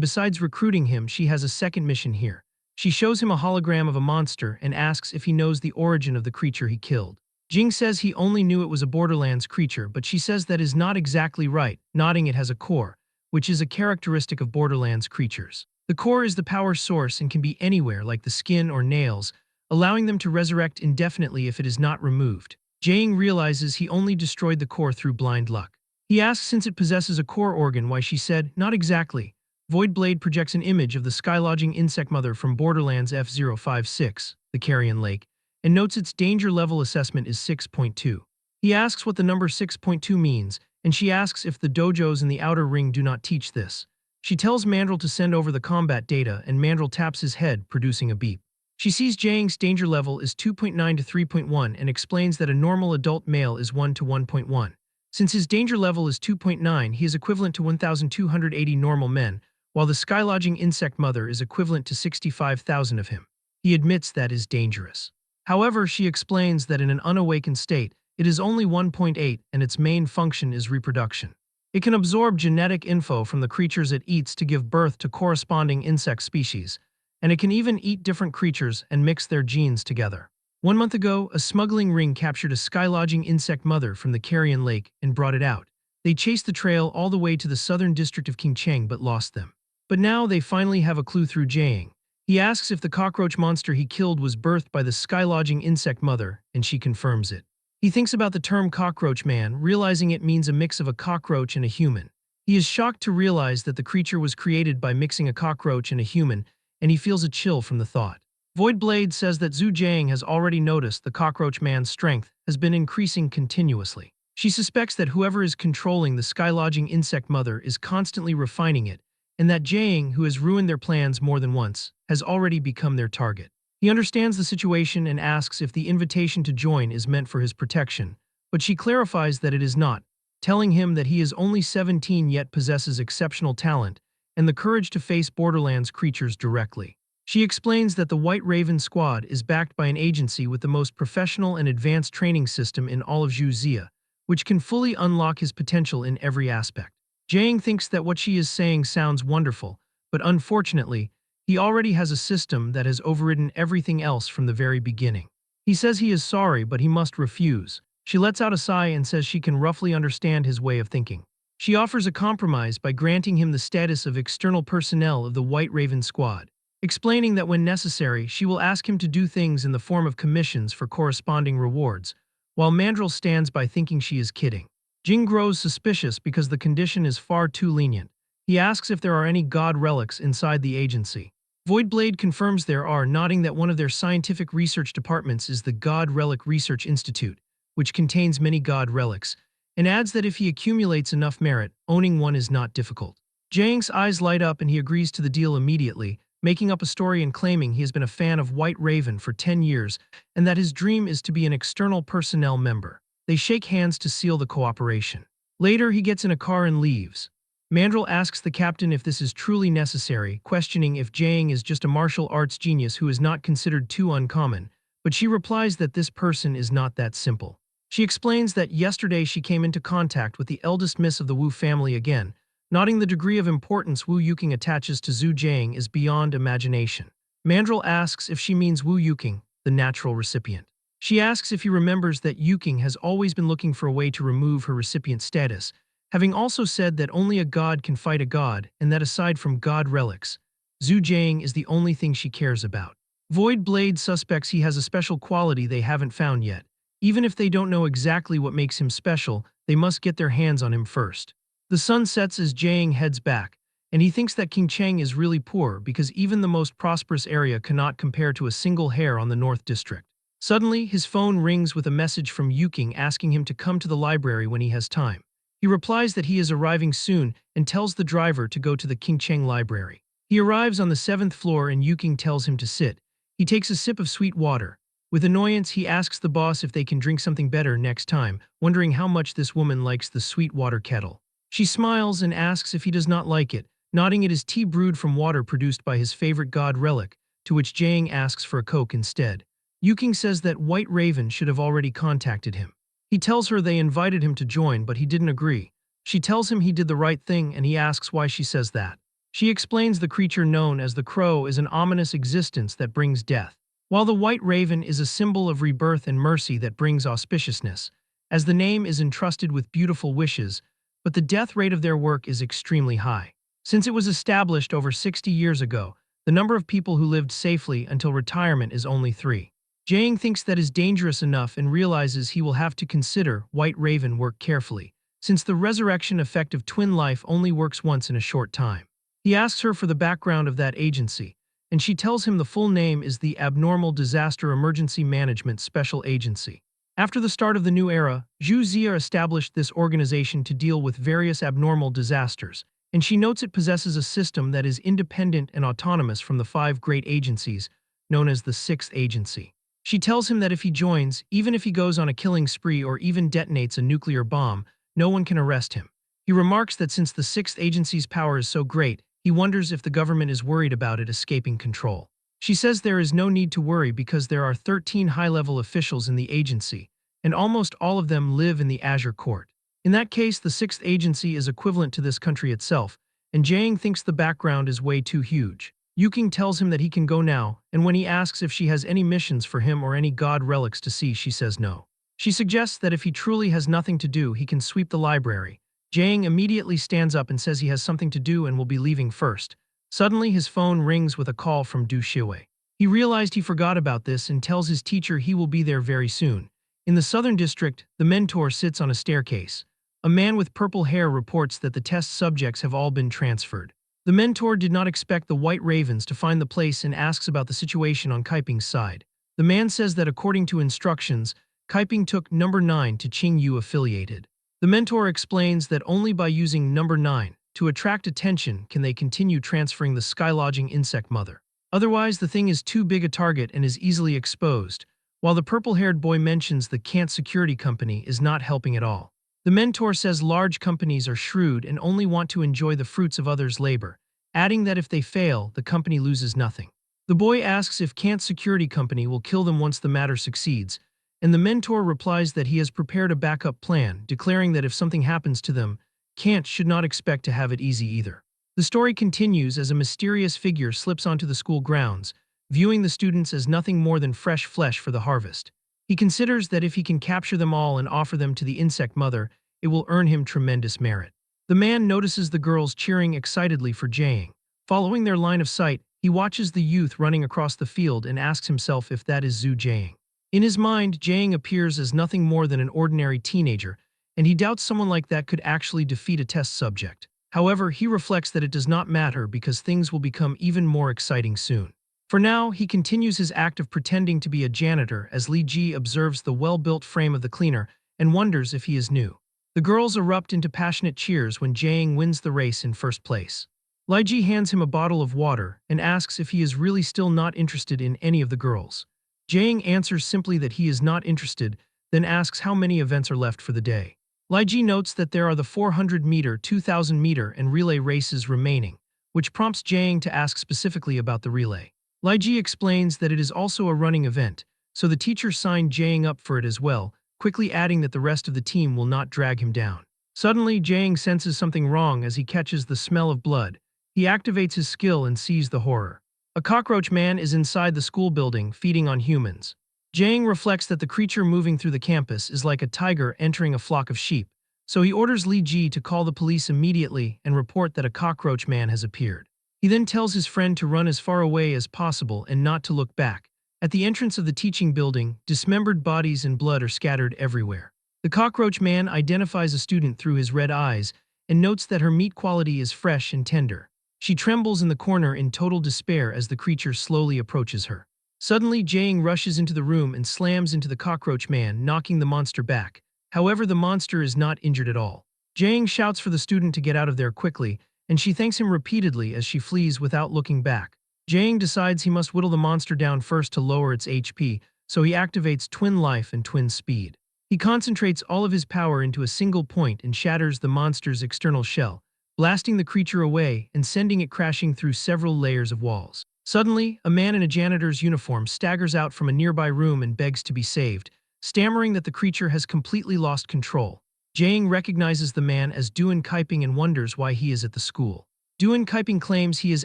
besides recruiting him, she has a second mission here. She shows him a hologram of a monster and asks if he knows the origin of the creature he killed. Jing says he only knew it was a Borderlands creature, but she says that is not exactly right, nodding it has a core, which is a characteristic of Borderlands creatures. The core is the power source and can be anywhere, like the skin or nails, allowing them to resurrect indefinitely if it is not removed. Jing realizes he only destroyed the core through blind luck. He asks since it possesses a core organ why she said, not exactly. Void Blade projects an image of the sky-lodging insect mother from Borderlands F056, the Carrion Lake, and notes its danger level assessment is 6.2. He asks what the number 6.2 means, and she asks if the dojos in the outer ring do not teach this. She tells Mandrill to send over the combat data, and Mandrill taps his head, producing a beep. She sees Jang's danger level is 2.9 to 3.1 and explains that a normal adult male is 1 to 1.1. Since his danger level is 2.9, he is equivalent to 1,280 normal men, while the sky-lodging insect mother is equivalent to 65,000 of him. He admits that is dangerous. However, she explains that in an unawakened state, it is only 1.8 and its main function is reproduction. It can absorb genetic info from the creatures it eats to give birth to corresponding insect species, and it can even eat different creatures and mix their genes together. 1 month ago, a smuggling ring captured a sky-lodging insect mother from the Carrion Lake and brought it out. They chased the trail all the way to the southern district of Qingcheng but lost them. But now they finally have a clue through Jiang. He asks if the cockroach monster he killed was birthed by the sky-lodging insect mother, and she confirms it. He thinks about the term cockroach man, realizing it means a mix of a cockroach and a human. He is shocked to realize that the creature was created by mixing a cockroach and a human, and he feels a chill from the thought. Void Blade says that Zhu Jiang has already noticed the cockroach man's strength has been increasing continuously. She suspects that whoever is controlling the sky-lodging insect mother is constantly refining it, and that Jiang, who has ruined their plans more than once, has already become their target. He understands the situation and asks if the invitation to join is meant for his protection, but she clarifies that it is not, telling him that he is only 17 yet possesses exceptional talent and the courage to face Borderlands creatures directly. She explains that the White Raven Squad is backed by an agency with the most professional and advanced training system in all of Zhuxia, which can fully unlock his potential in every aspect. Jiang thinks that what she is saying sounds wonderful, but unfortunately, he already has a system that has overridden everything else from the very beginning. He says he is sorry, but he must refuse. She lets out a sigh and says she can roughly understand his way of thinking. She offers a compromise by granting him the status of external personnel of the White Raven Squad, explaining that when necessary, she will ask him to do things in the form of commissions for corresponding rewards, while Mandrill stands by thinking she is kidding. Jing grows suspicious because the condition is far too lenient. He asks if there are any god relics inside the agency. Void Blade confirms there are, nodding that one of their scientific research departments is the God Relic Research Institute, which contains many god relics, and adds that if he accumulates enough merit, owning one is not difficult. Jiang's eyes light up and he agrees to the deal immediately, making up a story and claiming he has been a fan of White Raven for 10 years and that his dream is to be an external personnel member. They shake hands to seal the cooperation. Later, he gets in a car and leaves. Mandrill asks the captain if this is truly necessary, questioning if Jiang is just a martial arts genius who is not considered too uncommon, but she replies that this person is not that simple. She explains that yesterday she came into contact with the eldest miss of the Wu family again, noting the degree of importance Wu Yuking attaches to Zhu Jiang is beyond imagination. Mandrill asks if she means Wu Yuking, the natural recipient. She asks if he remembers that Yuking has always been looking for a way to remove her recipient status, having also said that only a god can fight a god and that aside from god relics, Zhu Jiang is the only thing she cares about. Void Blade suspects he has a special quality they haven't found yet. Even if they don't know exactly what makes him special, they must get their hands on him first. The sun sets as Jiang heads back, and he thinks that Qingcheng is really poor because even the most prosperous area cannot compare to a single hair on the North District. Suddenly, his phone rings with a message from Yuking asking him to come to the library when he has time. He replies that he is arriving soon and tells the driver to go to the Qingcheng library. He arrives on the 7th floor and Yuking tells him to sit, He takes a sip of sweet water. With annoyance, he asks the boss if they can drink something better next time, wondering how much this woman likes the sweet water kettle. She smiles and asks if he does not like it, nodding it is tea brewed from water produced by his favorite god relic, to which Jang asks for a Coke instead. Yuking says that White Raven should have already contacted him. He tells her they invited him to join, but he didn't agree. She tells him he did the right thing, and he asks why she says that. She explains the creature known as the Crow is an ominous existence that brings death, while the White Raven is a symbol of rebirth and mercy that brings auspiciousness, as the name is entrusted with beautiful wishes, but the death rate of their work is extremely high. Since it was established over 60 years ago, the number of people who lived safely until retirement is only 3. Jang thinks that is dangerous enough and realizes he will have to consider White Raven work carefully, since the resurrection effect of twin life only works once in a short time. He asks her for the background of that agency, and she tells him the full name is the Abnormal Disaster Emergency Management Special Agency. After the start of the new era, Zhu Zia established this organization to deal with various abnormal disasters, and she notes it possesses a system that is independent and autonomous from the 5 great agencies, known as the 6th Agency. She tells him that if he joins, even if he goes on a killing spree or even detonates a nuclear bomb, no one can arrest him. He remarks that since the 6th Agency's power is so great, he wonders if the government is worried about it escaping control. She says there is no need to worry because there are 13 high-level officials in the agency, and almost all of them live in the Azure Court. In that case, the 6th Agency is equivalent to this country itself, and Jang thinks the background is way too huge. Yuking tells him that he can go now, and when he asks if she has any missions for him or any god relics to see, she says no. She suggests that if he truly has nothing to do, he can sweep the library. Jang immediately stands up and says he has something to do and will be leaving first. Suddenly, his phone rings with a call from Du Shiwei. He realized he forgot about this and tells his teacher he will be there very soon. In the Southern District, the mentor sits on a staircase. A man with purple hair reports that the test subjects have all been transferred. The mentor did not expect the White Ravens to find the place and asks about the situation on Kaiping's side. The man says that according to instructions, Kaiping took number 9 to Qingyu affiliated. The mentor explains that only by using number 9 to attract attention can they continue transferring the skylodging insect mother. Otherwise, the thing is too big a target and is easily exposed, while the purple-haired boy mentions the Kant Security Company is not helping at all. The mentor says large companies are shrewd and only want to enjoy the fruits of others' labor, adding that if they fail, the company loses nothing. The boy asks if Kant Security Company will kill them once the matter succeeds, and the mentor replies that he has prepared a backup plan, declaring that if something happens to them, Kant should not expect to have it easy either. The story continues as a mysterious figure slips onto the school grounds, viewing the students as nothing more than fresh flesh for the harvest. He considers that if he can capture them all and offer them to the insect mother, it will earn him tremendous merit. The man notices the girls cheering excitedly for Jang. Following their line of sight, he watches the youth running across the field and asks himself if that is Zhu Jang. In his mind, Jang appears as nothing more than an ordinary teenager, and he doubts someone like that could actually defeat a test subject. However, he reflects that it does not matter because things will become even more exciting soon. For now, he continues his act of pretending to be a janitor as Li Ji observes the well-built frame of the cleaner and wonders if he is new. The girls erupt into passionate cheers when Jang wins the race in first place. Li Ji hands him a bottle of water and asks if he is really still not interested in any of the girls. Jang answers simply that he is not interested, then asks how many events are left for the day. Li Ji notes that there are the 400-meter, 2,000-meter, and relay races remaining, which prompts Jang to ask specifically about the relay. Li Ji explains that it is also a running event, so the teacher signed Jang up for it as well, quickly adding that the rest of the team will not drag him down. Suddenly, Jang senses something wrong as he catches the smell of blood. He activates his skill and sees the horror. A cockroach man is inside the school building, feeding on humans. Jang reflects that the creature moving through the campus is like a tiger entering a flock of sheep, so he orders Li Ji to call the police immediately and report that a cockroach man has appeared. He then tells his friend to run as far away as possible and not to look back. At the entrance of the teaching building, dismembered bodies and blood are scattered everywhere. The cockroach man identifies a student through his red eyes and notes that her meat quality is fresh and tender. She trembles in the corner in total despair as the creature slowly approaches her. Suddenly, Jang rushes into the room and slams into the cockroach man, knocking the monster back. However, the monster is not injured at all. Jang shouts for the student to get out of there quickly, and she thanks him repeatedly as she flees without looking back. Jang decides he must whittle the monster down first to lower its HP, so he activates Twin Life and Twin Speed. He concentrates all of his power into a single point and shatters the monster's external shell, blasting the creature away and sending it crashing through several layers of walls. Suddenly, a man in a janitor's uniform staggers out from a nearby room and begs to be saved, stammering that the creature has completely lost control. Jang recognizes the man as Duan Kaiping and wonders why he is at the school. Duan Kaiping claims he is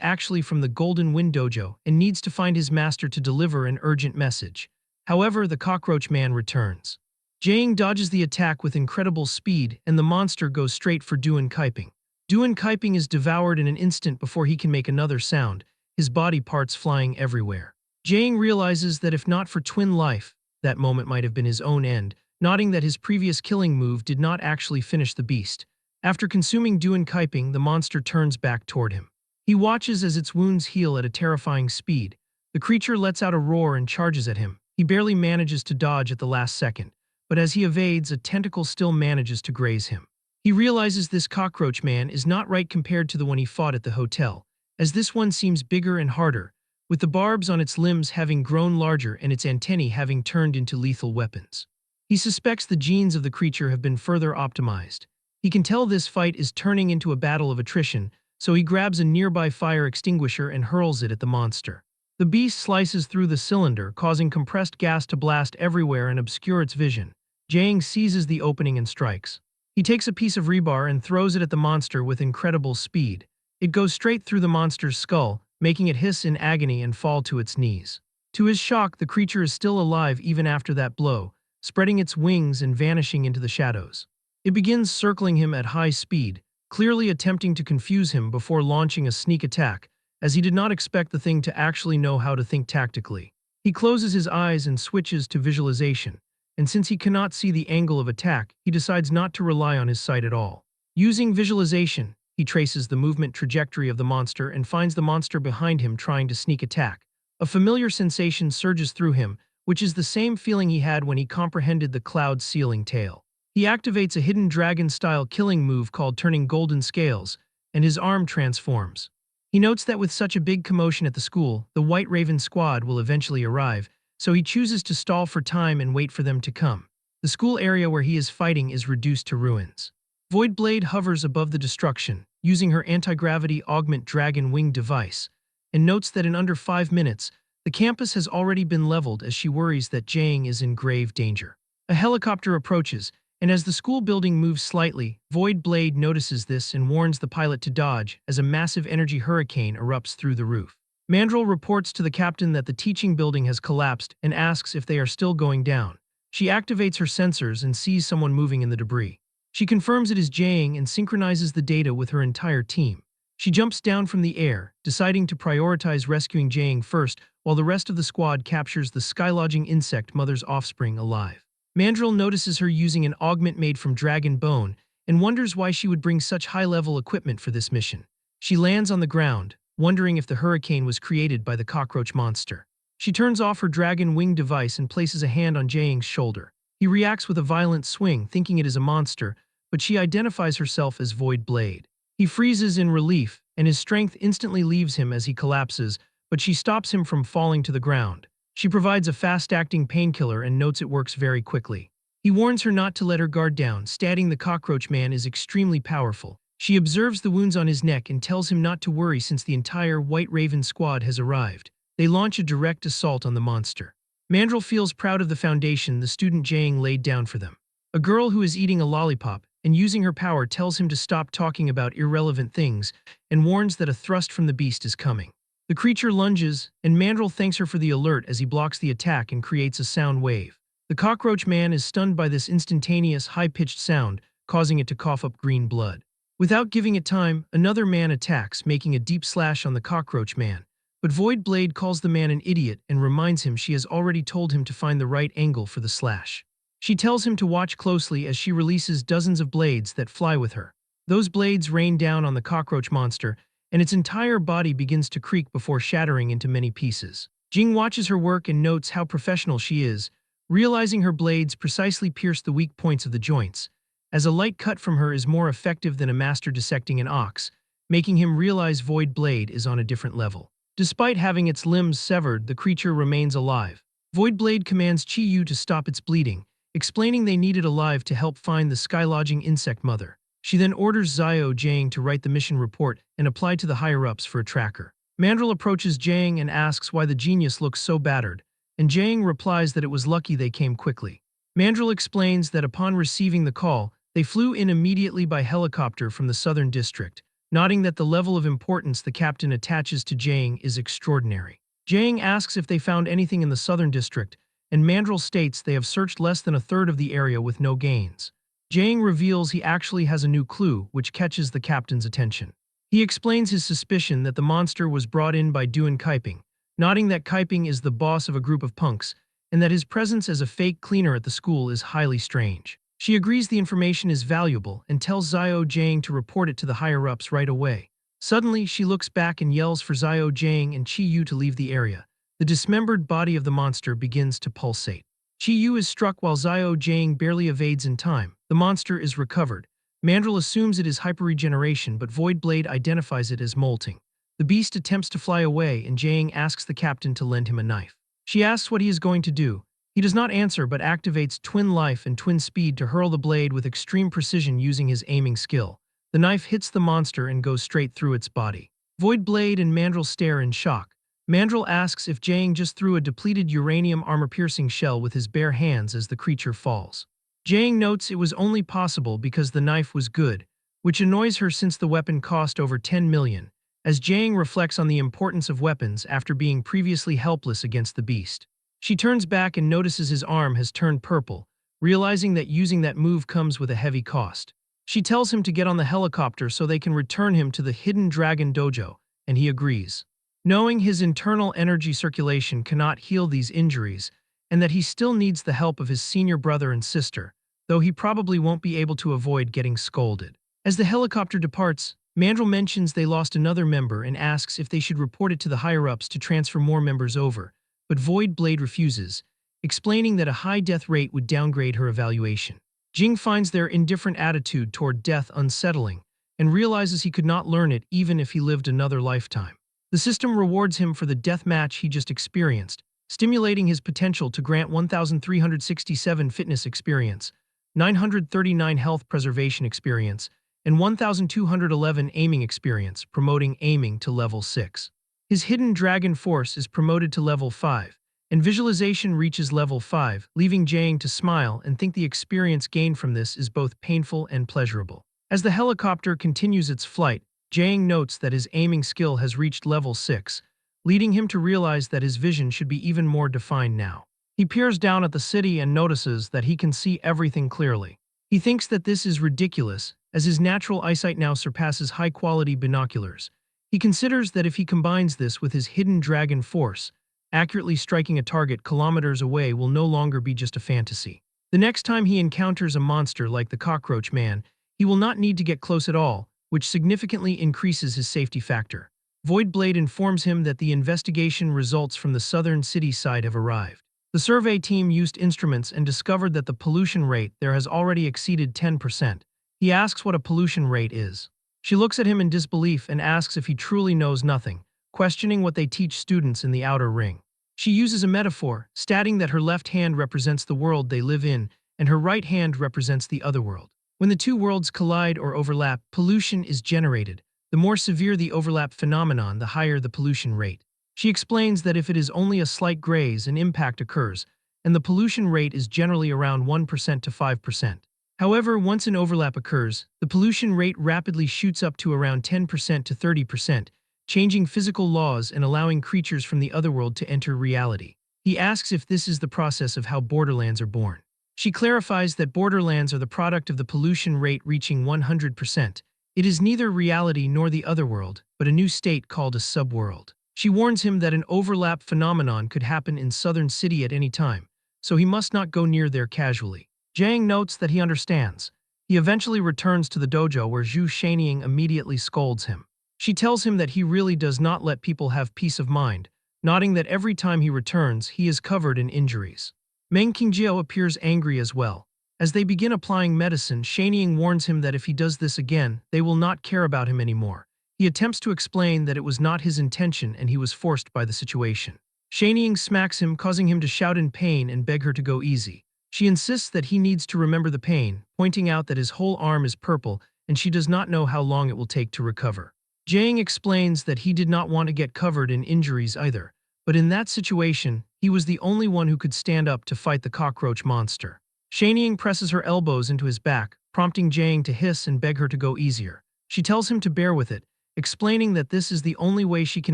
actually from the Golden Wind Dojo and needs to find his master to deliver an urgent message. However, the cockroach man returns. Jang dodges the attack with incredible speed and the monster goes straight for Duan Kaiping. Duan Kaiping is devoured in an instant before he can make another sound, his body parts flying everywhere. Jang realizes that if not for Twin Life, that moment might have been his own end, noting that his previous killing move did not actually finish the beast. After consuming Duan Kaiping, the monster turns back toward him. He watches as its wounds heal at a terrifying speed. The creature lets out a roar and charges at him. He barely manages to dodge at the last second, but as he evades, a tentacle still manages to graze him. He realizes this cockroach man is not right compared to the one he fought at the hotel, as this one seems bigger and harder, with the barbs on its limbs having grown larger and its antennae having turned into lethal weapons. He suspects the genes of the creature have been further optimized. He can tell this fight is turning into a battle of attrition, so he grabs a nearby fire extinguisher and hurls it at the monster. The beast slices through the cylinder, causing compressed gas to blast everywhere and obscure its vision. Jang seizes the opening and strikes. He takes a piece of rebar and throws it at the monster with incredible speed. It goes straight through the monster's skull, making it hiss in agony and fall to its knees. To his shock, the creature is still alive even after that blow, spreading its wings and vanishing into the shadows. It begins circling him at high speed, clearly attempting to confuse him before launching a sneak attack, as he did not expect the thing to actually know how to think tactically. He closes his eyes and switches to visualization, and since he cannot see the angle of attack, he decides not to rely on his sight at all. Using visualization, he traces the movement trajectory of the monster and finds the monster behind him trying to sneak attack. A familiar sensation surges through him, which is the same feeling he had when he comprehended the cloud's sealing tail. He activates a hidden dragon-style killing move called Turning Golden Scales, and his arm transforms. He notes that with such a big commotion at the school, the White Raven squad will eventually arrive, so he chooses to stall for time and wait for them to come. The school area where he is fighting is reduced to ruins. Void Blade hovers above the destruction, using her anti-gravity augment dragon wing device, and notes that in under 5 minutes, the campus has already been leveled as she worries that Jang is in grave danger. A helicopter approaches, and as the school building moves slightly, Void Blade notices this and warns the pilot to dodge as a massive energy hurricane erupts through the roof. Mandrill reports to the captain that the teaching building has collapsed and asks if they are still going down. She activates her sensors and sees someone moving in the debris. She confirms it is Jang and synchronizes the data with her entire team. She jumps down from the air, deciding to prioritize rescuing Jang first while the rest of the squad captures the skylodging insect mother's offspring alive. Mandrill notices her using an augment made from dragon bone and wonders why she would bring such high-level equipment for this mission. She lands on the ground, wondering if the hurricane was created by the cockroach monster. She turns off her dragon wing device and places a hand on Jang's shoulder. He reacts with a violent swing, thinking it is a monster, but she identifies herself as Void Blade. He freezes in relief, and his strength instantly leaves him as he collapses, but she stops him from falling to the ground. She provides a fast-acting painkiller and notes it works very quickly. He warns her not to let her guard down, stating the cockroach man is extremely powerful. She observes the wounds on his neck and tells him not to worry since the entire White Raven squad has arrived. They launch a direct assault on the monster. Mandrill feels proud of the foundation the student Jang laid down for them. A girl who is eating a lollipop and using her power tells him to stop talking about irrelevant things and warns that a thrust from the beast is coming. The creature lunges, and Mandrill thanks her for the alert as he blocks the attack and creates a sound wave. The cockroach man is stunned by this instantaneous, high-pitched sound, causing it to cough up green blood. Without giving it time, another man attacks, making a deep slash on the cockroach man. But Void Blade calls the man an idiot and reminds him she has already told him to find the right angle for the slash. She tells him to watch closely as she releases dozens of blades that fly with her. Those blades rain down on the cockroach monster, and its entire body begins to creak before shattering into many pieces. Jing watches her work and notes how professional she is, realizing her blades precisely pierce the weak points of the joints, as a light cut from her is more effective than a master dissecting an ox, making him realize Void Blade is on a different level. Despite having its limbs severed, the creature remains alive. Voidblade commands Chi-Yu to stop its bleeding, explaining they need it alive to help find the sky-lodging insect mother. She then orders Xiao Jiang to write the mission report and apply to the higher-ups for a tracker. Mandrill approaches Jiang and asks why the genius looks so battered, and Jiang replies that it was lucky they came quickly. Mandrill explains that upon receiving the call, they flew in immediately by helicopter from the southern district, noting that the level of importance the captain attaches to Jiang is extraordinary. Jiang asks if they found anything in the southern district, and Mandrill states they have searched less than a third of the area with no gains. Jiang reveals he actually has a new clue, which catches the captain's attention. He explains his suspicion that the monster was brought in by Duan Kaiping, noting that Kaiping is the boss of a group of punks, and that his presence as a fake cleaner at the school is highly strange. She agrees the information is valuable and tells Xiao Jiang to report it to the higher-ups right away. Suddenly, she looks back and yells for Xiao Jiang and Chi-Yu to leave the area. The dismembered body of the monster begins to pulsate. Chi-Yu is struck while Xiao Jiang barely evades in time. The monster is recovered. Mandrill assumes it is hyperregeneration, but Voidblade identifies it as molting. The beast attempts to fly away, and Jiang asks the captain to lend him a knife. She asks what he is going to do. He does not answer but activates Twin Life and Twin Speed to hurl the blade with extreme precision using his aiming skill. The knife hits the monster and goes straight through its body. Voidblade and Mandrill stare in shock. Mandrill asks if Jiang just threw a depleted uranium armor-piercing shell with his bare hands as the creature falls. Jiang notes it was only possible because the knife was good, which annoys her since the weapon cost over 10 million, as Jiang reflects on the importance of weapons after being previously helpless against the beast. She turns back and notices his arm has turned purple, realizing that using that move comes with a heavy cost. She tells him to get on the helicopter so they can return him to the Hidden Dragon Dojo, and he agrees. Knowing his internal energy circulation cannot heal these injuries, and that he still needs the help of his senior brother and sister, though he probably won't be able to avoid getting scolded. As the helicopter departs, Mandrill mentions they lost another member and asks if they should report it to the higher-ups to transfer more members over, but Voidblade refuses, explaining that a high death rate would downgrade her evaluation. Jing finds their indifferent attitude toward death unsettling, and realizes he could not learn it even if he lived another lifetime. The system rewards him for the death match he just experienced, stimulating his potential to grant 1,367 fitness experience, 939 health preservation experience, and 1,211 aiming experience, promoting aiming to level 6. His Hidden Dragon Force is promoted to level 5, and visualization reaches level 5, leaving Jiang to smile and think the experience gained from this is both painful and pleasurable. As the helicopter continues its flight, Jiang notes that his aiming skill has reached level 6, leading him to realize that his vision should be even more defined now. He peers down at the city and notices that he can see everything clearly. He thinks that this is ridiculous, as his natural eyesight now surpasses high-quality binoculars. He considers that if he combines this with his Hidden Dragon Force, accurately striking a target kilometers away will no longer be just a fantasy. The next time he encounters a monster like the Cockroach Man, he will not need to get close at all, which significantly increases his safety factor. Voidblade informs him that the investigation results from the southern city side have arrived. The survey team used instruments and discovered that the pollution rate there has already exceeded 10%. He asks what a pollution rate is. She looks at him in disbelief and asks if he truly knows nothing, questioning what they teach students in the outer ring. She uses a metaphor, stating that her left hand represents the world they live in, and her right hand represents the other world. When the two worlds collide or overlap, pollution is generated. The more severe the overlap phenomenon, the higher the pollution rate. She explains that if it is only a slight graze, an impact occurs, and the pollution rate is generally around 1% to 5%. However, once an overlap occurs, the pollution rate rapidly shoots up to around 10% to 30%, changing physical laws and allowing creatures from the otherworld to enter reality. He asks if this is the process of how borderlands are born. She clarifies that borderlands are the product of the pollution rate reaching 100%. It is neither reality nor the otherworld, but a new state called a subworld. She warns him that an overlap phenomenon could happen in Southern City at any time, so he must not go near there casually. Jiang notes that he understands. He eventually returns to the dojo where Zhu Shanying immediately scolds him. She tells him that he really does not let people have peace of mind, noting that every time he returns, he is covered in injuries. Meng Qingjiao appears angry as well. As they begin applying medicine, Shanying warns him that if he does this again, they will not care about him anymore. He attempts to explain that it was not his intention and he was forced by the situation. Shanying smacks him, causing him to shout in pain and beg her to go easy. She insists that he needs to remember the pain, pointing out that his whole arm is purple and she does not know how long it will take to recover. Jang explains that he did not want to get covered in injuries either, but in that situation, he was the only one who could stand up to fight the cockroach monster. Shanying presses her elbows into his back, prompting Jang to hiss and beg her to go easier. She tells him to bear with it, explaining that this is the only way she can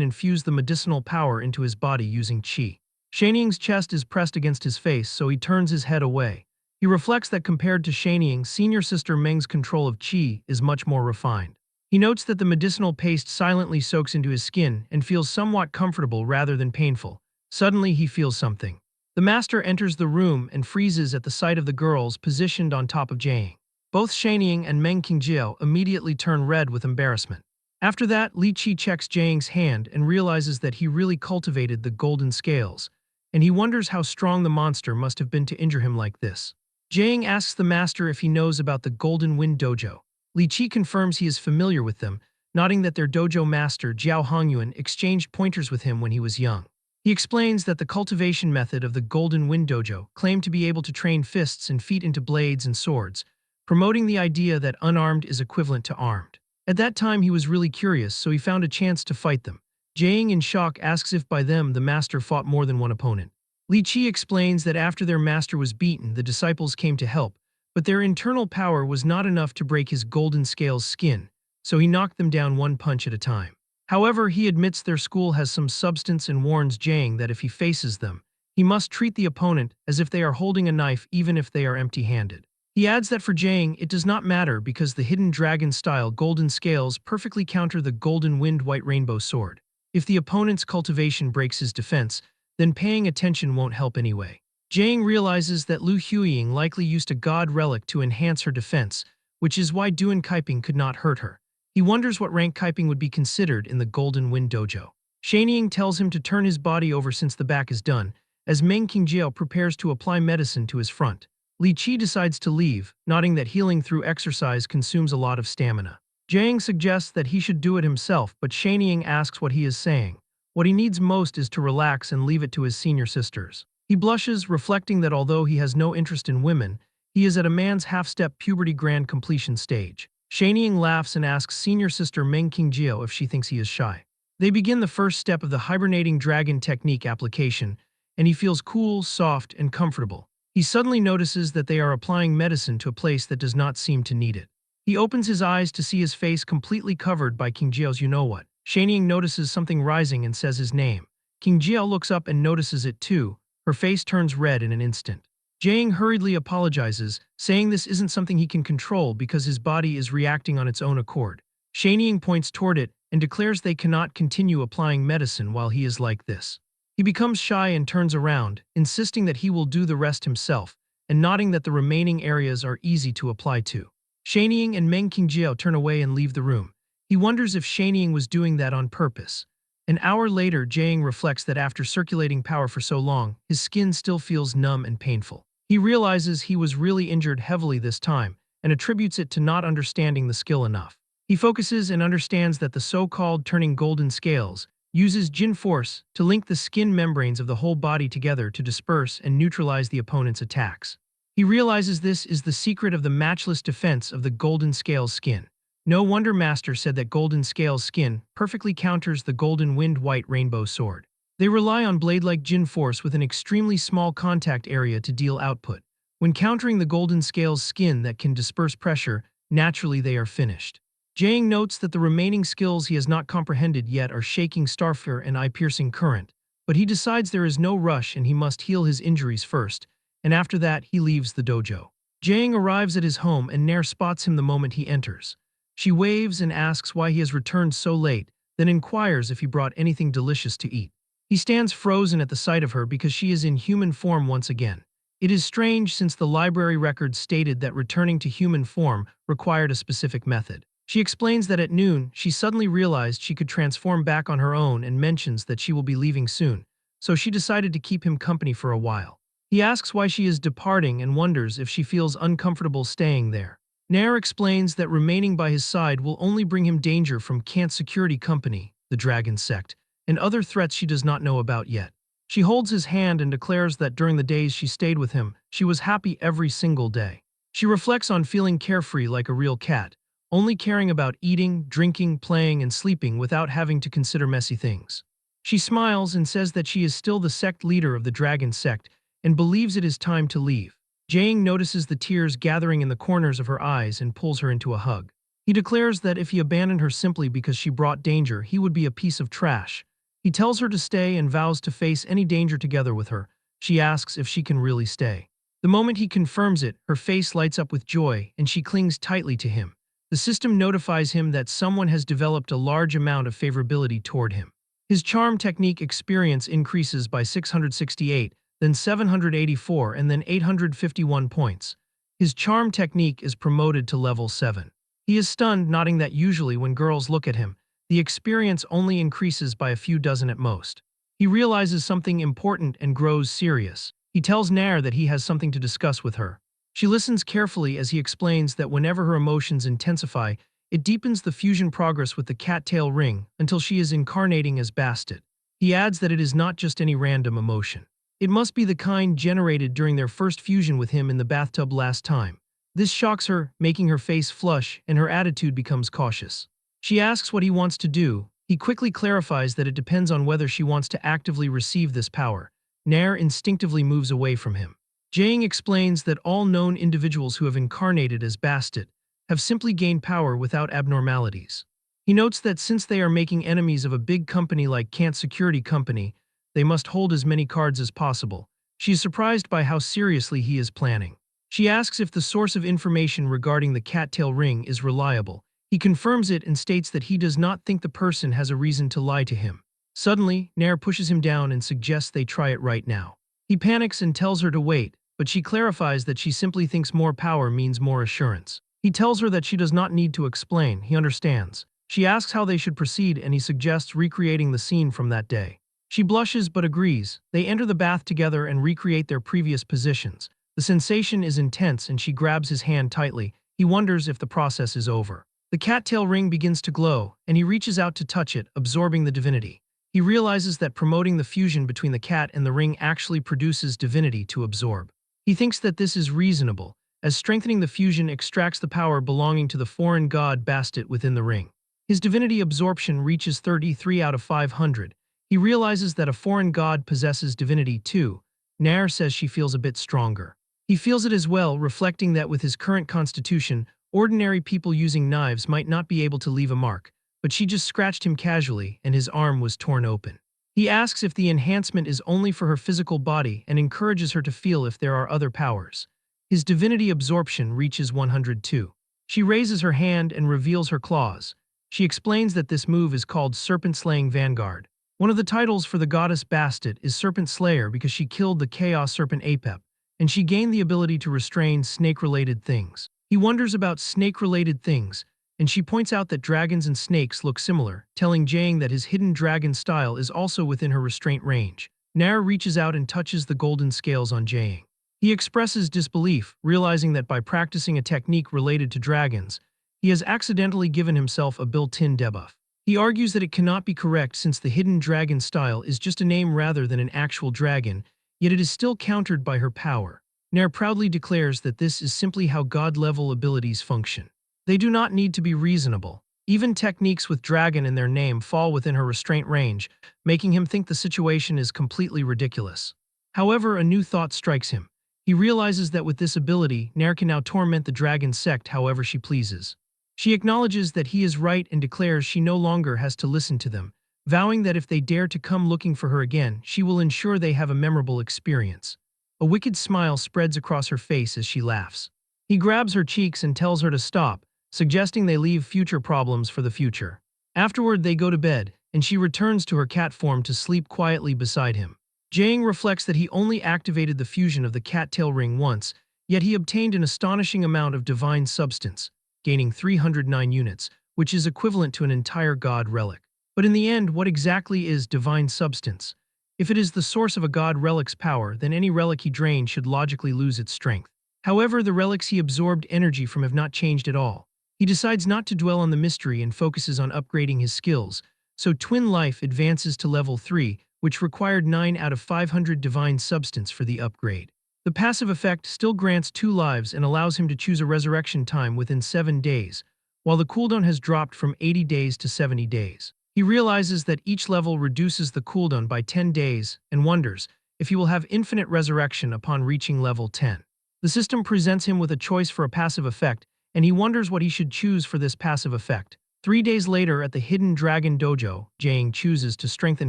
infuse the medicinal power into his body using qi. Shanying's chest is pressed against his face, so he turns his head away. He reflects that compared to Shanying, senior sister Meng's control of qi is much more refined. He notes that the medicinal paste silently soaks into his skin and feels somewhat comfortable rather than painful. Suddenly, he feels something. The master enters the room and freezes at the sight of the girls positioned on top of Jang. Both Shanying and Meng Qingjiao immediately turn red with embarrassment. After that, Li Qi checks Jang's hand and realizes that he really cultivated the golden scales, and he wonders how strong the monster must have been to injure him like this. Jang asks the master if he knows about the Golden Wind Dojo. Li Qi confirms he is familiar with them, noting that their dojo master Jiao Hongyuan exchanged pointers with him when he was young. He explains that the cultivation method of the Golden Wind Dojo claimed to be able to train fists and feet into blades and swords, promoting the idea that unarmed is equivalent to armed. At that time he was really curious, so he found a chance to fight them. Jang, in shock, asks if by them the master fought more than one opponent. Li Qi explains that after their master was beaten, the disciples came to help, but their internal power was not enough to break his golden scales skin, so he knocked them down one punch at a time. However, he admits their school has some substance and warns Jang that if he faces them, he must treat the opponent as if they are holding a knife even if they are empty-handed. He adds that for Jang, it does not matter because the hidden dragon-style golden scales perfectly counter the golden wind white rainbow sword. If the opponent's cultivation breaks his defense, then paying attention won't help anyway. Jang realizes that Lu Huiying likely used a god relic to enhance her defense, which is why Duan Kaiping could not hurt her. He wonders what rank Kaiping would be considered in the Golden Wind Dojo. Shanying tells him to turn his body over since the back is done, as Meng Qingjiao prepares to apply medicine to his front. Li Qi decides to leave, noting that healing through exercise consumes a lot of stamina. Jang suggests that he should do it himself, but Shanying asks what he is saying. What he needs most is to relax and leave it to his senior sisters. He blushes, reflecting that although he has no interest in women, he is at a man's half-step puberty grand completion stage. Shanying laughs and asks senior sister Meng Qingjiao if she thinks he is shy. They begin the first step of the hibernating dragon technique application, and he feels cool, soft, and comfortable. He suddenly notices that they are applying medicine to a place that does not seem to need it. He opens his eyes to see his face completely covered by Qingjiao's you-know-what. Shanying notices something rising and says his name. Qingjiao looks up and notices it too. Her face turns red in an instant. Jang hurriedly apologizes, saying this isn't something he can control because his body is reacting on its own accord. Shanying points toward it and declares they cannot continue applying medicine while he is like this. He becomes shy and turns around, insisting that he will do the rest himself, and nodding that the remaining areas are easy to apply to. Shanying and Meng Qingjiao turn away and leave the room. He wonders if Shanying was doing that on purpose. An hour later, Jang reflects that after circulating power for so long, his skin still feels numb and painful. He realizes he was really injured heavily this time, and attributes it to not understanding the skill enough. He focuses and understands that the so-called turning golden scales uses Jin force to link the skin membranes of the whole body together to disperse and neutralize the opponent's attacks. He realizes this is the secret of the matchless defense of the golden scales skin. No wonder Master said that golden scales skin perfectly counters the golden wind white rainbow sword. They rely on blade-like Jin force with an extremely small contact area to deal output. When countering the golden scales skin that can disperse pressure, naturally they are finished. Jang notes that the remaining skills he has not comprehended yet are Shaking Starfire and Eye-Piercing Current, but he decides there is no rush and he must heal his injuries first, and after that he leaves the dojo. Jang arrives at his home and Nair spots him the moment he enters. She waves and asks why he has returned so late, then inquires if he brought anything delicious to eat. He stands frozen at the sight of her because she is in human form once again. It is strange since the library records stated that returning to human form required a specific method. She explains that at noon, she suddenly realized she could transform back on her own and mentions that she will be leaving soon, so she decided to keep him company for a while. He asks why she is departing and wonders if she feels uncomfortable staying there. Nair explains that remaining by his side will only bring him danger from Kant's security company, the Dragon Sect, and other threats she does not know about yet. She holds his hand and declares that during the days she stayed with him, she was happy every single day. She reflects on feeling carefree like a real cat, only caring about eating, drinking, playing, and sleeping without having to consider messy things. She smiles and says that she is still the sect leader of the Dragon Sect and believes it is time to leave. Jang notices the tears gathering in the corners of her eyes and pulls her into a hug. He declares that if he abandoned her simply because she brought danger, he would be a piece of trash. He tells her to stay and vows to face any danger together with her. She asks if she can really stay. The moment he confirms it, her face lights up with joy and she clings tightly to him. The system notifies him that someone has developed a large amount of favorability toward him. His charm technique experience increases by 668, then 784, and then 851 points. His charm technique is promoted to level 7. He is stunned, noting that usually when girls look at him, the experience only increases by a few dozen at most. He realizes something important and grows serious. He tells Nair that he has something to discuss with her. She listens carefully as he explains that whenever her emotions intensify, it deepens the fusion progress with the cattail ring until she is incarnating as Bastet. He adds that it is not just any random emotion. It must be the kind generated during their first fusion with him in the bathtub last time. This shocks her, making her face flush, and her attitude becomes cautious. She asks what he wants to do. He quickly clarifies that it depends on whether she wants to actively receive this power. Nair instinctively moves away from him. Jang explains that all known individuals who have incarnated as Bastet have simply gained power without abnormalities. He notes that since they are making enemies of a big company like Kant's security company, they must hold as many cards as possible. She is surprised by how seriously he is planning. She asks if the source of information regarding the cattail ring is reliable. He confirms it and states that he does not think the person has a reason to lie to him. Suddenly, Nair pushes him down and suggests they try it right now. He panics and tells her to wait, but she clarifies that she simply thinks more power means more assurance. He tells her that she does not need to explain, he understands. She asks how they should proceed and he suggests recreating the scene from that day. She blushes but agrees. They enter the bath together and recreate their previous positions. The sensation is intense and she grabs his hand tightly. He wonders if the process is over. The cattail ring begins to glow, and he reaches out to touch it, absorbing the divinity. He realizes that promoting the fusion between the cat and the ring actually produces divinity to absorb. He thinks that this is reasonable, as strengthening the fusion extracts the power belonging to the foreign god Bastet within the ring. His divinity absorption reaches 33 out of 500. He realizes that a foreign god possesses divinity too. Nair says she feels a bit stronger. He feels it as well, reflecting that with his current constitution, ordinary people using knives might not be able to leave a mark, but she just scratched him casually and his arm was torn open. He asks if the enhancement is only for her physical body and encourages her to feel if there are other powers. His divinity absorption reaches 102. She raises her hand and reveals her claws. She explains that this move is called Serpent Slaying Vanguard. One of the titles for the goddess Bastet is Serpent Slayer because she killed the Chaos Serpent Apep, and she gained the ability to restrain snake-related things. He wonders about snake-related things, and she points out that dragons and snakes look similar, telling Jang that his hidden dragon style is also within her restraint range. Nair reaches out and touches the golden scales on Jang. He expresses disbelief, realizing that by practicing a technique related to dragons, he has accidentally given himself a built-in debuff. He argues that it cannot be correct since the hidden dragon style is just a name rather than an actual dragon, yet it is still countered by her power. Nair proudly declares that this is simply how god-level abilities function. They do not need to be reasonable. Even techniques with dragon in their name fall within her restraint range, making him think the situation is completely ridiculous. However, a new thought strikes him. He realizes that with this ability, Nair can now torment the dragon sect however she pleases. She acknowledges that he is right and declares she no longer has to listen to them, vowing that if they dare to come looking for her again, she will ensure they have a memorable experience. A wicked smile spreads across her face as she laughs. He grabs her cheeks and tells her to stop, suggesting they leave future problems for the future. Afterward, they go to bed, and she returns to her cat form to sleep quietly beside him. Jang reflects that he only activated the fusion of the cattail ring once, yet he obtained an astonishing amount of divine substance, gaining 309 units, which is equivalent to an entire god relic. But in the end, what exactly is divine substance? If it is the source of a god relic's power, then any relic he drains should logically lose its strength. However, the relics he absorbed energy from have not changed at all. He decides not to dwell on the mystery and focuses on upgrading his skills, so Twin Life advances to level 3, which required 9 out of 500 divine substance for the upgrade. The passive effect still grants 2 lives and allows him to choose a resurrection time within 7 days, while the cooldown has dropped from 80 days to 70 days. He realizes that each level reduces the cooldown by 10 days and wonders if he will have infinite resurrection upon reaching level 10. The system presents him with a choice for a passive effect, and he wonders what he should choose for this passive effect. 3 days later at the Hidden Dragon Dojo, Jang chooses to strengthen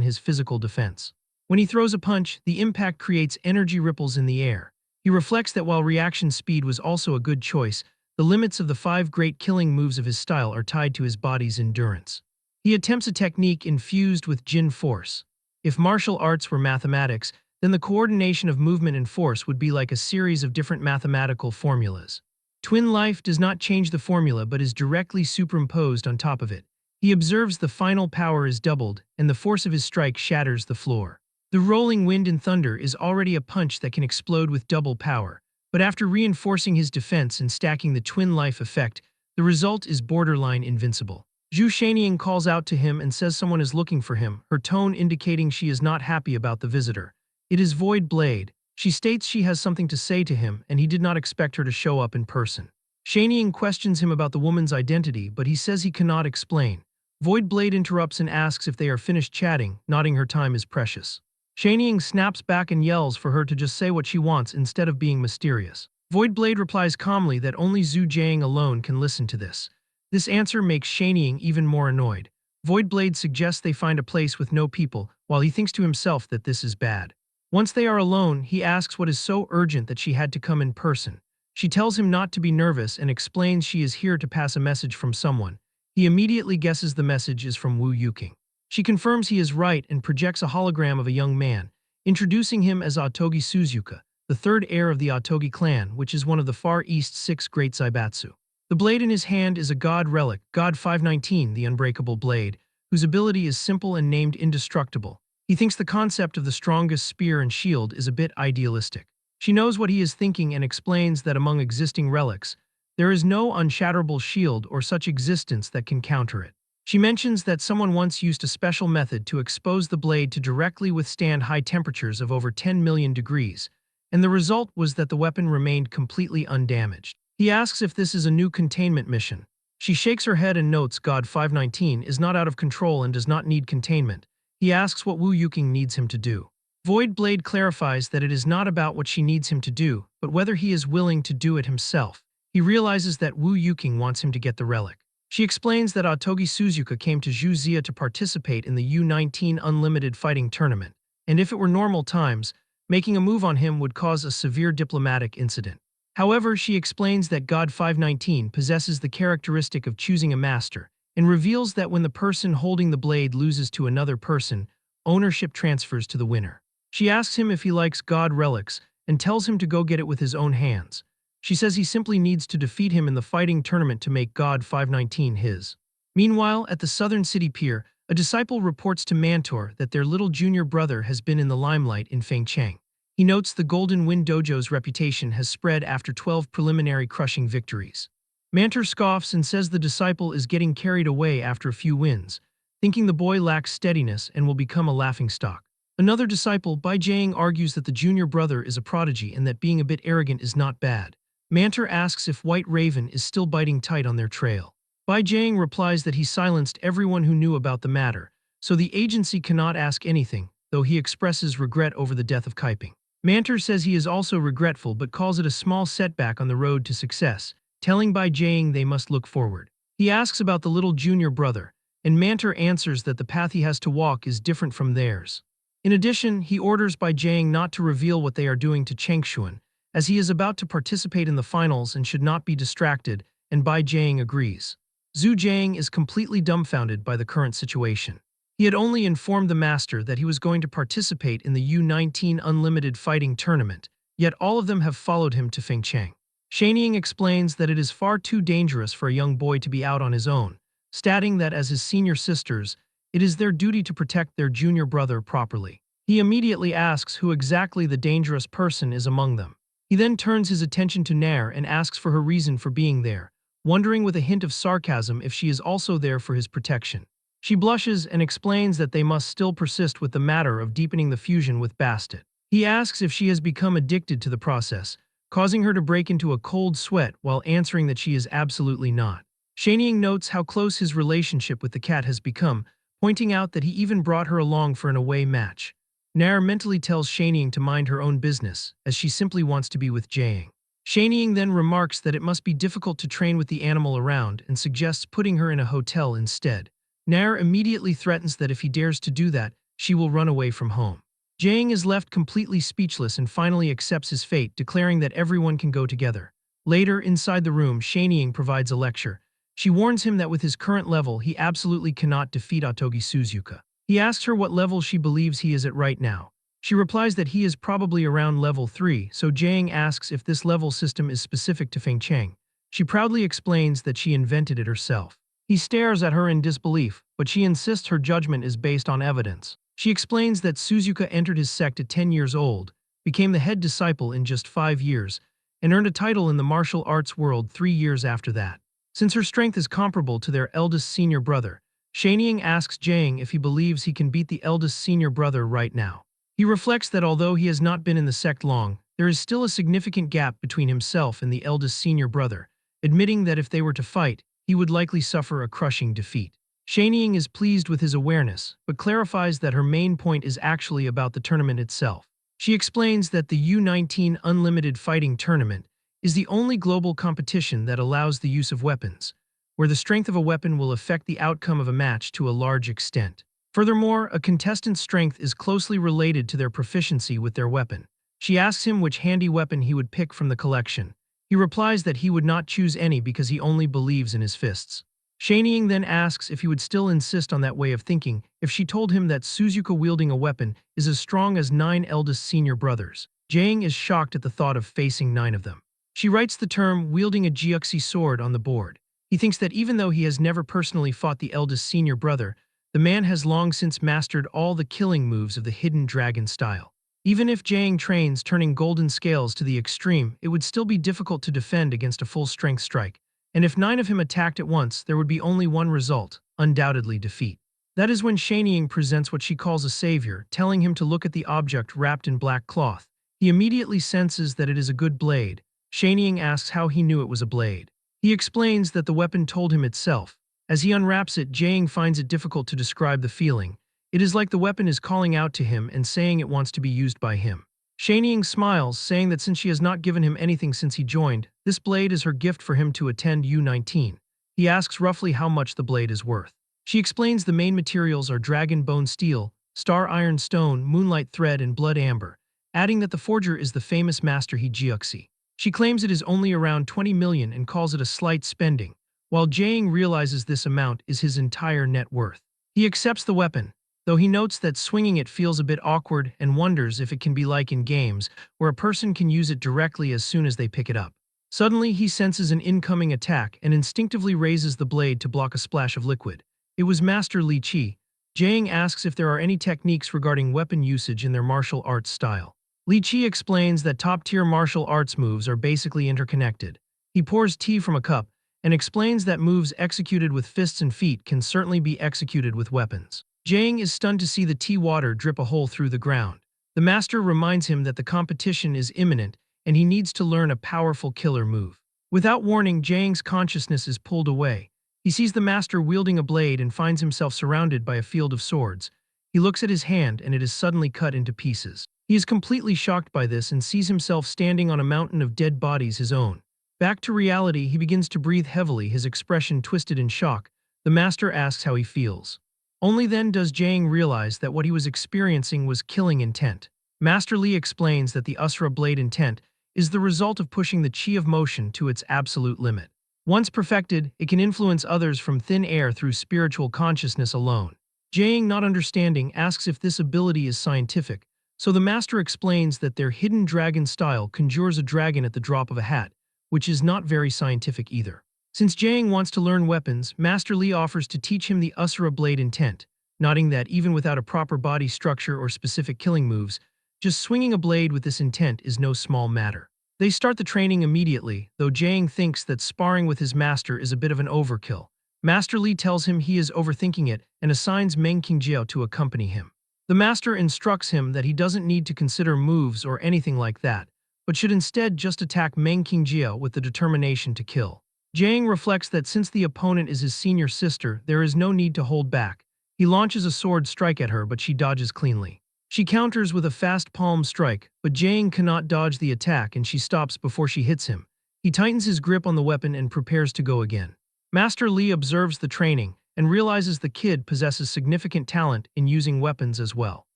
his physical defense. When he throws a punch, the impact creates energy ripples in the air. He reflects that while reaction speed was also a good choice, the limits of the 5 great killing moves of his style are tied to his body's endurance. He attempts a technique infused with Jin force. If martial arts were mathematics, then the coordination of movement and force would be like a series of different mathematical formulas. Twin Life does not change the formula but is directly superimposed on top of it. He observes the final power is doubled, and the force of his strike shatters the floor. The rolling wind and thunder is already a punch that can explode with double power, but after reinforcing his defense and stacking the Twin Life effect, the result is borderline invincible. Zhu Shaniang calls out to him and says someone is looking for him, her tone indicating she is not happy about the visitor. It is Void Blade. She states she has something to say to him and he did not expect her to show up in person. Shaniang questions him about the woman's identity, but he says he cannot explain. Void Blade interrupts and asks if they are finished chatting, nodding her time is precious. Shaniang snaps back and yells for her to just say what she wants instead of being mysterious. Void Blade replies calmly that only Zhu Jiang alone can listen to this. This answer makes Shaniang even more annoyed. Void Blade suggests they find a place with no people, while he thinks to himself that this is bad. Once they are alone, he asks what is so urgent that she had to come in person. She tells him not to be nervous and explains she is here to pass a message from someone. He immediately guesses the message is from Wu Yuking. She confirms he is right and projects a hologram of a young man, introducing him as Otogi Suzuka, the third heir of the Otogi clan, which is one of the Far East's 6 great Zaibatsu. The blade in his hand is a god relic, God 519, the Unbreakable Blade, whose ability is simple and named Indestructible. He thinks the concept of the strongest spear and shield is a bit idealistic. She knows what he is thinking and explains that among existing relics, there is no unshatterable shield or such existence that can counter it. She mentions that someone once used a special method to expose the blade to directly withstand high temperatures of over 10 million degrees, and the result was that the weapon remained completely undamaged. He asks if this is a new containment mission. She shakes her head and notes God 519 is not out of control and does not need containment. He asks what Wu Yuking needs him to do. Void Blade clarifies that it is not about what she needs him to do, but whether he is willing to do it himself. He realizes that Wu Yuking wants him to get the relic. She explains that Otogi Suzuka came to Zhu to participate in the U19 Unlimited Fighting Tournament, and if it were normal times, making a move on him would cause a severe diplomatic incident. However, she explains that God 519 possesses the characteristic of choosing a master, and reveals that when the person holding the blade loses to another person, ownership transfers to the winner. She asks him if he likes God relics, and tells him to go get it with his own hands. She says he simply needs to defeat him in the fighting tournament to make God 519 his. Meanwhile, at the Southern City Pier, a disciple reports to Mantor that their little junior brother has been in the limelight in Fengcheng. He notes the Golden Wind Dojo's reputation has spread after 12 preliminary crushing victories. Mantor scoffs and says the disciple is getting carried away after a few wins, thinking the boy lacks steadiness and will become a laughingstock. Another disciple, Bai Jiang, argues that the junior brother is a prodigy and that being a bit arrogant is not bad. Mantor asks if White Raven is still biting tight on their trail. Bai Jiang replies that he silenced everyone who knew about the matter, so the agency cannot ask anything, though he expresses regret over the death of Kaiping. Mantor says he is also regretful but calls it a small setback on the road to success, telling Bai Jiang they must look forward. He asks about the little junior brother, and Mantor answers that the path he has to walk is different from theirs. In addition, he orders Bai Jiang not to reveal what they are doing to Chengshuan, as he is about to participate in the finals and should not be distracted, and Bai Jiang agrees. Zhu Jiang is completely dumbfounded by the current situation. He had only informed the master that he was going to participate in the U19 Unlimited Fighting Tournament, yet all of them have followed him to Fengcheng. Shaniang explains that it is far too dangerous for a young boy to be out on his own, stating that as his senior sisters, it is their duty to protect their junior brother properly. He immediately asks who exactly the dangerous person is among them. He then turns his attention to Nair and asks for her reason for being there, wondering with a hint of sarcasm if she is also there for his protection. She blushes and explains that they must still persist with the matter of deepening the fusion with Bastet. He asks if she has become addicted to the process, causing her to break into a cold sweat while answering that she is absolutely not. Shanying notes how close his relationship with the cat has become, pointing out that he even brought her along for an away match. Nair mentally tells Shanying to mind her own business, as she simply wants to be with Jaeing. Shanying then remarks that it must be difficult to train with the animal around and suggests putting her in a hotel instead. Nair immediately threatens that if he dares to do that, she will run away from home. Jaeing is left completely speechless and finally accepts his fate, declaring that everyone can go together. Later, inside the room, Shanying provides a lecture. She warns him that with his current level, he absolutely cannot defeat Otogi Suzuka. He asks her what level she believes he is at right now. She replies that he is probably around level 3, so Jaeing asks if this level system is specific to Feng Cheng. She proudly explains that she invented it herself. He stares at her in disbelief, but she insists her judgment is based on evidence. She explains that Suzuka entered his sect at 10 years old, became the head disciple in just 5 years, and earned a title in the martial arts world 3 years after that. Since her strength is comparable to their eldest senior brother, Shanying asks Jaeing if he believes he can beat the eldest senior brother right now. He reflects that although he has not been in the sect long, there is still a significant gap between himself and the eldest senior brother, admitting that if they were to fight, he would likely suffer a crushing defeat. Shanying is pleased with his awareness, but clarifies that her main point is actually about the tournament itself. She explains that the U-19 Unlimited Fighting Tournament is the only global competition that allows the use of weapons, where the strength of a weapon will affect the outcome of a match to a large extent. Furthermore, a contestant's strength is closely related to their proficiency with their weapon. She asks him which handy weapon he would pick from the collection. He replies that he would not choose any because he only believes in his fists. Shanying then asks if he would still insist on that way of thinking if she told him that Suzuka wielding a weapon is as strong as 9 eldest senior brothers. Jaeing is shocked at the thought of facing 9 of them. She writes the term wielding a jiuxi sword on the board. He thinks that even though he has never personally fought the eldest senior brother, the man has long since mastered all the killing moves of the hidden dragon style. Even if Jaeing trains turning golden scales to the extreme, it would still be difficult to defend against a full-strength strike. And if 9 of him attacked at once, there would be only one result, undoubtedly defeat. That is when Shanying presents what she calls a savior, telling him to look at the object wrapped in black cloth. He immediately senses that it is a good blade. Shanying asks how he knew it was a blade. He explains that the weapon told him itself. As he unwraps it, Jaeing finds it difficult to describe the feeling. It is like the weapon is calling out to him and saying it wants to be used by him. Shanying smiles, saying that since she has not given him anything since he joined, this blade is her gift for him to attend U-19. He asks roughly how much the blade is worth. She explains the main materials are dragon bone steel, star iron stone, moonlight thread, and blood amber, adding that the forger is the famous master He Jiuxi. She claims it is only around 20 million and calls it a slight spending, while Jaeing realizes this amount is his entire net worth. He accepts the weapon, though he notes that swinging it feels a bit awkward and wonders if it can be like in games, where a person can use it directly as soon as they pick it up. Suddenly, he senses an incoming attack and instinctively raises the blade to block a splash of liquid. It was Master Li Qi. Jaeing asks if there are any techniques regarding weapon usage in their martial arts style. Li Qi explains that top-tier martial arts moves are basically interconnected. He pours tea from a cup and explains that moves executed with fists and feet can certainly be executed with weapons. Jaeing is stunned to see the tea water drip a hole through the ground. The master reminds him that the competition is imminent and he needs to learn a powerful killer move. Without warning, Jaeing's consciousness is pulled away. He sees the master wielding a blade and finds himself surrounded by a field of swords. He looks at his hand and it is suddenly cut into pieces. He is completely shocked by this and sees himself standing on a mountain of dead bodies his own. Back to reality, he begins to breathe heavily, his expression twisted in shock. The master asks how he feels. Only then does Jaeing realize that what he was experiencing was killing intent. Master Li explains that the Asura blade intent is the result of pushing the chi of motion to its absolute limit. Once perfected, it can influence others from thin air through spiritual consciousness alone. Jaeing, not understanding, asks if this ability is scientific, so the master explains that their hidden dragon style conjures a dragon at the drop of a hat, which is not very scientific either. Since Jaeing wants to learn weapons, Master Li offers to teach him the Asura blade intent, noting that even without a proper body structure or specific killing moves, just swinging a blade with this intent is no small matter. They start the training immediately, though Jiang thinks that sparring with his master is a bit of an overkill. Master Li tells him he is overthinking it and assigns Meng Qingjiao to accompany him. The master instructs him that he doesn't need to consider moves or anything like that, but should instead just attack Meng Qingjiao with the determination to kill. Jiang reflects that since the opponent is his senior sister, there is no need to hold back. He launches a sword strike at her, but she dodges cleanly. She counters with a fast palm strike, but Jiang cannot dodge the attack and she stops before she hits him. He tightens his grip on the weapon and prepares to go again. Master Li observes the training and realizes the kid possesses significant talent in using weapons as well.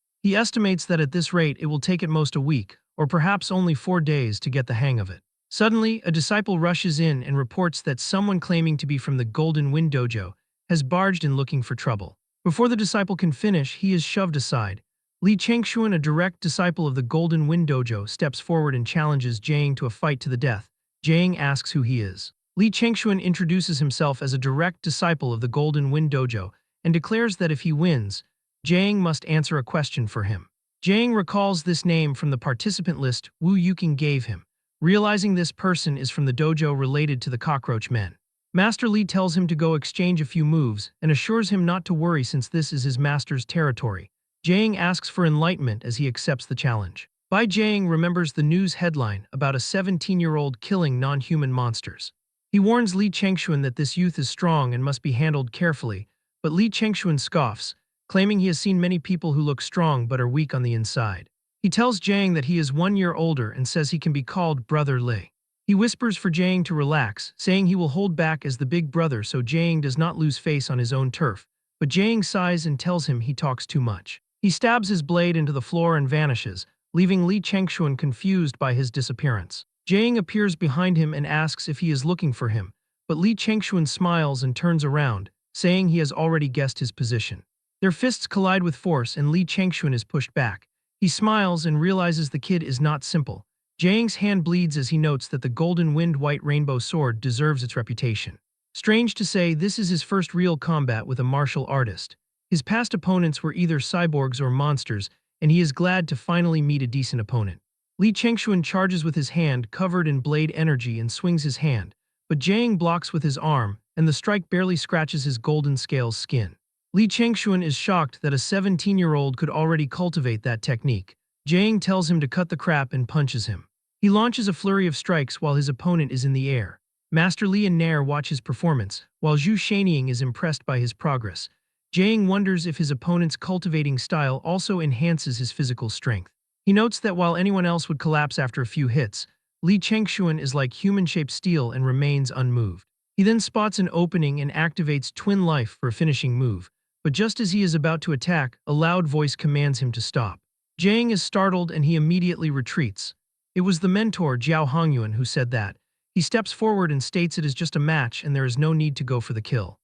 He estimates that at this rate it will take at most a week, or perhaps only 4 days to get the hang of it. Suddenly, a disciple rushes in and reports that someone claiming to be from the Golden Wind Dojo has barged in looking for trouble. Before the disciple can finish, he is shoved aside. Li Chengxuan, a direct disciple of the Golden Wind Dojo, steps forward and challenges Jiang to a fight to the death. Jiang asks who he is. Li Chengxuan introduces himself as a direct disciple of the Golden Wind Dojo and declares that if he wins, Jiang must answer a question for him. Jiang recalls this name from the participant list Wu Yuking gave him, realizing this person is from the dojo related to the Cockroach Men. Master Li tells him to go exchange a few moves and assures him not to worry since this is his master's territory. Jiang asks for enlightenment as he accepts the challenge. Bai Jiang remembers the news headline about a 17-year-old killing non-human monsters. He warns Li Chengxuan that this youth is strong and must be handled carefully, but Li Chengxuan scoffs, claiming he has seen many people who look strong but are weak on the inside. He tells Jiang that he is 1 year older and says he can be called Brother Li. He whispers for Jiang to relax, saying he will hold back as the big brother so Jiang does not lose face on his own turf, but Jiang sighs and tells him he talks too much. He stabs his blade into the floor and vanishes, leaving Li Chengxuan confused by his disappearance. Jiang appears behind him and asks if he is looking for him, but Li Chengxuan smiles and turns around, saying he has already guessed his position. Their fists collide with force and Li Chengxuan is pushed back. He smiles and realizes the kid is not simple. Jiang's hand bleeds as he notes that the Golden Wind White Rainbow Sword deserves its reputation. Strange to say, this is his first real combat with a martial artist. His past opponents were either cyborgs or monsters, and he is glad to finally meet a decent opponent. Li Chengxuan charges with his hand covered in blade energy and swings his hand, but Jiang blocks with his arm, and the strike barely scratches his golden scales skin. Li Chengxuan is shocked that a 17-year-old could already cultivate that technique. Jiang tells him to cut the crap and punches him. He launches a flurry of strikes while his opponent is in the air. Master Li and Nair watch his performance, while Zhu Shanying is impressed by his progress. Jiang wonders if his opponent's cultivating style also enhances his physical strength. He notes that while anyone else would collapse after a few hits, Li Chengxuan is like human-shaped steel and remains unmoved. He then spots an opening and activates Twin Life for a finishing move, but just as he is about to attack, a loud voice commands him to stop. Jiang is startled and he immediately retreats. It was the mentor Jiao Hongyuan who said that. He steps forward and states it is just a match and there is no need to go for the kill.